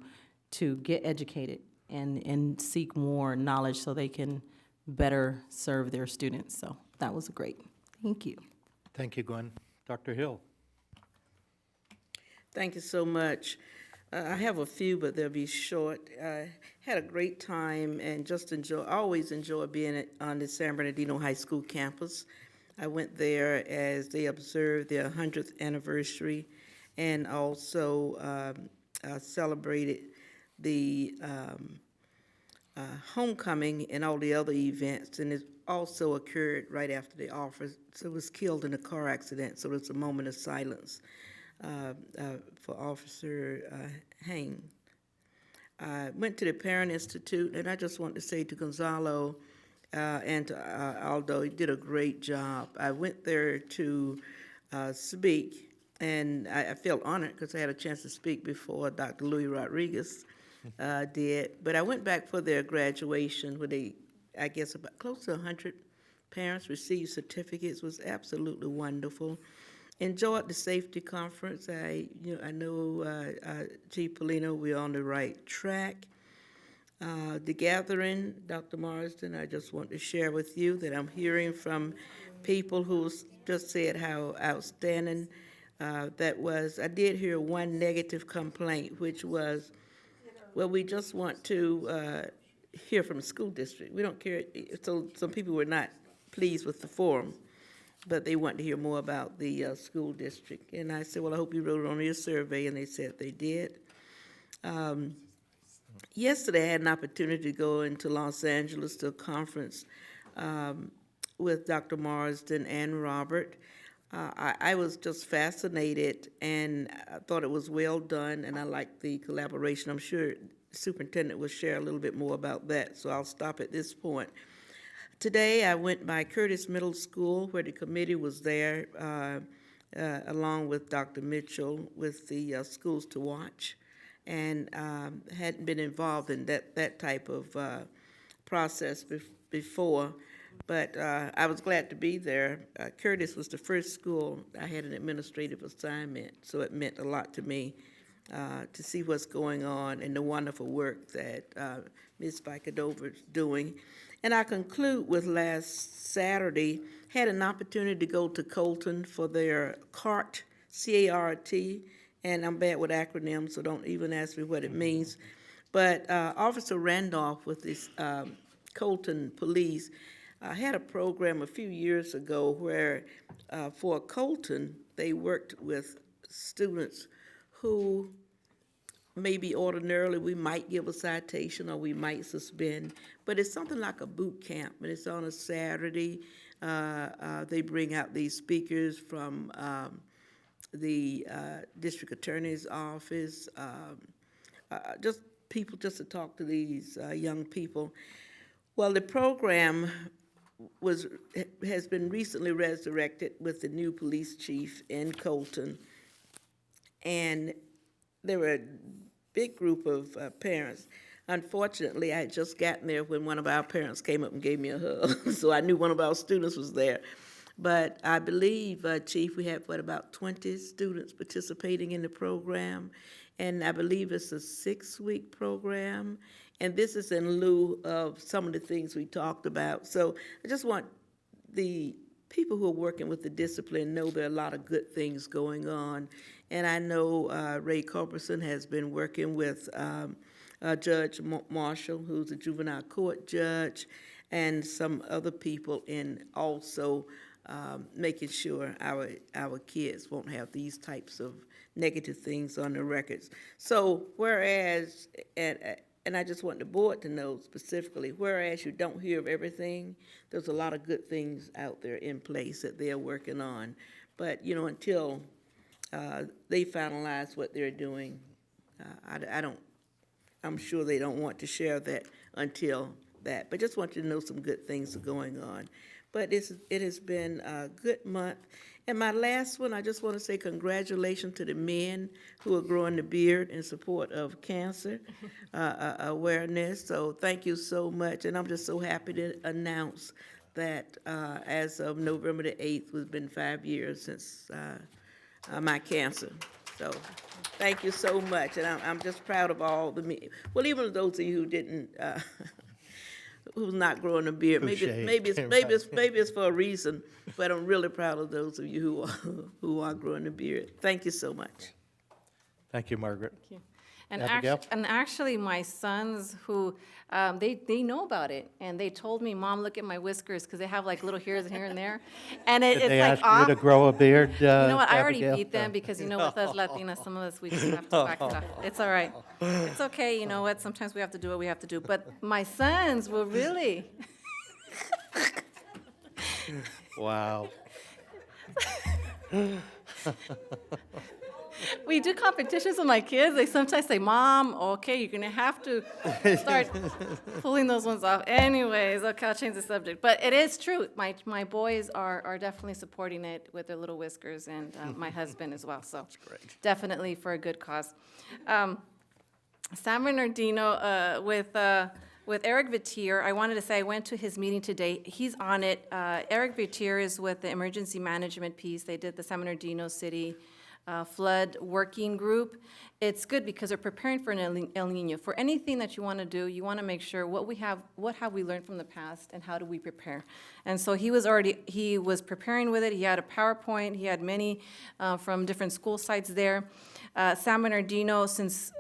get educated and seek more knowledge so they can better serve their students. So that was great. Thank you. Thank you, Gwen. Dr. Hill. Thank you so much. I have a few, but they'll be short. I had a great time and just always enjoy being on the San Bernardino High School campus. I went there as they observed their 100th anniversary and also celebrated the homecoming and all the other events, and it also occurred right after the officer was killed in a car accident, so it's a moment of silence for Officer Hain. I went to the Parent Institute, and I just want to say to Gonzalo and to Aldo, he did a great job. I went there to speak, and I felt honored because I had a chance to speak before Dr. Louis Rodriguez did. But I went back for their graduation where I guess about close to 100 parents received certificates. It was absolutely wonderful. Enjoyed the safety conference. I know Chief Polino, we're on the right track. The gathering, Dr. Marsden, I just want to share with you that I'm hearing from people who just said how outstanding that was. I did hear one negative complaint, which was, well, we just want to hear from the school district. We don't care. So some people were not pleased with the forum, but they want to hear more about the school district. And I said, well, I hope you wrote it on your survey, and they said they did. Yesterday, I had an opportunity to go into Los Angeles to a conference with Dr. Marsden and Robert. I was just fascinated, and I thought it was well done, and I liked the collaboration. I'm sure the superintendent will share a little bit more about that, so I'll stop at this point. Today, I went by Curtis Middle School, where the committee was there, along with Dr. Mitchell, with the Schools to Watch, and hadn't been involved in that type of process before, but I was glad to be there. Curtis was the first school I had an administrative assignment, so it meant a lot to me to see what's going on and the wonderful work that Ms. Vicadova is doing. And I conclude with last Saturday, had an opportunity to go to Colton for their CART, C-A-R-T, and I'm bad with acronyms, so don't even ask me what it means. But Officer Randolph with this Colton Police I had a program a few years ago where for Colton, they worked with students who maybe ordinarily we might give a citation or we might suspend, but it's something like a boot camp, and it's on a Saturday. They bring out these speakers from the district attorney's office, just people just to talk to these young people. Well, the program has been recently resurrected with the new police chief in Colton, and there were a big group of parents. Unfortunately, I had just gotten there when one of our parents came up and gave me a hug, so I knew one of our students was there. But I believe, Chief, we have, about 20 students participating in the program, and I believe it's a 6-week program, and this is in lieu of some of the things we talked about. So I just want the people who are working with the discipline know there are a lot of good things going on. And I know Ray Culberson has been working with Judge Marshall, who's a juvenile court judge, and some other people in also making sure our kids won't have these types of negative things on their records. So whereas, and I just want the board to know specifically, whereas you don't hear of everything, there's a lot of good things out there in place that they're working on. But, you know, until they finalize what they're doing, I'm sure they don't want to share that until that. But just want you to know some good things are going on. But it has been a good month. And my last one, I just want to say congratulations to the men who are growing the beard in support of cancer awareness. So thank you so much. And I'm just so happy to announce that as of November the 8th, it's been 5 years since my cancer. So thank you so much. And I'm just proud of all the men. Well, even those of you who didn't, who's not growing a beard. Maybe it's for a reason, but I'm really proud of those of you who are growing a beard. Thank you so much. Thank you, Margaret. Thank you. And Abigail? actually, my sons who, they know about it, and they told me, Mom, look at my whiskers, because they have like little hairs here and there. And Did it's they like ask you to grow a beard, You know what, I already Abigail? beat them, because you know with us Latinas, some of us, we just have to back it up. It's all right. It's okay, you know what, sometimes we have to do what we have to do. But my sons will really. Wow. We do competitions with my kids. They sometimes say, Mom, okay, you're going to have to start pulling those ones off. Anyways, okay, I'll change the subject. But it is true. My boys are definitely supporting it with their little whiskers, and my husband as well. So definitely for a good cause. San Bernardino, with Eric Vitier, I wanted to say I went to his meeting today. He's on it. Eric Vitier is with the emergency management piece. They did the San Bernardino City flood working group. It's good because they're preparing for an El Nino. For anything that you want to do, you want to make sure what have we learned from the past, and how do we prepare. And so he was preparing with it. He had a PowerPoint. He had many from different school sites there. San Bernardino, since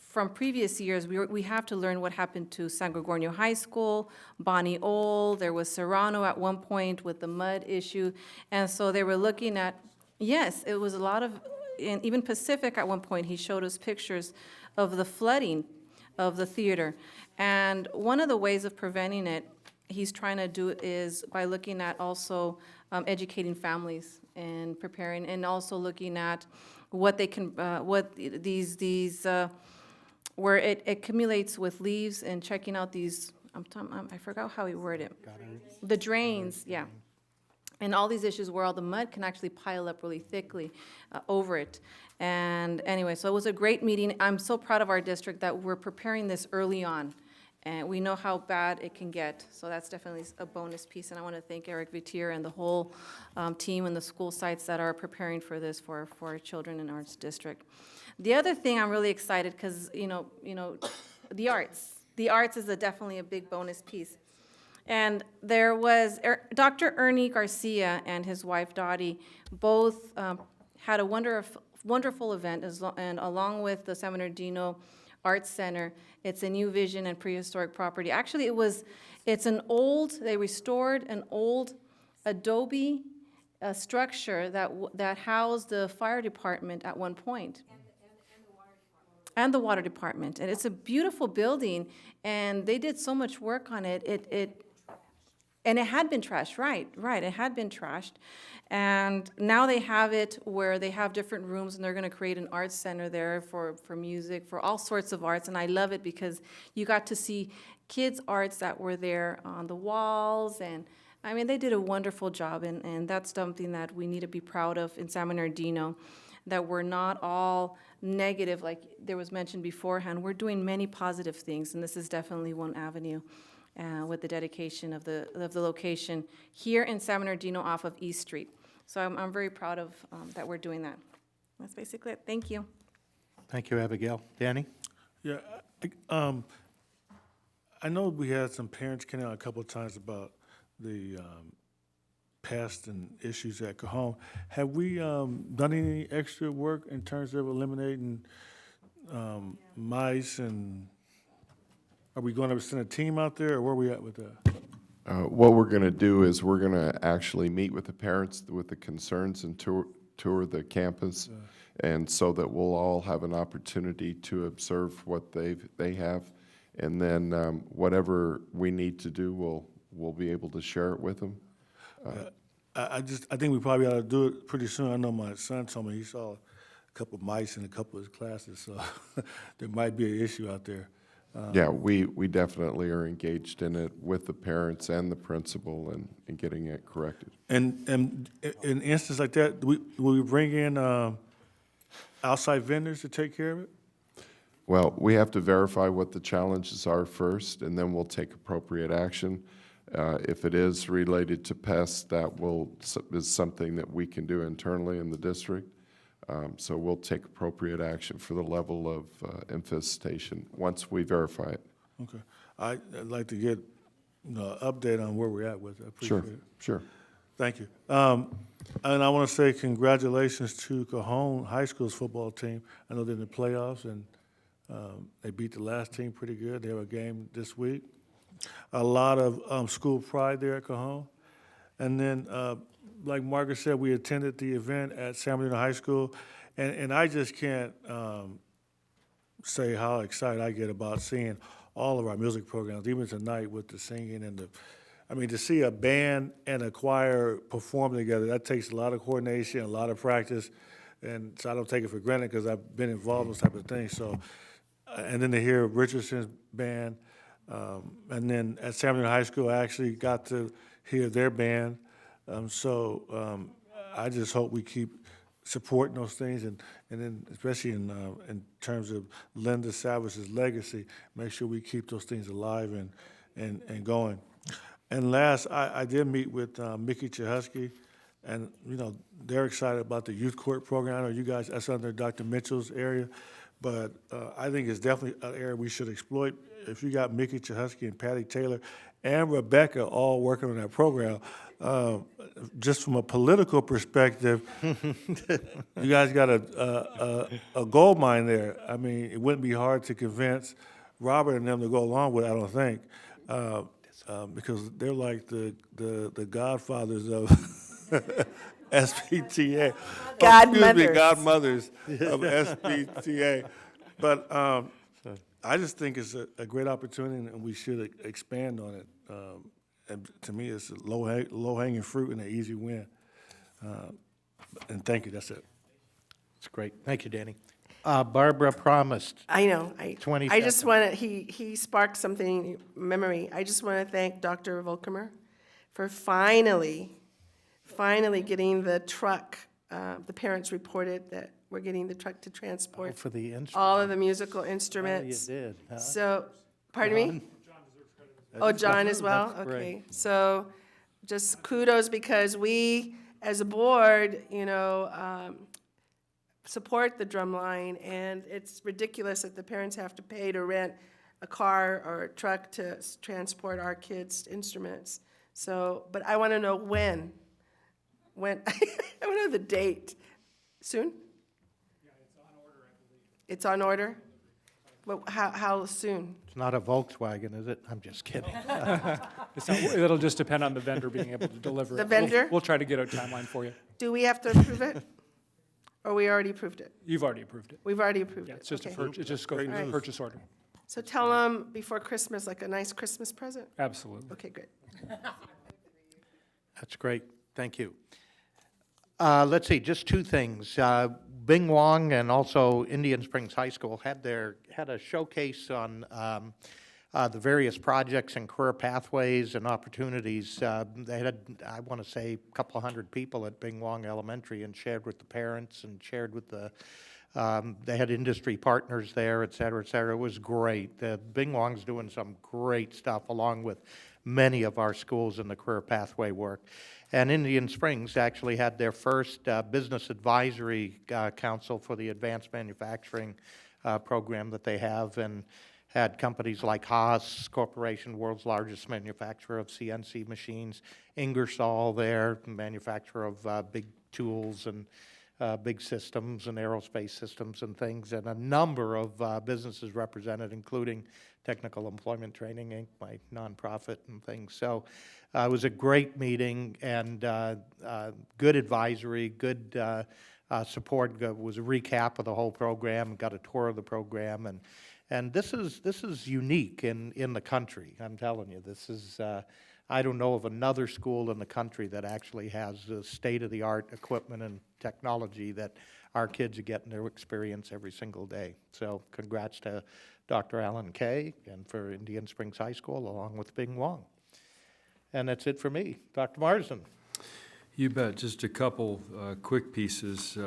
from previous years, we have to learn what happened to San Gregorio High School, Bonnie Ol, there was Serrano at one point with the mud issue. And so they were looking at, yes, it was a lot of, and even Pacific at one point, he showed us pictures of the flooding of the theater. And one of the ways of preventing it, he's trying to do is by looking at also educating families and preparing, and also looking at what they can, what these where it accumulates with leaves, and checking out these, I forgot how he worded it. The drains, yeah. And all these issues where all the mud can actually pile up really thickly over it. And anyway, so it was a great meeting. I'm so proud of our district that we're preparing this early on. And we know how bad it can get. So that's definitely a bonus piece. And I want to thank Eric Vitier and the whole team and the school sites that are preparing for this for our children in our district. The other thing I'm really excited, because, you know, the arts. The arts is definitely a big bonus piece. And there was Dr. Ernie Garcia and his wife Dottie both had a wonderful event, and along with the San Bernardino Arts Center. It's a new vision and prehistoric property. Actually, it It's they restored an old adobe structure that housed the fire department at one point. And the water department. And it's a beautiful building, and they did so much work on it. And it had been trashed, right, it had been trashed. And now they have it where they have different rooms, and they're gonna create an arts center there for music, for all sorts of arts. And I love it because you got to see kids' arts that were there on the walls. And I mean, they did a wonderful job, and that's something that we need to be proud of in San Bernardino, that we're not all negative, like there was mentioned beforehand. We're doing many positive things, and this is definitely one avenue with the dedication of the location here in San Bernardino off of East Street. So I'm very proud of that we're doing that. That's basically it. Thank you. Thank you, Abigail. Danny? Yeah, I know we had some parents come out a couple of times about the past and issues at Cajon. Have we done any extra work in terms of eliminating mice, and are we going to send a team out there, or where are we at with that? What we're going to do is we're going to actually meet with the parents with the concerns and tour the campus, and so that we'll all have an opportunity to observe what they have, and then whatever we need to do, we'll be able to share it with them. I think we probably ought to do it pretty soon. I know my son told me he saw a couple of mice in a couple of his classes, so there might be an issue out there. Yeah, we definitely are engaged in it with the parents and the principal and getting it corrected. And in instances like that, will we bring in outside vendors to take care of it? Well, we have to verify what the challenges are first, and then we'll take appropriate action. If it is related to pests, that is something that we can do internally in the district. So we'll take appropriate action for the level of infestation once we verify it. Okay. I'd like to get an update on where we're at with it. I appreciate it. Sure. Thank you. And I want to say congratulations to Cajon High School's football team. I know they're in the playoffs, and they beat the last team pretty good. They have a game this week. A lot of school pride there at Cajon. And then, like Margaret said, we attended the event at San Bernardino High School, and I just can't say how excited I get about seeing all of our music programs, even tonight with the singing and to see a band and a choir perform together, that takes a lot of coordination, a lot of practice, and so I don't take it for granted because I've been involved in those type of things. So, and then to hear Richardson's band, and then at San Bernardino High School, I actually got to hear their band. I just hope we keep supporting those things, and then especially in terms of Linda Savage's legacy, make sure we keep those things alive and going. And last, I did meet with Mickey Chehusky, and they're excited about the youth court program. I know you guys, that's under Dr. Mitchell's area, but I think it's definitely an area we should exploit. If you got Mickey Chehusky and Patty Taylor and Rebecca all working on that program, just from a political perspective, you guys got a gold mine there. I mean, it wouldn't be hard to convince Robert and them to go along with it, I don't think, because they're like the godfathers of SPTA. Godmothers of SPTA. But I just think it's a great opportunity, and we should expand on it. And to me, it's a low-hanging fruit and an easy win. And thank you, that's it. It's great. Thank you, Danny. Barbara promised. I know. 20 I just seconds. want to, he sparked something, memory. I just want to thank Dr. Volkemer for finally getting the truck. The parents reported that we're getting the truck to transport For the instrument. all of the musical instruments. Oh, you did, huh? So, pardon me? Oh, John as well? That's great. Okay. So just kudos, because we, as a board, support the drumline, and it's ridiculous that the parents have to pay to rent a car or a truck to transport our kids' instruments. So, but I want to know when. I want to know the date. Soon? Yeah, it's on order, I believe. It's on order? Well, how soon? It's not a Volkswagen, is it? I'm just kidding. It'll just depend on the vendor being able to deliver The it. vendor? We'll try to get a timeline for you. Do we have to approve it? Or we already approved it? You've already approved it. We've already approved Yeah, it? it's just Okay. it just goes through the purchase order. So tell them before Christmas, like a nice Christmas present? Absolutely. Okay, good. That's great. Thank you. Let's see, just two things. Bing Wong and also Indian Springs High School had a showcase on the various projects and career pathways and opportunities. They had, I want to say, a couple of hundred people at Bing Wong Elementary, and shared with the parents and shared with the, they had industry partners there, et cetera, et cetera. It was great. Bing Wong's doing some great stuff along with many of our schools in the career pathway work. And Indian Springs actually had their first business advisory council for the advanced manufacturing program that they have, and had companies like Haas Corporation, world's largest manufacturer of CNC machines, Ingersoll there, manufacturer of big tools and big systems and aerospace systems and things, and a number of businesses represented, including Technical Employment Training, Inc., my nonprofit and things. So it was a great meeting, and good advisory, good support. It was a recap of the whole program, got a tour of the program, and this is unique in the country. I'm telling you, this is. I don't know of another school in the country that actually has the state-of-the-art equipment and technology that our kids are getting to experience every single day. So congrats to Dr. Alan Kay and for Indian Springs High School, along with Bing Wong. And that's it for me. Dr. Marsden. You bet. Just a couple quick pieces.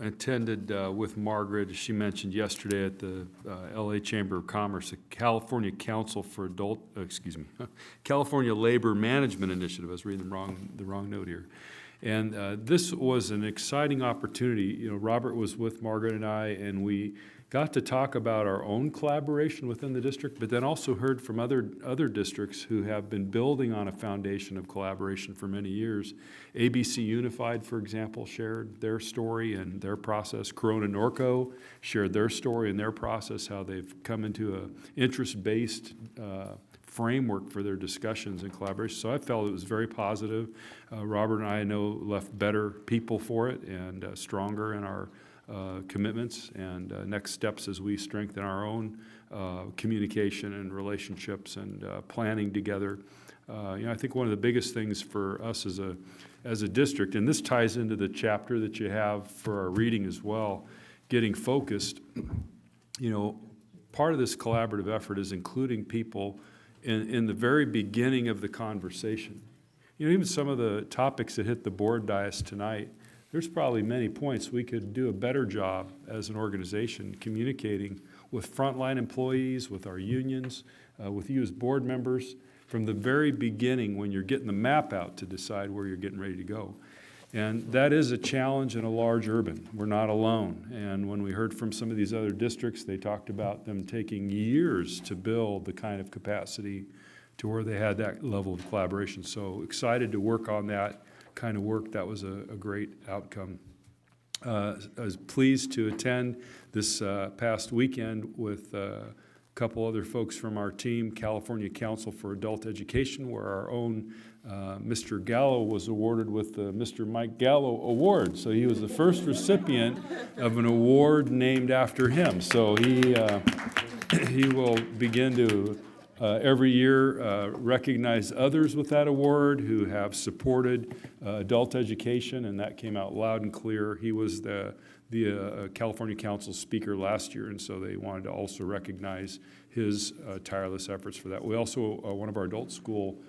Attended with Margaret, as she mentioned yesterday, at the LA Chamber of Commerce, the California Council for California Labor Management Initiative. I was reading the wrong note here. And this was an exciting opportunity. You know, Robert was with Margaret and I, and we got to talk about our own collaboration within the district, but then also heard from other districts who have been building on a foundation of collaboration for many years. ABC Unified, for example, shared their story and their process. Corona Norco shared their story and their process, how they've come into an interest-based framework for their discussions and collaboration. So I felt it was very positive. Robert and I know left better people for it, and stronger in our commitments and next steps as we strengthen our own communication and relationships and planning together. You know, I think one of the biggest things for us as a district, and this ties into the chapter that you have for our reading as well, getting focused. You know, part of this collaborative effort is including people in the very beginning of the conversation. You know, even some of the topics that hit the board dais tonight, there's probably many points we could do a better job as an organization communicating with frontline employees, with our unions, with you as board members, from the very beginning when you're getting the map out to decide where you're getting ready to go. And that is a challenge in a large urban. We're not alone. And when we heard from some of these other districts, they talked about them taking years to build the kind of capacity to where they had that level of collaboration. So excited to work on that kind of work. That was a great outcome. I was pleased to attend this past weekend with a couple other folks from our team, California Council for Adult Education, where our own Mr. Gallo was awarded with the Mr. Mike Gallo Award. So he was the first recipient of an award named after him. So he will begin to every year recognize others with that award who have supported adult education, and that came out loud and clear. He was the California Council speaker last year, and so they wanted to also recognize his tireless efforts for that. We also, one of our adult school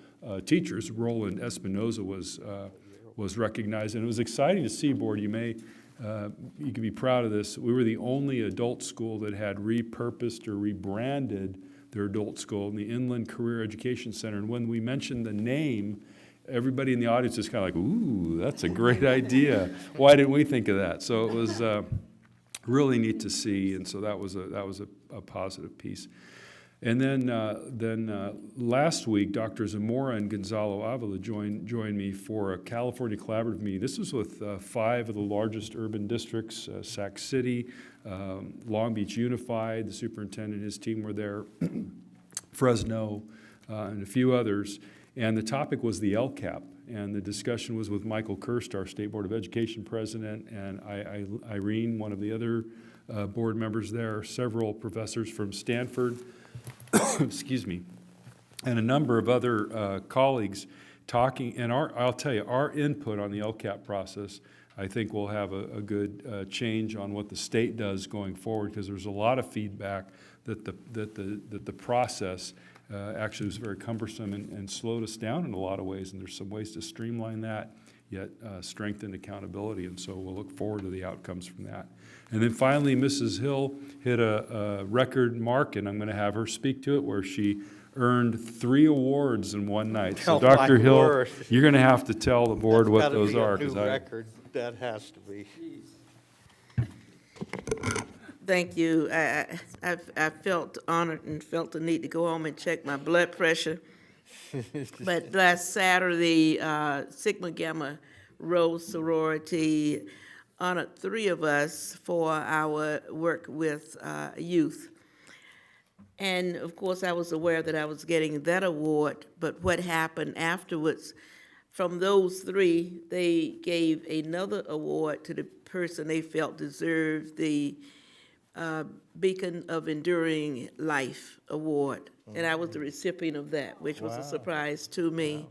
teachers, Roland Espinoza, was recognized, and it was exciting to see, board. You can be proud of this. We were the only adult school that had repurposed or rebranded their adult school in the Inland Career Education Center. And when we mentioned the name, everybody in the audience is kind of like, ooh, that's a great idea. Why didn't we think of that? So it was really neat to see, and so that was a positive piece. And then last week, Dr. Zamora and Gonzalo Avila joined me for a California collaborative meeting. This was with 5 of the largest urban districts, Sac City, Long Beach Unified, the superintendent and his team were there, Fresno, and a few others. And the topic was the LCAP. And the discussion was with Michael Kirst, our State Board of Education president, and Irene, one of the other board members there, several professors from Stanford, excuse me, and a number of other colleagues talking. And I'll tell you, our input on the LCAP process, I think will have a good change on what the state does going forward, because there's a lot of feedback that the process actually was very cumbersome and slowed us down in a lot of ways, and there's some ways to streamline that, yet strengthen accountability, and so we'll look forward to the outcomes from that. And then finally, Mrs. Hill hit a record mark, and I'm going to have her speak to it, where she earned 3 awards in one night. So Oh, Dr. my Hill, word. you're going to have to tell the board That's what gotta those be a are. new 'Cause record. That has to be. Thank you. I felt honored and felt the need to go home and check my blood pressure. But last Saturday, Sigma Gamma Rho sorority honored 3 of us for our work with youth. And of course, I was aware that I was getting that award, but what happened afterwards, from those 3, they gave another award to the person they felt deserved the Beacon of Enduring Life Award. And I was the recipient of that, which was a surprise to me.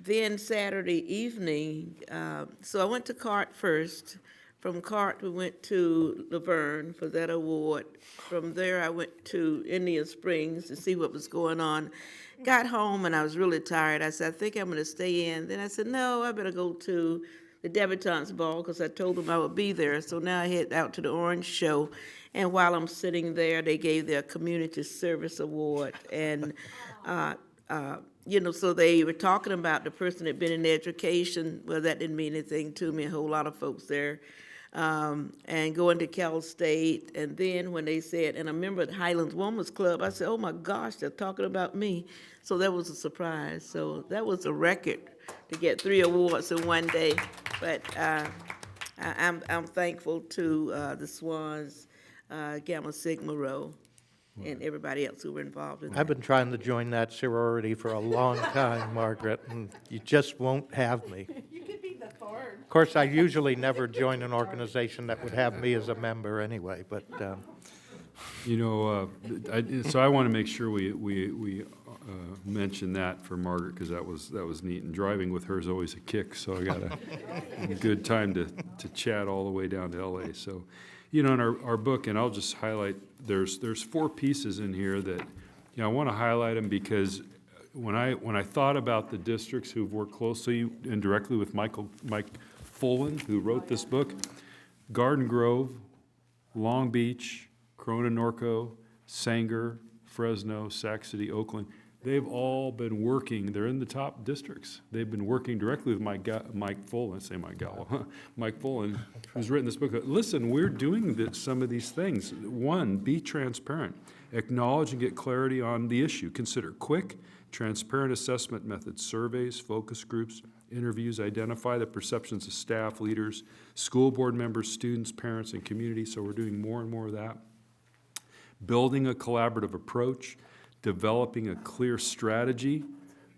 Then Saturday evening, so I went to CART first. From CART, we went to Laverne for that award. From there, I went to Indian Springs to see what was going on. Got home, and I was really tired. I said, I think I'm going to stay in. Then I said, no, I better go to the debutantes ball, because I told them I would be there. So now I head out to the Orange Show. And while I'm sitting there, they gave their Community Service Award. And, you know, so they were talking about the person that had been in education. Well, that didn't mean anything to me, a whole lot of folks there. And going to Cal State. And then when they said, and I remember at Highlands Women's Club, I said, oh my gosh, they're talking about me. So that was a surprise. So that was a record to get 3 awards in one day. But I'm thankful to the Swans, Gamma Sigma Rho, and everybody else who were involved in that. I've been trying to join that sorority for a long time, Margaret, and you just won't have me. You could be the thorn. Of course, I usually never join an organization that would have me as a member anyway, but You know, so I want to make sure we mention that for Margaret, because that was neat. And driving with her is always a kick, so I got a good time to chat all the way down to LA. So, you know, in our book, and I'll just highlight, there's 4 pieces in here that, you know, I want to highlight them because when I thought about the districts who've worked closely and directly with Mike Fullen, who wrote this book, Garden Grove, Long Beach, Corona Norco, Sanger, Fresno, Sac City, Oakland, they've all been working, they're in the top districts. They've been working directly with Mike Fullen, Mike Fullen, who's written this book. Listen, we're doing some of these things. 1, be transparent. Acknowledge and get clarity on the issue. Consider quick, transparent assessment methods, surveys, focus groups, interviews, identify the perceptions of staff, leaders, school board members, students, parents, and community. So we're doing more and more of that. Building a collaborative approach, developing a clear strategy,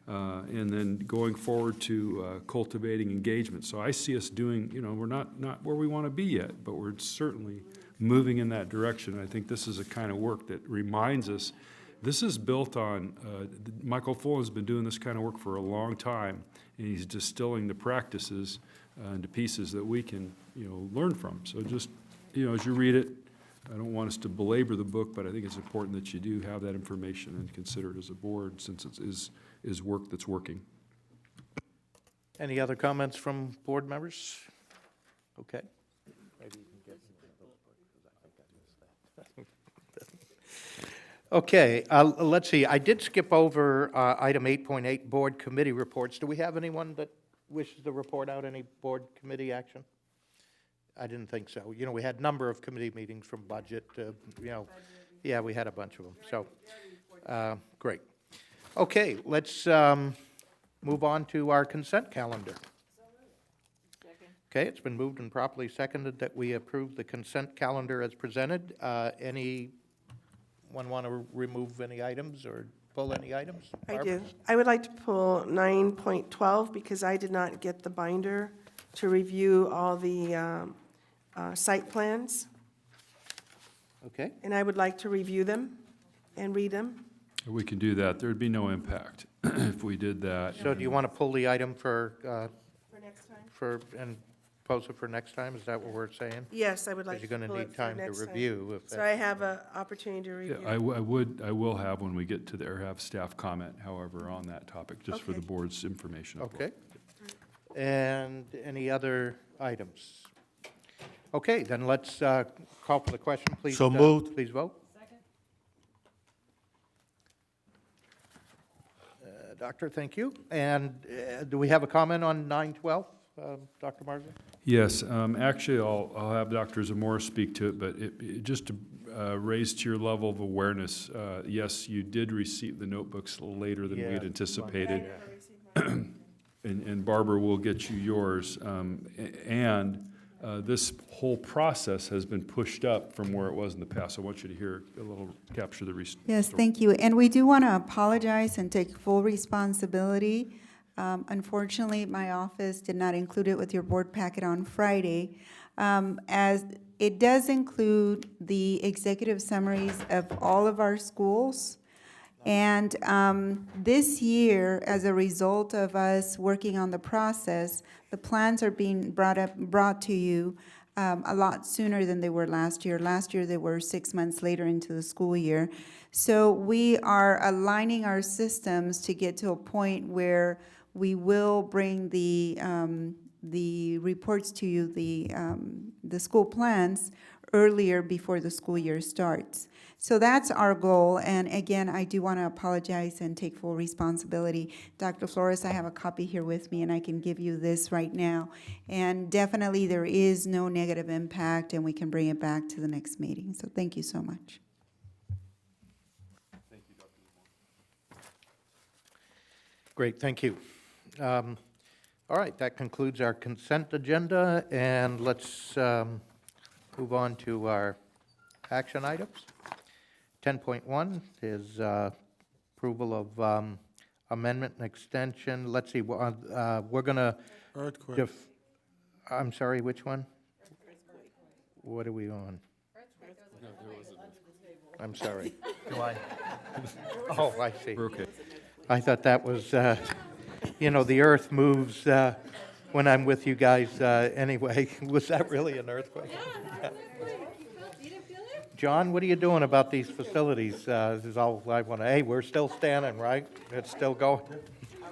and then going forward to cultivating engagement. So I see us doing, you know, we're not where we want to be yet, but we're certainly moving in that direction. I think this is a kind of work that reminds us, this is built on, Michael Fullen's been doing this kind of work for a long time, and he's distilling the practices into pieces that we can, you know, learn from. So just, you know, as you read it, I don't want us to belabor the book, but I think it's important that you do have that information and consider it as a board, since it is work that's working. any other comments from board members? Okay. Maybe you can get the notebook, 'cause I think I missed that. Okay, let's see, I did skip over item 8.8, board committee reports. Do we have anyone that wishes to report out any board committee action? I didn't think so. You know, we had a number of committee meetings from budget to, you know, yeah, we had a bunch of them, so. Great. Okay, let's move on to our consent calendar. Okay, it's been moved and properly seconded that we approve the consent calendar as presented. Anyone want to remove any items or pull any items? I Barbara? do. I would like to pull 9.12 because I did not get the binder to review all the site plans, Okay, and I would like to review them and read them. We can do that. There'd be no impact if we did that. so do you want to pull the item For next time? and post it for next time? Is that what we're saying? Yes, I would like to Because you're pull going to it need for time to next time. review. If So that- I have an opportunity to Yeah, review. I will have when we get to there, have staff comment, however, on that topic, just for the Okay. board's information. as well. Okay. And any other items? Okay, then let's call for the question, please. So moved. Please vote. Doctor, thank you. And do we have a comment on 912, Dr. Marsden? Yes, actually, I'll have Dr. Zamora speak to it, but just to raise to your level of awareness, yes, you did receive the notebooks later than we had Yeah. anticipated. And Barbara will get you yours. And this whole process has been pushed up from where it was in the past. I want you to hear a little, capture the. Yes, thank you. And we do want to apologize and take full responsibility. Unfortunately, my office did not include it with your board packet on Friday. As it does include the executive summaries of all of our schools. And this year, as a result of us working on the process, the plans are being brought to you a lot sooner than they were last year. Last year, they were 6 months later into the school year. So we are aligning our systems to get to a point where we will bring the reports to you, the school plans, earlier before the school year starts. So that's our goal, and again, I do want to apologize and take full responsibility. Dr. Flores, I have a copy here with me, and I can give you this right now. And definitely, there is no negative impact, and we can bring it back to the next meeting. So thank you so much. Thank you, Dr. Great, thank you. All right, that concludes our consent agenda, and let's move on to our action items. 10.1 is approval of amendment and extension. Let's see, we're going to... Earthquake. I'm sorry, which one? What are we on? I'm sorry. Do I? Oh, I see. We're okay. I thought that was, the earth moves when I'm with you guys anyway. Was that really an earthquake? Yeah. John, what are you doing about these facilities? This is all I want to, hey, we're still standing, right? It's still going?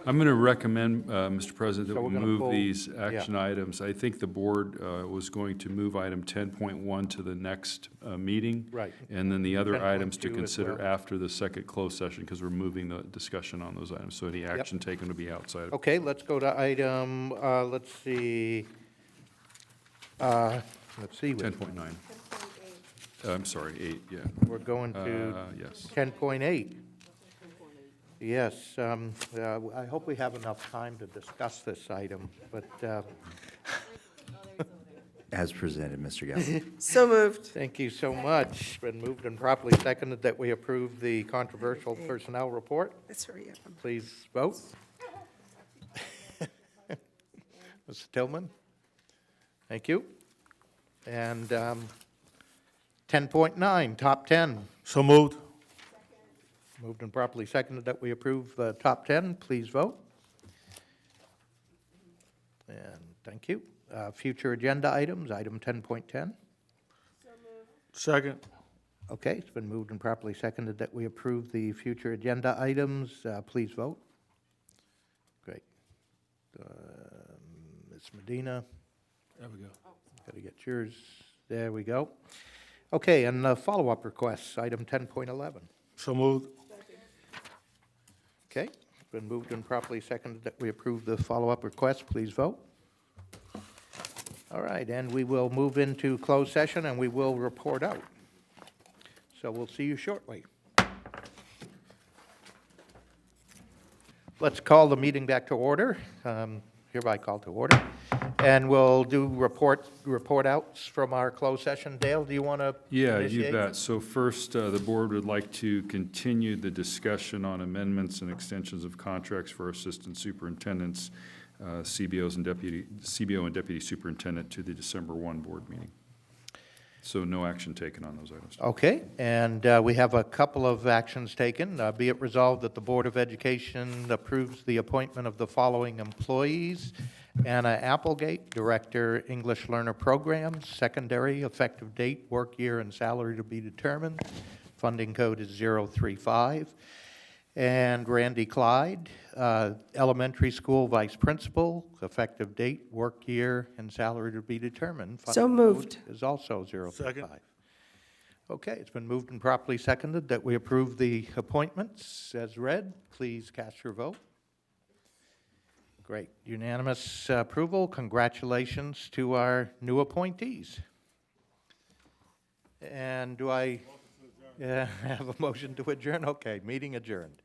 I'm going to recommend, Mr. President, that So we we're gonna move pull- these yeah. action items. I think the board was going to move item 10.1 to the next meeting. Right. And then the other items to 10.2 as consider well. after the second closed session, because we're moving the discussion on those items. So any action taken to be outside of. Okay, let's go to item, let's see. Let's see. 10.9. I'm sorry, 8, yeah. We're going to Yes. 10.8. Yes, I hope we have enough time to discuss this item, but As presented, Mr. Galvin. So moved. thank you so much. Been moved and properly seconded that we approve the controversial personnel report. Let's hurry up. Please vote. Mr. Tillman? Thank you. And 10.9, top 10. So moved. Moved and properly seconded that we approve the top 10. Please vote. And thank you. Future agenda items, item 10.10. Second. Okay, it's been moved and properly seconded that we approve the future agenda items. Please vote. Great. Ms. Medina, There we go. got to get yours. There we go. Okay, and follow-up requests, item 10.11. So moved. Okay, it's been moved and properly seconded that we approve the follow-up request. Please vote. All right, and we will move into closed session, and we will report out. So we'll see you shortly. Let's call the meeting back to order. Hereby called to order. And we'll do report outs from our closed session. Dale, do you want to Yeah, initiate? you bet. So first, the board would like to continue the discussion on amendments and extensions of contracts for assistant superintendents, CBO and deputy superintendent to the December 1 board meeting. So no action taken on those items. Okay, and we have a couple of actions taken. Be it resolved that the Board of Education approves the appointment of the following employees. Anna Applegate, Director, English Learner Programs, Secondary, effective date, work year, and salary to be determined. Funding code is 035. And Randy Clyde, Elementary School Vice Principal, effective date, work year, and salary to be determined. So Funding moved. code is also 035. Second. Okay, it's been moved and properly seconded that we approve the appointments as read. Please cast your vote. Great, unanimous approval. Congratulations to our new appointees. And do I have a motion to adjourn? Okay, meeting adjourned.